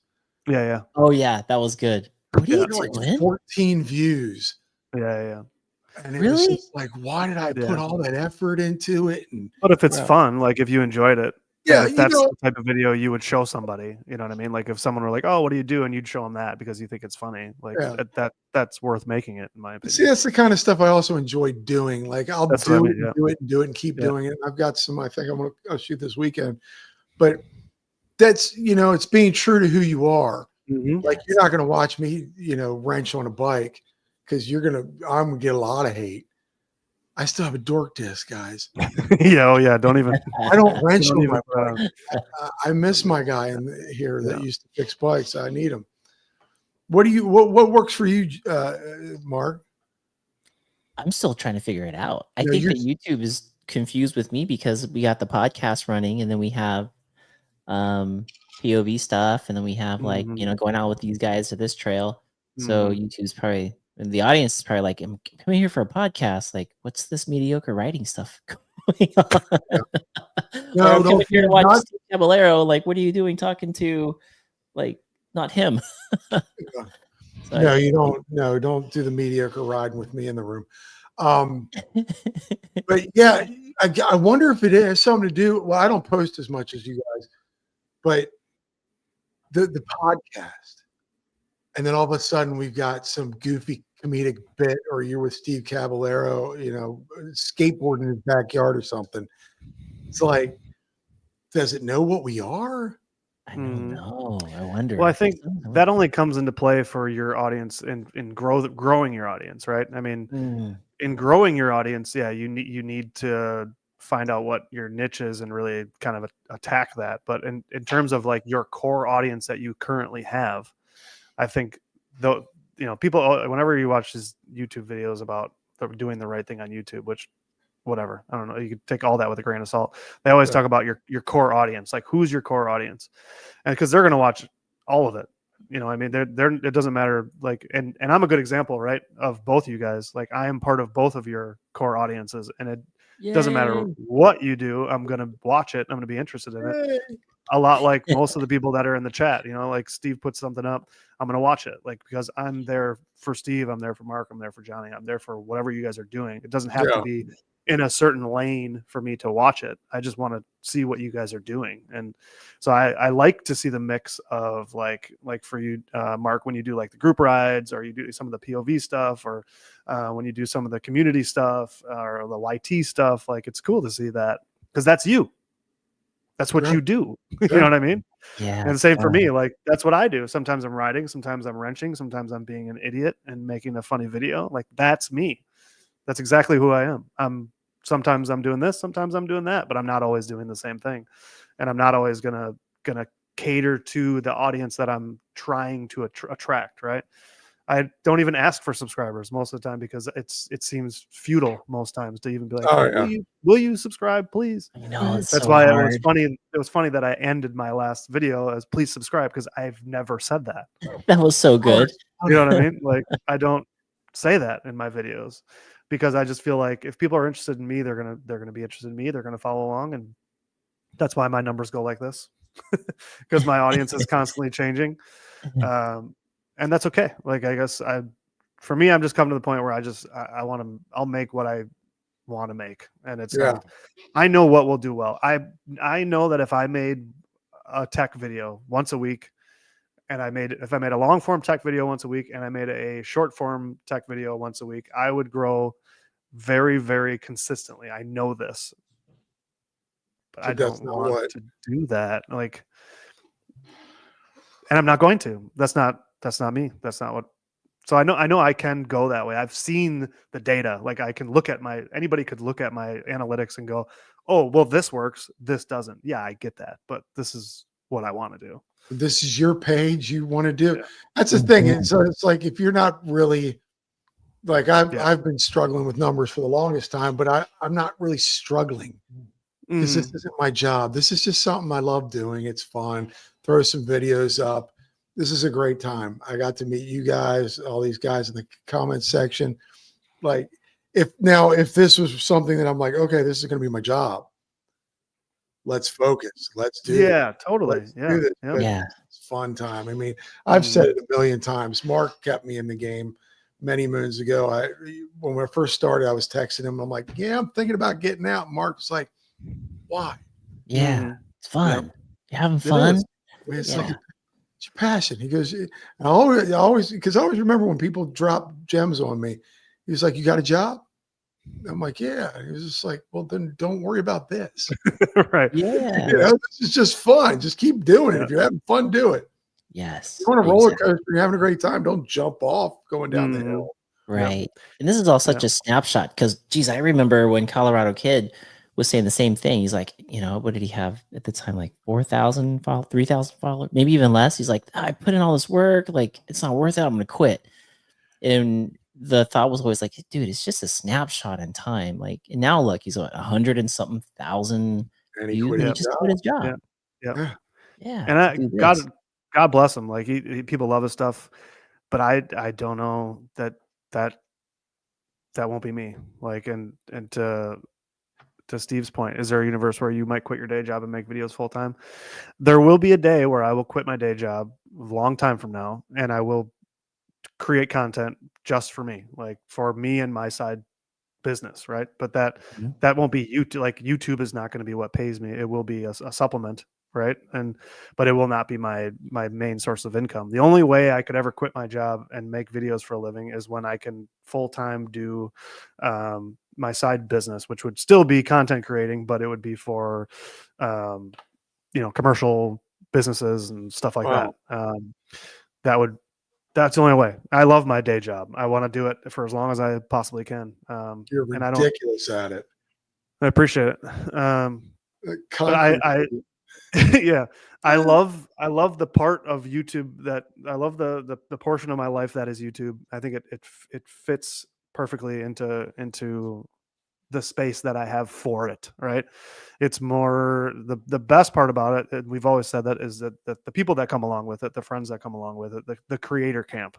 Yeah. Oh yeah, that was good. What are you like doing? 14 views. Yeah. And it was just like, why did I put all that effort into it? But if it's fun, like if you enjoyed it, if that's the type of video you would show somebody. You know what I mean? Like if someone were like, "Oh, what do you do?" and you'd show them that because you think it's funny. Like that's worth making it, in my opinion. See, that's the kind of stuff I also enjoy doing. Like I'll do it and keep doing it. I've got some. I think I'll shoot this weekend, but that's, it's being true to who you are. Mhm. Like, you're not going to watch me, wrench on a bike because I'm going to get a lot of hate. I still have a dork disc, guys. Yeah, oh yeah, don't even I don't wrench don't on even my bike. I miss my guy here that Yeah. used to fix bikes. I need him. What works for you, Mark? I'm still trying to figure it out. I No, think that YouTube is confused with me because we got the podcast running, and then we have POV stuff, and then we have Mhm. going out with these guys to this trail. So Mhm. YouTube's probably, and the audience is probably like, I'm coming here for a podcast. Like, what's this mediocre writing stuff going on? No, Or I'm don't coming here to watch not. Steve Caballero. Like, what are you doing talking to, like, not him? So No, you don't. No, don't do the mediocre riding with me in the room. But yeah, I wonder if it has something to do. Well, I don't post as much as you guys, but the podcast, and then all of a sudden we've got some goofy comedic bit, or you're with Steve Caballero, skateboarding in his backyard or something. It's like, does it know what we are? I don't know. I wonder. Well, I think that only comes into play for your audience in growing your audience, right? I mean, in growing your audience, yeah, you need to find out what your niche is and really kind of attack that. But in terms of like your core audience that you currently have, I think though, people, whenever you watch these YouTube videos about doing the right thing on YouTube, which whatever, I don't know, you could take all that with a grain of salt. They always talk about your core audience, like who's your core audience, and because they're going to watch all of it. I mean, it doesn't matter. Like, and I'm a good example, right, of both of you guys. Like, I am part of both of your core audiences, and it doesn't matter what you do. I'm going to watch it. I'm going to be interested in it. A lot like most of the people that are in the chat, like Steve puts something up, I'm going to watch it, like, because I'm there for Steve, I'm there for Mark, I'm there for Johnny, I'm there for whatever you guys are doing. It doesn't have to be in a certain lane for me to watch it. I just want to see what you guys are doing. And so I like to see the mix of like for you, Mark, when you do like the group rides, or you do some of the POV stuff, or when you do some of the community stuff or the YT stuff, like it's cool to see that, because that's you. That's what you do. You know what I mean? Yeah. And the same for me. Like, that's what I do. Sometimes I'm riding, sometimes I'm wrenching, sometimes I'm being an idiot and making a funny video. Like, that's me. That's exactly who I am. Sometimes I'm doing this, sometimes I'm doing that, but I'm not always doing the same thing. And I'm not always gonna cater to the audience that I'm trying to attract, right? I don't even ask for subscribers most of the time, because it seems futile most times to even be like, will you subscribe, please? I know, it's That's so why hard. it was funny. It was funny that I ended my last video as please subscribe, because I've never said that. That was so good. You know what I mean? Like, I don't say that in my videos, because I just feel like if people are interested in me, they're gonna be interested in me. They're gonna follow along, and that's why my numbers go like this, because my audience is constantly changing. And that's okay. Like, I guess for me, I'm just coming to the point where I'll make what I want to make. And it's not, I know what will do well. I know that if I made a tech video once a week, and if I made a long form tech video once a week, and I made a short form tech video once a week, I would grow very, very consistently. I know this, but I don't want to do that. Like, and I'm not going to. That's not me. That's not what. So I know I can go that way. I've seen the data. Like, I can look at anybody could look at my analytics and go, oh, well, this works, this doesn't. Yeah, I get that, but this is what I want to do. This is your page you want to do. Yeah. That's the thing. And so it's like, if you're not really, like, I've been struggling with numbers for the longest time, but I'm not really struggling, because this isn't my job. This is just something I love doing. It's fun. Throw some videos up. This is a great time. I got to meet you guys, all these guys in the comment section. Like, if this was something that I'm like, okay, this is going to be my job, let's focus. Let's do it. Yeah, totally. Yeah. Yeah. It's a fun time. I mean, I've said it a million times. Mark kept me in the game many moons ago. When we first started, I was texting him. I'm like, yeah, I'm thinking about getting out. Mark's like, why? Yeah, it's fun. You're having fun. It's like, it's your passion. He goes, I always remember when people drop gems on me. He was like, you got a job? I'm like, yeah. And he was just like, well, then don't worry about this. Right. Yeah. You know, this is just fun. Just keep doing it. Yeah. If you're having fun, do it. Yes. You're on a roller Exactly. coaster, you're having a great time. Don't jump off going down the Mhm. hill. Right. And this is all such a snapshot because, geez, I remember when Colorado Kid was saying the same thing. He's like, you know, what did he have at the time? Like 4,000 followers, 3,000 followers, maybe even less. He's like, I put in all this work. Like, it's not worth it. I'm going to quit. And the thought was always like, dude, it's just a snapshot in time. Like, and now look, he's at 100 and something thousand And he views, quit and he his just job. quit his job. Yeah. Yeah. Yeah. Yeah. And to I do this. God bless him. Like he people love his stuff, but I don't know that won't be me. Like and to Steve's point, is there a universe where you might quit your day job and make videos full time? There will be a day where I will quit my day job a long time from now, and I will create content just for me, like for me and my side business, right? But that won't be YouTube. Like YouTube is not going to be what pays me. It will be a supplement, right? But it will not be my main source of income. The only way I could ever quit my job and make videos for a living is when I can full time do my side business, which would still be content creating, but it would be for commercial businesses and stuff like Wow. that. That's the only way. I love my day job. I want to do it for as long as I possibly can. You're And ridiculous at it. I appreciate it. But Concrete. I yeah, I love the part of YouTube that I love the portion of my life that is YouTube. I think it fits perfectly into the space that I have for it, right? It's more the best part about it, and we've always said that, is that the people that come along with it, the friends that come along with it, the creator camp,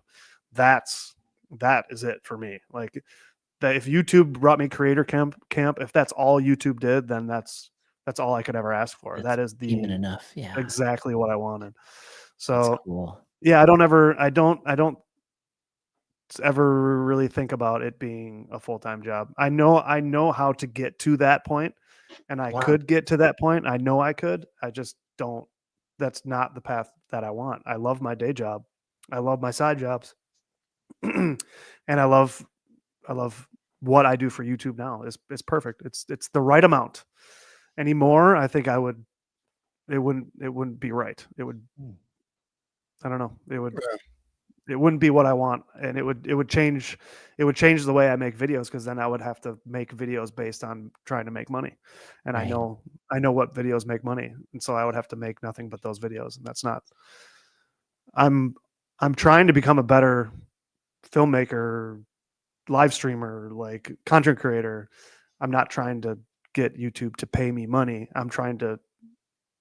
that is it for me. Like that, if YouTube brought me creator camp, if that's all YouTube did, then that's all I could ever ask for. That's That is even enough. Yeah. exactly what I wanted. That's So cool. yeah, I don't ever really think about it being a full-time job. I know how to get to that point, and I Wow. could get to that point. I know I could. I just don't. That's not the path that I want. I love my day job. I love my side jobs. And I love what I do for YouTube now. It's perfect. It's the right amount. Anymore, I think it wouldn't be right. It would, I don't know. It wouldn't be what I want, and it would change the way I make videos, because then I would have to make videos based on trying to make money, and Right. I know what videos make money, and so I would have to make nothing but those videos, and that's not. I'm trying to become a better filmmaker, live streamer, like content creator. I'm not trying to get YouTube to pay me money. I'm trying to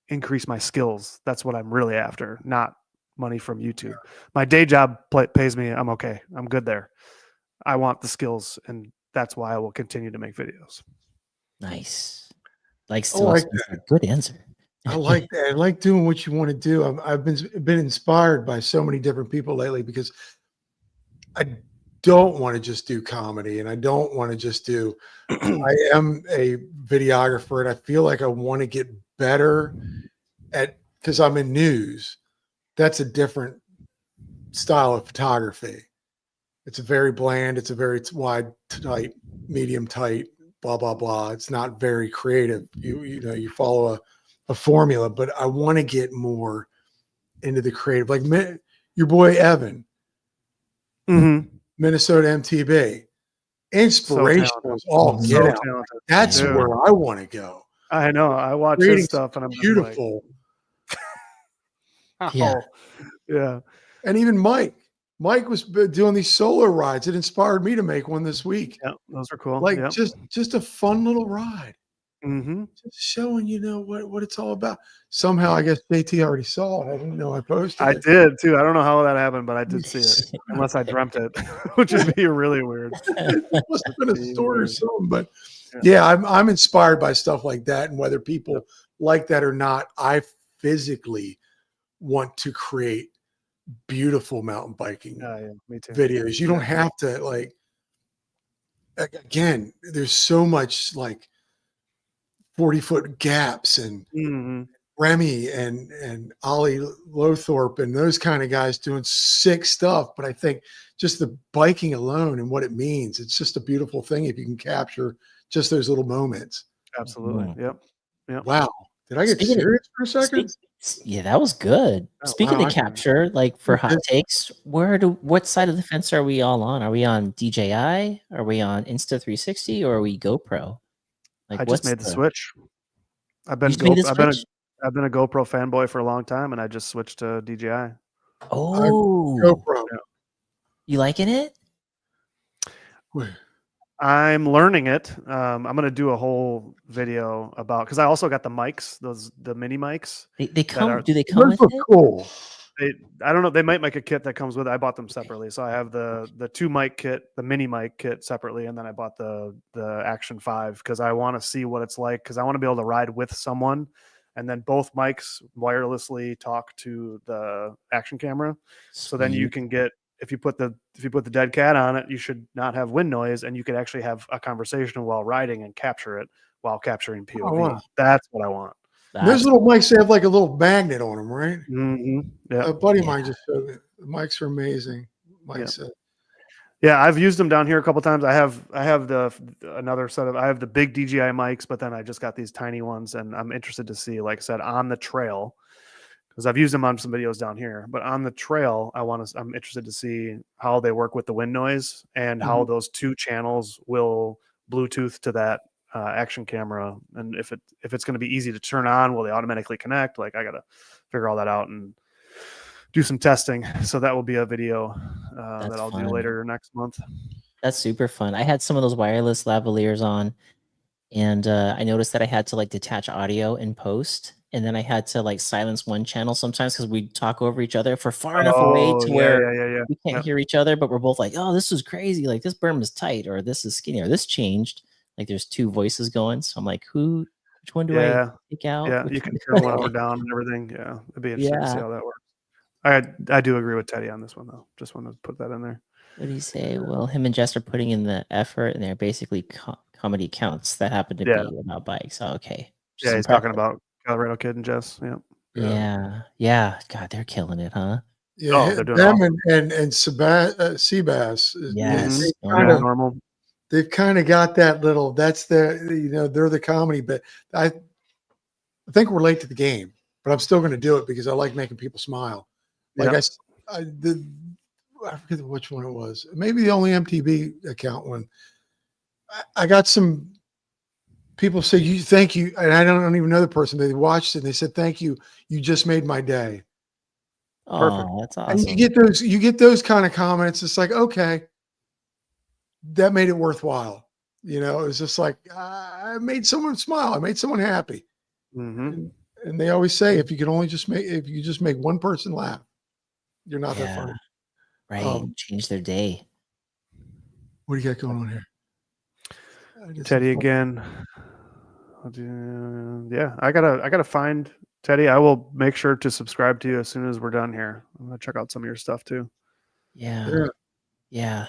increase my skills. That's what I'm really after, not money from YouTube. My day job pays me. I'm okay. I'm good there. I want the skills, and that's why I will continue to make videos. Nice. Like, I still like a good answer. I like that. I like doing what you want to do. I've been inspired by so many different people lately, because I don't want to just do comedy, and I don't want to just do. I am a videographer, and I feel like I want to get better at, because I'm in news. That's a different style of photography. It's a very bland. It's a very wide, tight, medium tight, blah blah blah. It's not very creative. You follow a formula, but I want to get more into the creative. Like your boy Evan, Minnesota MTB, inspirational as all get out. Talented. That's Dude, where I want to go. I know. I watch Creating his stuff, and I'm beautiful. like, Yeah. yeah. And even Mike was doing these solo rides. It inspired me to make one this week. Yeah, those are cool. Like Yep. just a fun little ride. Just showing what it's all about. Somehow, I guess JT already saw it. I didn't know I posted I it. did too. I don't know how that happened, but I did see it, unless I dreamt it, which would be really weird. It must have been a story or something. But yeah, I'm inspired by stuff like that. And whether people like that or not, I physically want to create beautiful mountain biking me too. videos. You don't have to, like, again, there's so much like 40-foot gaps and Remy and Ollie Lothorpe and those kind of guys doing sick stuff. But I think just the biking alone and what it means, it's just a beautiful thing if you can capture just those little moments. Absolutely. Mhm. Yep. Yep. Wow. Did I get Speaking of- serious for a second? Yeah, that was good. Oh, Speaking wow, of capture, like for hot Okay. takes, what side of the fence are we all on? Are we on DJI? Are we on Insta360 or are we GoPro? Like I just what's made the the switch. I've you been just made the I've been switch? I've been a GoPro fanboy for a long time, and I just switched to DJI. Oh, GoPro. you liking it? Wait, I'm learning it. I'm gonna do a whole video about because I also got the mics, the mini mics They that come are do they come those with look it? cool. I don't know, they might make a kit that comes with it. I bought them separately. So I have the two mic kit, the mini mic kit separately, and then I bought the Action 5 because I want to see what it's like because I want to be able to ride with someone, and then both mics wirelessly talk to the action camera. So then you Sweet. can get if you put the dead cat on it, you should not have wind noise, and you could actually have a conversation while riding and capture it while capturing POV. Oh, wow. That's what I want. Those That's little mics, they have like a little magnet on them, right? Yeah. A buddy of yeah. mine just showed me. The mics are amazing. Mike Yeah. said. Yeah, I've used them down here a couple times. I have another set of I have the big DJI mics, but then I just got these tiny ones, and I'm interested to see, like I said, on the trail because I've used them on some videos down here. But on the trail, I'm interested to see how they work with the wind noise and how Mhm. those two channels will Bluetooth to that action camera, and if it's going to be easy to turn on, will they automatically connect? Like I gotta figure all that out and do some testing. So that will be a video That's that I'll do fun. later next month. That's super fun. I had some of those wireless lavaliers on, and I noticed that I had to like detach audio in post, and then I had to like silence one channel sometimes because we talk over each other for far enough away Oh to yeah, where yeah, yeah, yeah. we can't Yep. hear each other, but we're both like, "Oh, this is crazy! Like this berm is tight, or this is skinny, or this changed." Like there's two voices going, so I'm like, which one do I Yeah, take out? yeah. Which You can one? turn one up or down and everything. Yeah, it'd be interesting to see Yeah. how that works. I do agree with Teddy on this one though. Just want to put that in there. What do you say? Well, him and Jess are putting in the effort, and they're basically comedy accounts that happen to Yeah, be about bikes. Oh, okay, yeah. just He's talking impressive. about Colorado Kid and Jess. Yeah. Yeah. Yeah, yeah. God, they're killing it, huh? Yeah, Oh, they're doing them awesome. and Seabass. Yes. Yeah, Normal. normal. They've kind of got that little. That's they're the comedy, but I think we're late to the game. But I'm still going to do it because I like making people smile. Like Yeah. I forget which one it was. Maybe the only MTB account one. I got some people say thank you, and I don't even know the person. They watched it and they said thank you. You just made my day. Perfect. Oh, that's And awesome. you get those kind of comments. It's like, okay, that made it worthwhile. It's just like I made someone smile. I made someone happy. Mm-hmm. And they always say if you just make one person laugh, you're not that Yeah, funny. right. Change their day. What do you got going on here? I did some Teddy fun- again. Yeah, I gotta find Teddy. I will make sure to subscribe to you as soon as we're done here. I'm gonna check out some of your stuff too. Yeah, Yeah. yeah.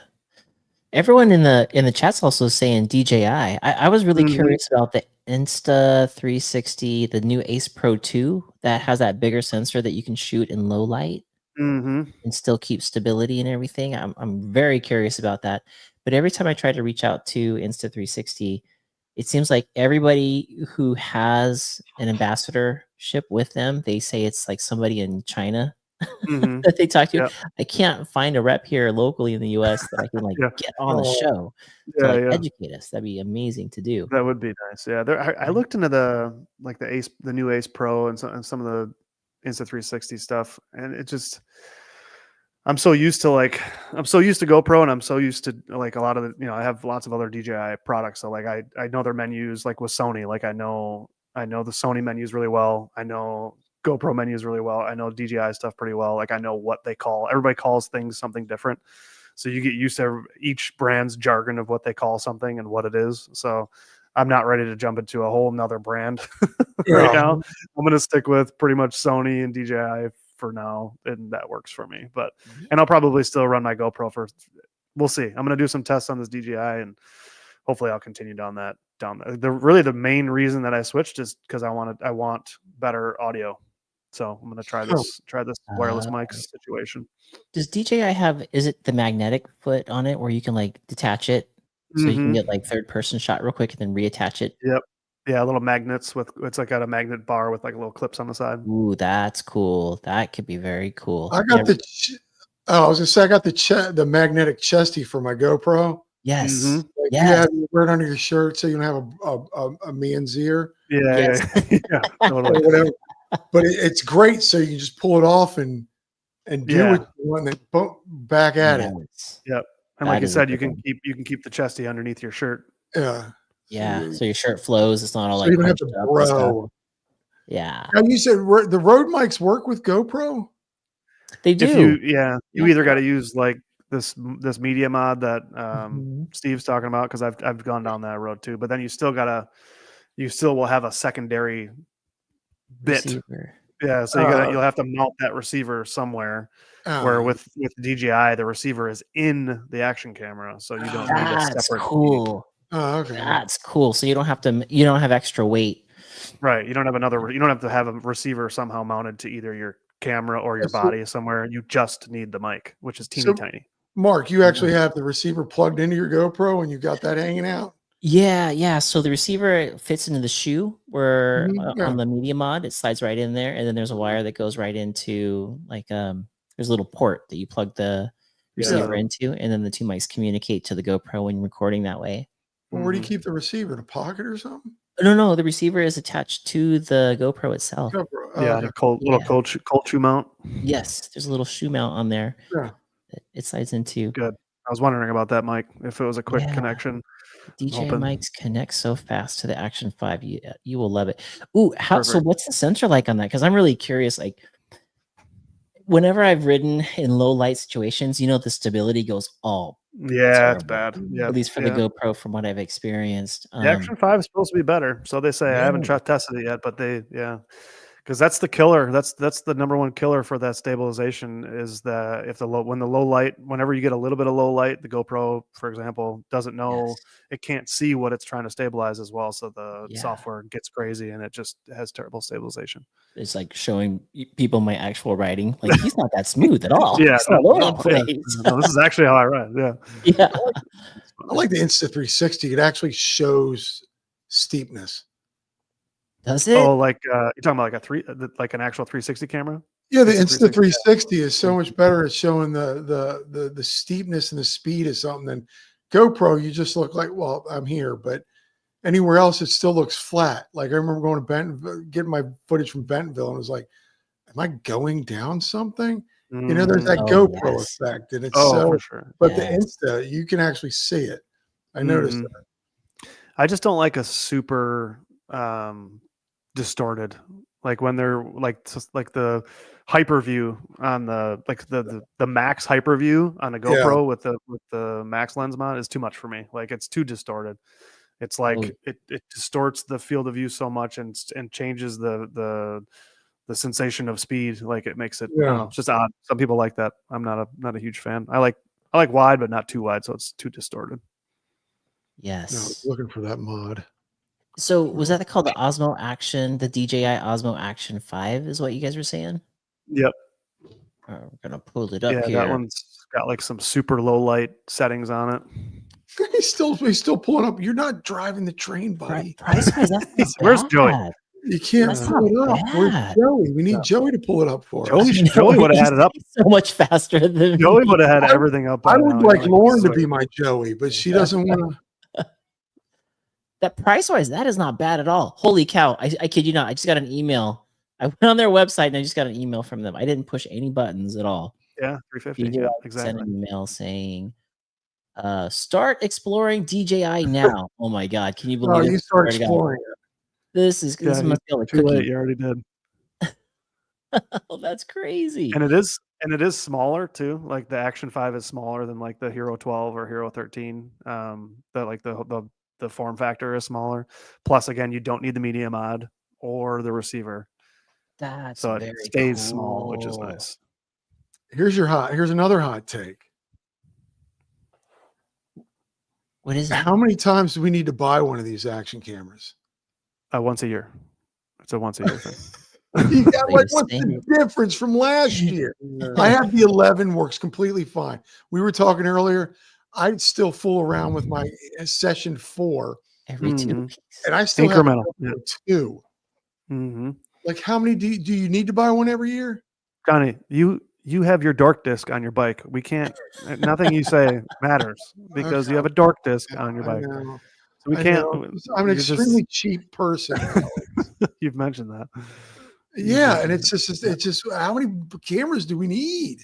Everyone in the chat's also saying DJI. I was really Mm-hmm. curious about the Insta360, the new Ace Pro 2 that has that bigger sensor that you can shoot in low light Mm-hmm. and still keep stability and everything. I'm very curious about that. But every time I try to reach out to Insta360, it seems like everybody who has an ambassadorship with them, they say it's like somebody in China Mm-hmm. that they talk to. Yeah. I can't find a rep here locally in the US that I can like Yeah. get on the Oh, show to Yeah. like Yeah. educate us. That'd be amazing to do. That would be nice. Yeah. I looked into the new Ace Pro and some of the Insta360 stuff, and it just I'm so used to GoPro, and I'm so used to like a lot of I have lots of other DJI products. So like I know their menus, like with Sony, like I know the Sony menus really well. I know GoPro menus really well. I know DJI stuff pretty well. Like I know what everybody calls things something different. So you get used to each brand's jargon of what they call something and what it is. So I'm not ready to jump into a whole nother brand right yeah. now. I'm going to stick with pretty much Sony and DJI for now, and that works for me. And I'll probably still run my GoPro for. We'll see. I'm going to do some tests on this DJI, and hopefully I'll continue down the really the main reason that I switched is because I want better audio. So I'm gonna try Huh. this wireless mic situation. Does DJI have? Is it the magnetic foot on it where you can like detach it so you can get like third person shot real quick and then reattach it? Yep. Yeah, little magnets with it's like got a magnet bar with like little clips on the side. Ooh, that's cool. That could be very cool. I got Yeah. I was gonna say I got the magnetic chesty for my GoPro. Yes. Like you Yes. have you wear it under your shirt so you don't have a man's ear Yeah, Yes. yeah, or totally. whatever. But it's great, so you can just pull it off and do what you want, and then boom, back at it. Yes. Yep. And That like you is a said, you good can one. keep the chesty underneath your shirt. Yeah. Yeah. So your shirt flows. It's not all So like you don't have hunched to up and stuff. bro. Yeah. Now you said the Rode mics work with GoPro? They If you do. you either got to use like this media mod that Mhm. Steve's talking about, because I've gone down that road too. But then you still will have a secondary bit. Receiver. Yeah, so you'll have to mount that receiver somewhere. Where with DJI, the receiver is in the action camera, so you don't need a That's separate feed. cool. Okay. That's cool. So you don't have extra weight. Right. You don't have to have a receiver somehow mounted to either your camera or your body somewhere. You just need the mic, which is teeny tiny. Mark, you actually have the receiver plugged into your GoPro and you got that hanging out? Yeah. So the receiver fits into the shoe where Yeah. on the media mod, it slides right in there. And then there's a wire that goes right into like there's a little port that you plug the receiver into, and then the two mics communicate to the GoPro when you're recording that way. Well, where do you keep the receiver? In a pocket or something? No, the receiver is attached to the GoPro itself. GoPro. Yeah, Okay. little cold shoe mount. Yes, there's a little shoe mount on there Yeah. that it slides into. Good. I was wondering about that, Mike, if it was a quick connection. DJI mics connect so fast to the Action 5. You will love it. Ooh, so what's the sensor like on that? Because I'm really curious. Like, whenever I've ridden in low light situations, the stability goes all it's bad. Yeah, at least for the GoPro, from what I've experienced. The Action 5 is supposed to be better, so they say. I haven't tested it yet, but because that's the killer. That's the number one killer for that stabilization is that whenever you get a little bit of low light, the GoPro, for example, doesn't know, it can't see what it's trying to stabilize as well. So the software gets crazy and it just has terrible stabilization. It's like showing people my actual riding. Like, he's not that smooth at all. Yeah, No, this is actually how I ride. Yeah. I like the Insta360. It actually shows steepness. Does it? Oh, like you're talking about like an actual 360 camera? Yeah, the Insta360 is so much better at showing the steepness and the speed of something than GoPro. You just look like, well, I'm here, but anywhere else, it still looks flat. Like I remember going to Bentonville, getting my footage from Bentonville, and it was like, am I going down something? There's that GoPro effect, and it's for sure. But the Insta, you can actually see it. I noticed that. I just don't like a super distorted, like when they're like the hyper view on the max hyper view on a GoPro with the max lens mount is too much for me. Like it's too distorted. It's like it distorts the field of view so much and changes the sensation of speed. Like it makes it, I don't know, it's just odd. Some people like that. I'm not a huge fan. I like wide, but not too wide, so it's too distorted. Yes. No, I was looking for that mod. So was that called the Osmo Action, the DJI Osmo Action 5 is what you guys were saying? Yep. We're gonna pull it up here. Yeah, that one's got like some super low light settings on it. He's still pulling up. You're not driving the train, buddy. Price-wise, that's not Where's bad. Joey? You can't pull it up. Where's Joey? We need Joey to pull it up for us. Joey would have had it up so much faster than Joey would have had everything up. I would like Lauren to be my Joey, but she doesn't want to. That price-wise, that is not bad at all. Holy cow. I kid you not. I just got an email. I went on their website and I just got an email from them. I didn't push any buttons at all. Yeah, 350. Yeah, exactly. Sent an email saying, start exploring DJI now. Oh my God. Can you believe it? You start exploring it. This must be like too late. You already did. Oh, that's crazy. And it is smaller too. Like the Action 5 is smaller than like the Hero 12 or Hero 13. The form factor is smaller. Plus, again, you don't need the media mod or the receiver. So it stays small, which is nice. Here's another hot take. What is it? How many times do we need to buy one of these action cameras? Once a year. It's a once a year thing. You got, So like, you're what's the saying- difference from last year? I have the 11, works completely fine. We were talking earlier. I'd still fool around with my session 4, every 2 Mhm. weeks. and I still have Incremental. a 2. Mm-hmm. Like, how many do you need to buy one every year? Johnny, you have your dork disc on your bike. We can't. Nothing you say matters because you have a dork disc on your I bike. know. So we I can't. know. I'm an You're just. extremely cheap person. You've mentioned that. Yeah, and mentioned it's just how many cameras do we need?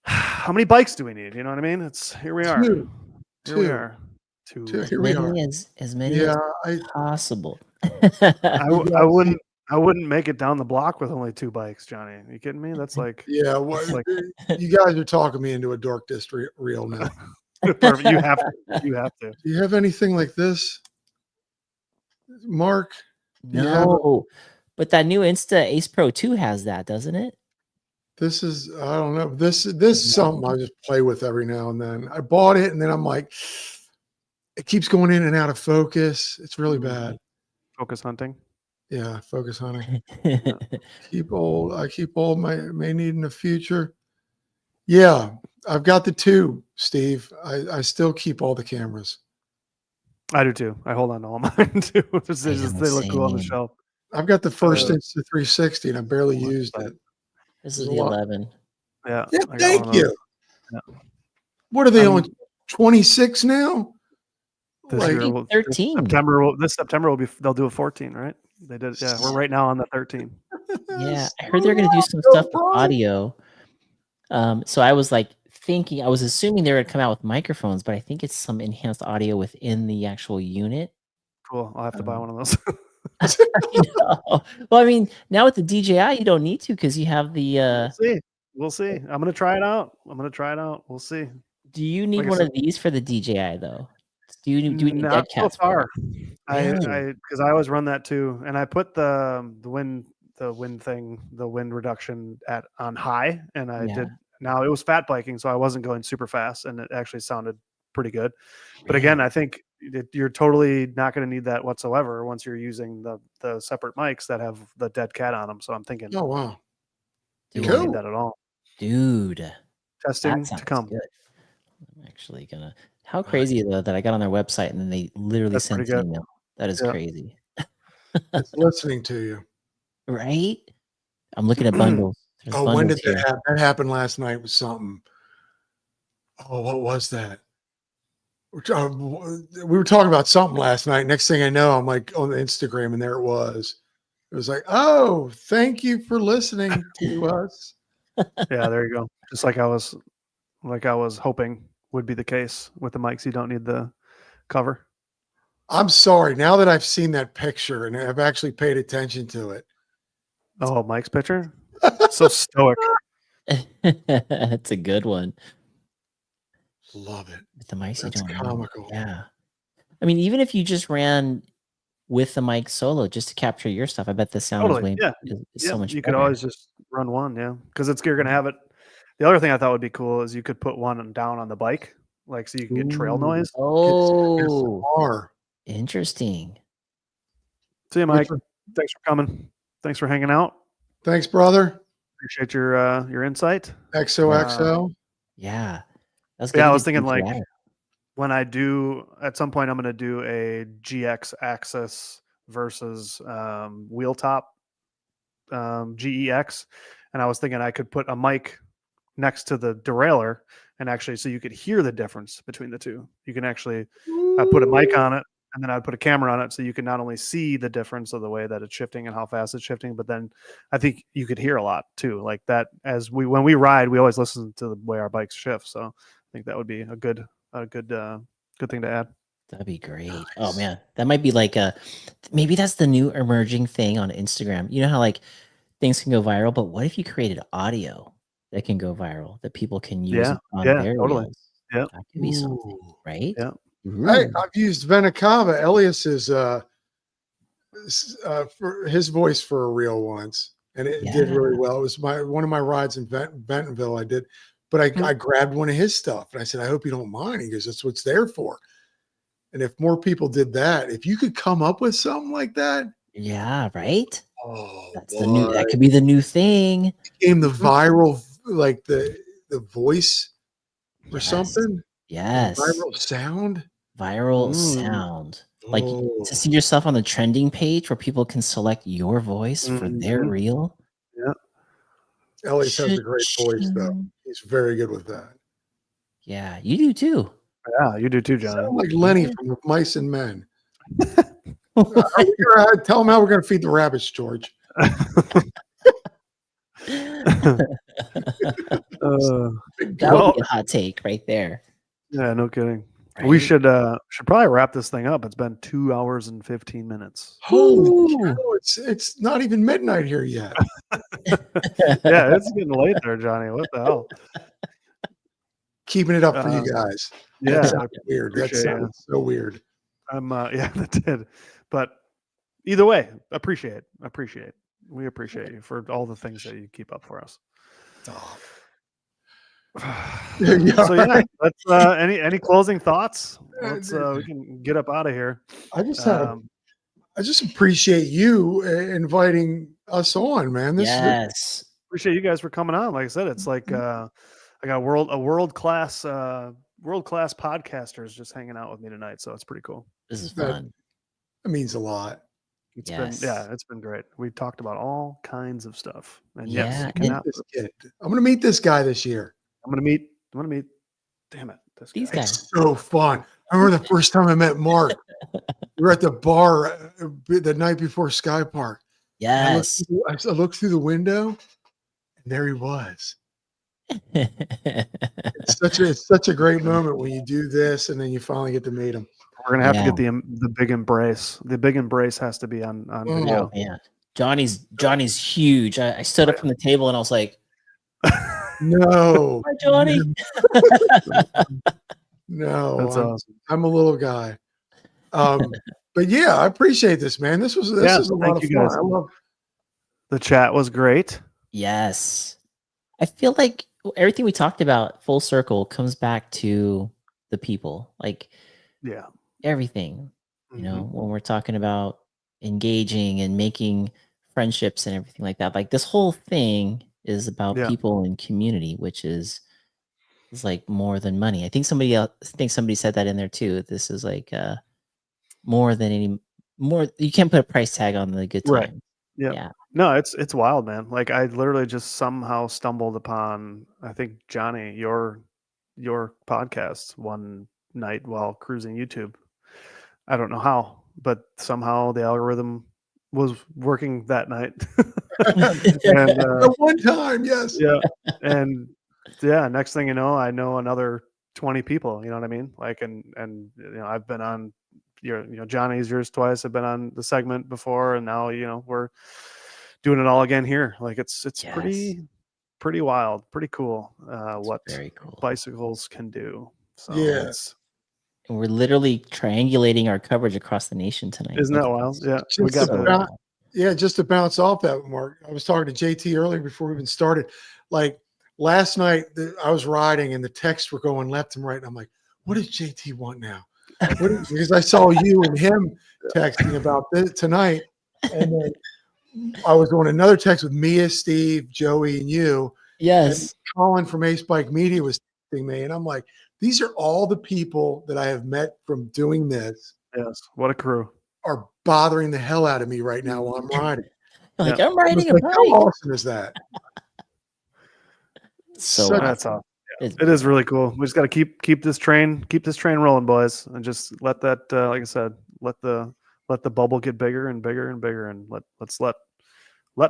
How many bikes do we need? You know what I mean? It's here we are. 2. Here we 2. are. 2. As Here we are. many as many Yeah, as possible. I wouldn't make it down the block with only 2 bikes, Johnny. Are you kidding me? That's like yeah. What like you guys are talking me into a dork disc reel now. perfect. You have to. You have to. Do you have anything like this, Mark? Do you have No, but that new Insta Ace Pro 2 has that, doesn't it? this? Is I don't know. This is something I just play with every now and then. I bought it and then I'm like, it keeps going in and out of focus. It's really bad. Focus hunting. Yeah, focus hunting. I keep old may need in the future. Yeah, I've got the 2, Steve. I still keep all the cameras. I do too. I hold on to all mine too. am They look cool on the same. shelf. I've got the first Uh, Insta 360 and I barely well, used but- it. This There's is a the lot. 11. Yeah. Yeah, I got thank one of you. those. Yeah. What are they I'm- on? 26 now? This Like, year, think 13. This September will be. They'll do a 14, right? They did. Yeah, we're right now on the 13. Yeah, I heard they're going to do some Go, stuff with Brian. audio. So I was like thinking, I was assuming they would come out with microphones, but I think it's some enhanced audio within the actual unit. Cool. I'll have to buy one of those. Well, I mean, now with the DJI, you don't need to because you have the. We'll see. We'll see. I'm gonna try it out. We'll see. Do you need Like I one said- of these for the DJI though? Do you need Not dead so cats? for far. it? I Really? because I always run that too, and I put the wind reduction on high, and I Yeah. did. Now it was fat biking, so I wasn't going super fast, and it actually sounded pretty good. But again, I think you're totally not going to need that whatsoever once you're using the separate mics that have the dead cat on them. So I'm thinking Oh, wow. you Dude, won't Cool. need that at all. dude, Testing that to sounds come. good. I'm actually gonna. How crazy though that I got on their website and then they literally That's sent pretty an good. email. That is Yeah. crazy, It's listening to you. right? I'm looking at bundles. There's Oh, when bundles did that here. happen? That happened last night with something. Oh, what was that? We were talking about something last night. Next thing I know, I'm like on Instagram, and there it was. It was like, oh, thank you for listening to us. Yeah, there you go. Just like I was hoping would be the case with the mics. You don't need the cover. I'm sorry. Now that I've seen that picture and I've actually paid attention to it. Oh, Mike's picture. So stoic. That's a good one. Love it. With the mics, you That's don't need. comical. Yeah. I mean, even if you just ran with the mic solo just to capture your stuff, I bet the sound Totally. is Yeah. so much You better. could always just run one. Yeah. Because you're going to have it. The other thing I thought would be cool is you could put one down on the bike, like so you can get trail Ooh. noise. Oh, ASMR. interesting. See you, Mike. Thanks for coming. Thanks for hanging out. Thanks, brother. Appreciate your insight. XOXO. Yeah. That's Yeah, I good was to thinking get like DJI. when I do at some point, I'm going to do a GX axis versus wheel top GEX, and I was thinking I could put a mic next to the derailleur and actually so you could hear the difference between the two. You can actually I put a mic on it and then I'd put a camera on it so you can not only see the difference of the way that it's shifting and how fast it's shifting, but then I think you could hear a lot too. Like that when we ride, we always listen to the way our bikes shift. So I think that would be a good thing to add. That'd be great. Oh man, that might be like maybe that's the new emerging thing on Instagram. You know how like things can go viral, but what if you created audio that can go viral that people can use on their totally. reels? Yeah. That could be something, right? Yeah. Hey, I've used Venacava, Elias's for his voice for a reel once, and it did really well. It was one of my rides in Bentonville. I did, but I grabbed one of his stuff and I said, I hope you don't mind. He goes, that's what it's there for. And if more people did that, if you could come up with something like that, Yeah, right. Oh, That's the new. boy. That could be the new thing. Became the viral, like the voice or Yes. something. Yes. Viral sound. Viral sound. Like Oh, to see yourself on the trending page where people can select your voice for their Mhm. reel. Yeah. Ellis has a great voice, though. Cha-ching. He's very good with that. Yeah, you do too. Yeah, you do too, You Johnny. sound like Lenny Yeah. from Mice and Men. Tell him how we're going to feed the rabbits, George. Big That would well, be a hot take right there. yeah, no kidding. We Right? should probably wrap this thing up. It's been 2 hours and 15 minutes. Holy Woo! cow! It's not even midnight here yet. Yeah, it's getting late there, Johnny. What the hell? Keeping it up for you guys. That Yeah, I sounded weird. That appreciate sounded so weird. I'm yeah, that did. But either way, appreciate. We appreciate you for all the things that you keep up for us. Oh. So yeah, let's any closing thoughts? Let's we can get up out of here. I just appreciate you inviting us on, man. Yes. Appreciate you guys for coming on. Like I said, it's like I got world class podcasters just hanging out with me tonight, so it's pretty cool. This is That- fun. It means a lot. It's Yes. it's been great. We talked about all kinds of stuff, and Yeah, yes, you and cannot. This kid. I'm going to meet this guy this year. I'm gonna meet. Damn it, this These guy. guys. It's so fun. I remember the first time I met Mark. We were at the bar the night before Sky Park. Yes. I looked through the window, and there he was. It's such a great moment when you do this, and then you finally get to meet him. We're gonna have to get the big embrace. The big embrace has to be on video. Oh man, Johnny's huge. I stood up from the table and I was like, No, "Hi, Johnny." no, That's awesome. I'm a little guy. But yeah, I appreciate this, man. This is a lot of you fun. guys. I love. The chat was great. Yes, I feel like everything we talked about, full circle, comes back to the people. Like Yeah. everything, you know, Mhm. when we're talking about engaging and making friendships and everything like that. Like this whole thing is about Yeah. people and community, which is like more than money. I think somebody said that in there too. This is like more than any more. You can't put a price tag on the good Right. time. Yeah. Yeah. No, it's wild, man. Like I literally just somehow stumbled upon, I think, Johnny, your podcast one night while cruising YouTube. I don't know how, but somehow the algorithm was working that night. And At one time, yes. yeah, and yeah, next thing you know another 20 people. You know what I mean? Like, and you know, I've been on Johnny's, yours twice. I've been on the segment before, and now we're doing it all again here. Like it's Yes. pretty wild, pretty cool. What Very cool. bicycles can do. So Yeah. And we're literally triangulating our coverage across the nation tonight. Isn't Like, that wild? Yeah, Just we got about- Yeah, just to bounce off that, Mark. I was talking to JT earlier before we even started. Like last night, I was riding and the texts were going left and right. And I'm like, what does JT want now? Because I saw you and him texting about this tonight. And then I was on another text with Mia, Steve, Joey, and you. yes. And Colin from Ace Bike Media was texting me. And I'm like, these are all the people that I have met from doing this Yes, what a crew. are bothering the hell out of me right now while I'm riding. Like Yeah. I'm riding a Like, bike. how awesome is that? So Such- That's awesome. it's It is really cool. We just got to keep this train rolling, boys, and just let that, like I said, let the bubble get bigger and bigger and bigger, and let's let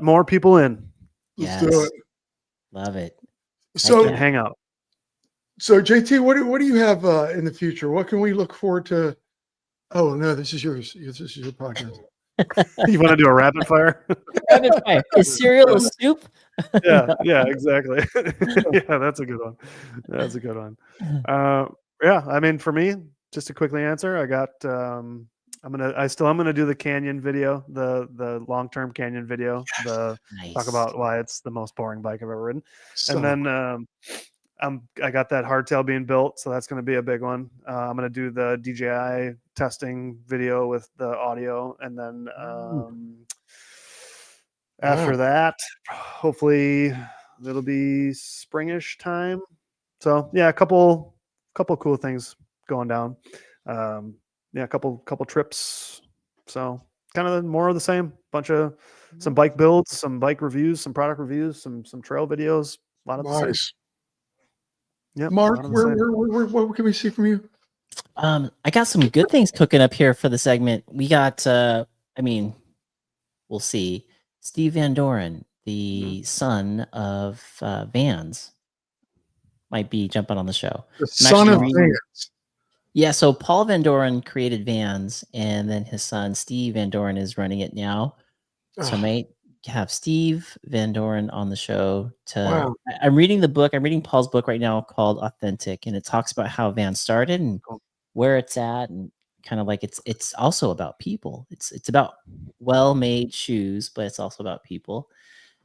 more people in. Let's Yes. do it. Love it. So, Yeah. Hang out. so JT, what do you have in the future? What can we look forward to? Oh no, this is yours. This is your podcast. You want to do a rapid fire? Rapid fire. Is cereal a soup? Yeah, exactly. Yeah, that's a good one. That's a good one. Yeah, I mean, for me, just to quickly answer, I got I'm gonna do the canyon video, the long-term canyon video, Nice. talk about why it's the most boring bike I've ever ridden. So, And then I got that hardtail being built, so that's going to be a big one. I'm going to do the DJI testing video with the audio, and then After Wow. that, hopefully it'll be springish time. So yeah, a couple cool things going down. Yeah, a couple trips. So kind of more of the same. Bunch of some bike builds, some bike reviews, some product reviews, some trail videos. A lot of the same. Nice. Yep. Mark, a lot of the same. what can we see from you? I got some good things cooking up here for the segment. We got, I mean, we'll see. Steve Van Doren, the son of Vans, might be jumping on the show. The I'm son actually of reading- Vans. Yeah, so Paul Van Doren created Vans, and then his son Steve Van Doren is running it now. So I Oh, might have Steve Van Doren on the show. wow. I'm reading the book. I'm reading Paul's book right now called Authentic, and it talks about how Vans started and Cool. where it's at, and kind of like it's also about people. It's about well-made shoes, but it's also about people.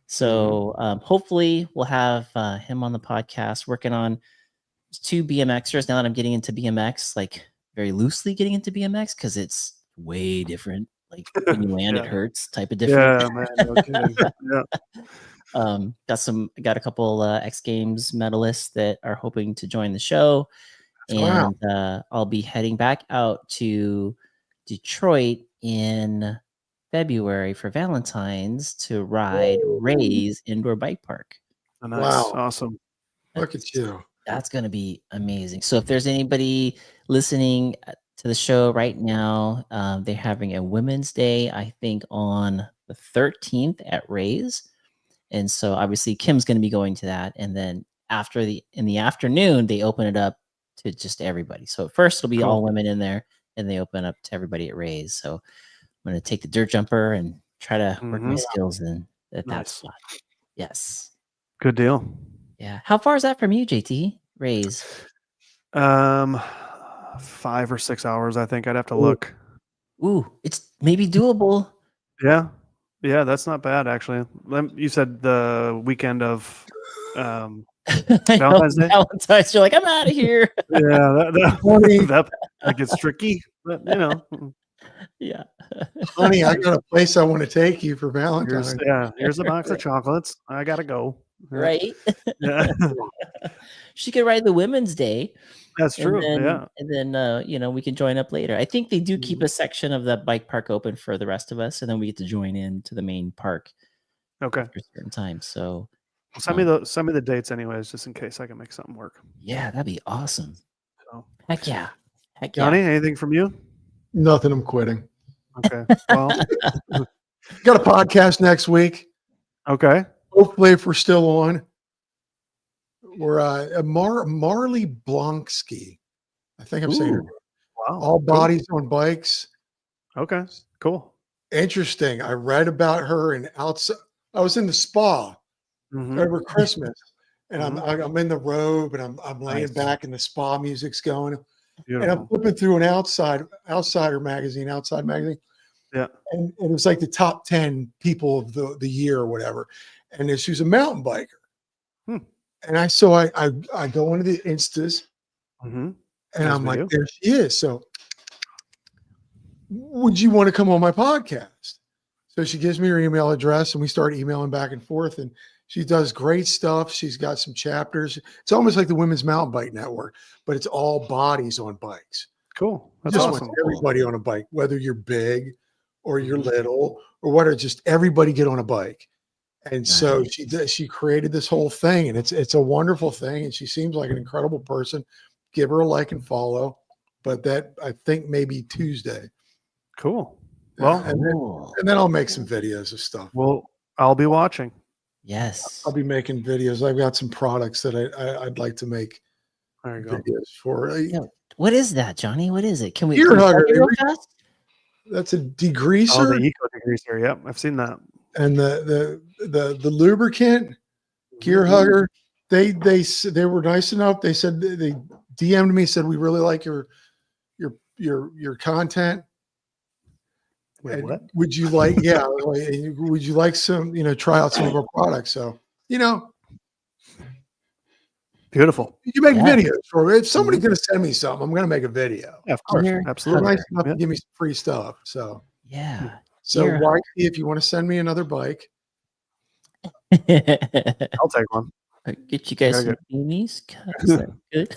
So hopefully we'll have him on the podcast working on 2 BMXers. Now that I'm getting into BMX, like very loosely getting into BMX because it's way different. Like when you land, it Yeah. hurts type of different. Yeah, man. No kidding. Yeah. Got a couple X Games medalists that are hoping to join the show. Wow. And I'll be heading back out to Detroit in February for Valentine's to ride Ray's indoor bike park. Nice. Wow. Awesome. Look at you. That's going to be amazing. So if there's anybody listening to the show right now, they're having a Women's Day, I think, on the 13th at Ray's. And so obviously Kim's going to be going to that. And then in the afternoon, they open it up to just everybody. So at first it'll be all women in there, and they open up to everybody at Ray's. So I'm going to take the dirt jumper and try to work my skills in at that spot. Yes. Good deal. Yeah. How far is that from you, JT? Ray's? 5 or 6 hours, I think. I'd have to look. Ooh, it's maybe doable. Yeah. Yeah, that's not bad, actually. You said the weekend of Valentine's Day? Valentine's, you're like, I'm out of here. Yeah, that gets tricky, but you know. Yeah. Honey, I got a place I want to take you for Valentine's. Here's a box of chocolates. I gotta go. Right? Yeah. She could ride the Women's Day. That's true. And then we can join up later. I think they do keep a section of the bike park open for the rest of us, and then we get to join in to the main park. Okay. After certain times. So send me the dates anyways, just in case I can make something work. Yeah, that'd be awesome. So, heck yeah. Johnny, anything from you? Nothing. I'm quitting. Okay. Well, got a podcast next week. Okay. Hopefully, if we're still on, we're Marley Blonsky. I think I'm saying her. Wow. All bodies on bikes. Okay. Cool. Interesting. I read about her and outside. I was in the spa over Christmas, and I'm in the robe, and I'm laying back, and the spa music's going. Beautiful. And I'm flipping through an outside magazine. Yeah. And it was like the top 10 people of the year or whatever. And she was a mountain biker. And I go into the Instas, and I'm like, there she is. So would you want to come on my podcast? So she gives me her email address, and we start emailing back and forth, and she does great stuff. She's got some chapters. It's almost like the Women's Mountain Bike Network, but it's all bodies on bikes. Cool. That's Just awesome. wants everybody on a bike, whether you're big or you're little or whatever, just everybody get on a bike. And so she created this whole thing, and it's a wonderful thing. And she seems like an incredible person. Give her a like and follow, but that I think maybe Tuesday. Cool. Well, and then I'll make some videos of stuff. Well, I'll be watching. Yes. I'll be making videos. I've got some products that I'd like to make videos for. What is that, Johnny? What is it? Can we? Ear hugger. Real fast? That's a degreaser. Oh, the eco degreaser. Yep, I've seen that. And the lubricant, gear hugger. They were nice enough. They said they DM'd me, said we really like your content. Wait, what? Would you like? Yeah. Would you like some? Try out some of our products. So beautiful. You make videos for me. If somebody's going to send me something, I'm going to make a video. Yeah, of course. Absolutely. Nice enough to give me some free stuff. So yeah. So YT, if you want to send me another bike, I'll take one. Get you guys Gotta some get- beanies. Is that good?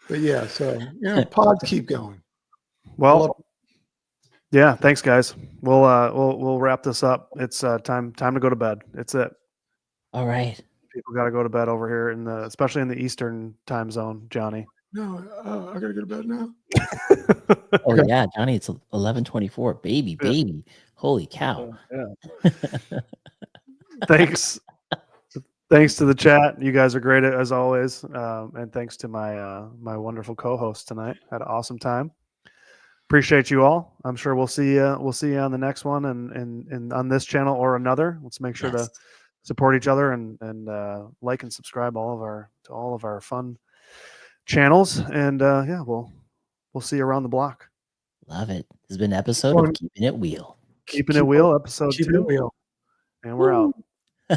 But yeah, so pods keep going. Well, yeah, thanks guys. We'll wrap this up. It's time to go to bed. It's it. All right. People got to go to bed over here especially in the Eastern time zone, Johnny. No, I gotta go to bed now. Oh yeah, Johnny, it's 11:24. Baby. Holy cow. Yeah. Thanks to the chat. You guys are great as always. And thanks to my my wonderful co-host tonight. Had an awesome time. Appreciate you all. I'm sure we'll see you on the next one and on this channel or another. Let's make sure to support each other and like and subscribe to all of our fun channels. And yeah, we'll see you around the block. Love it. This has been an episode of Keeping It Wheel. Keeping It Wheel, episode 2. Keep it wheel. And we're out. Woo.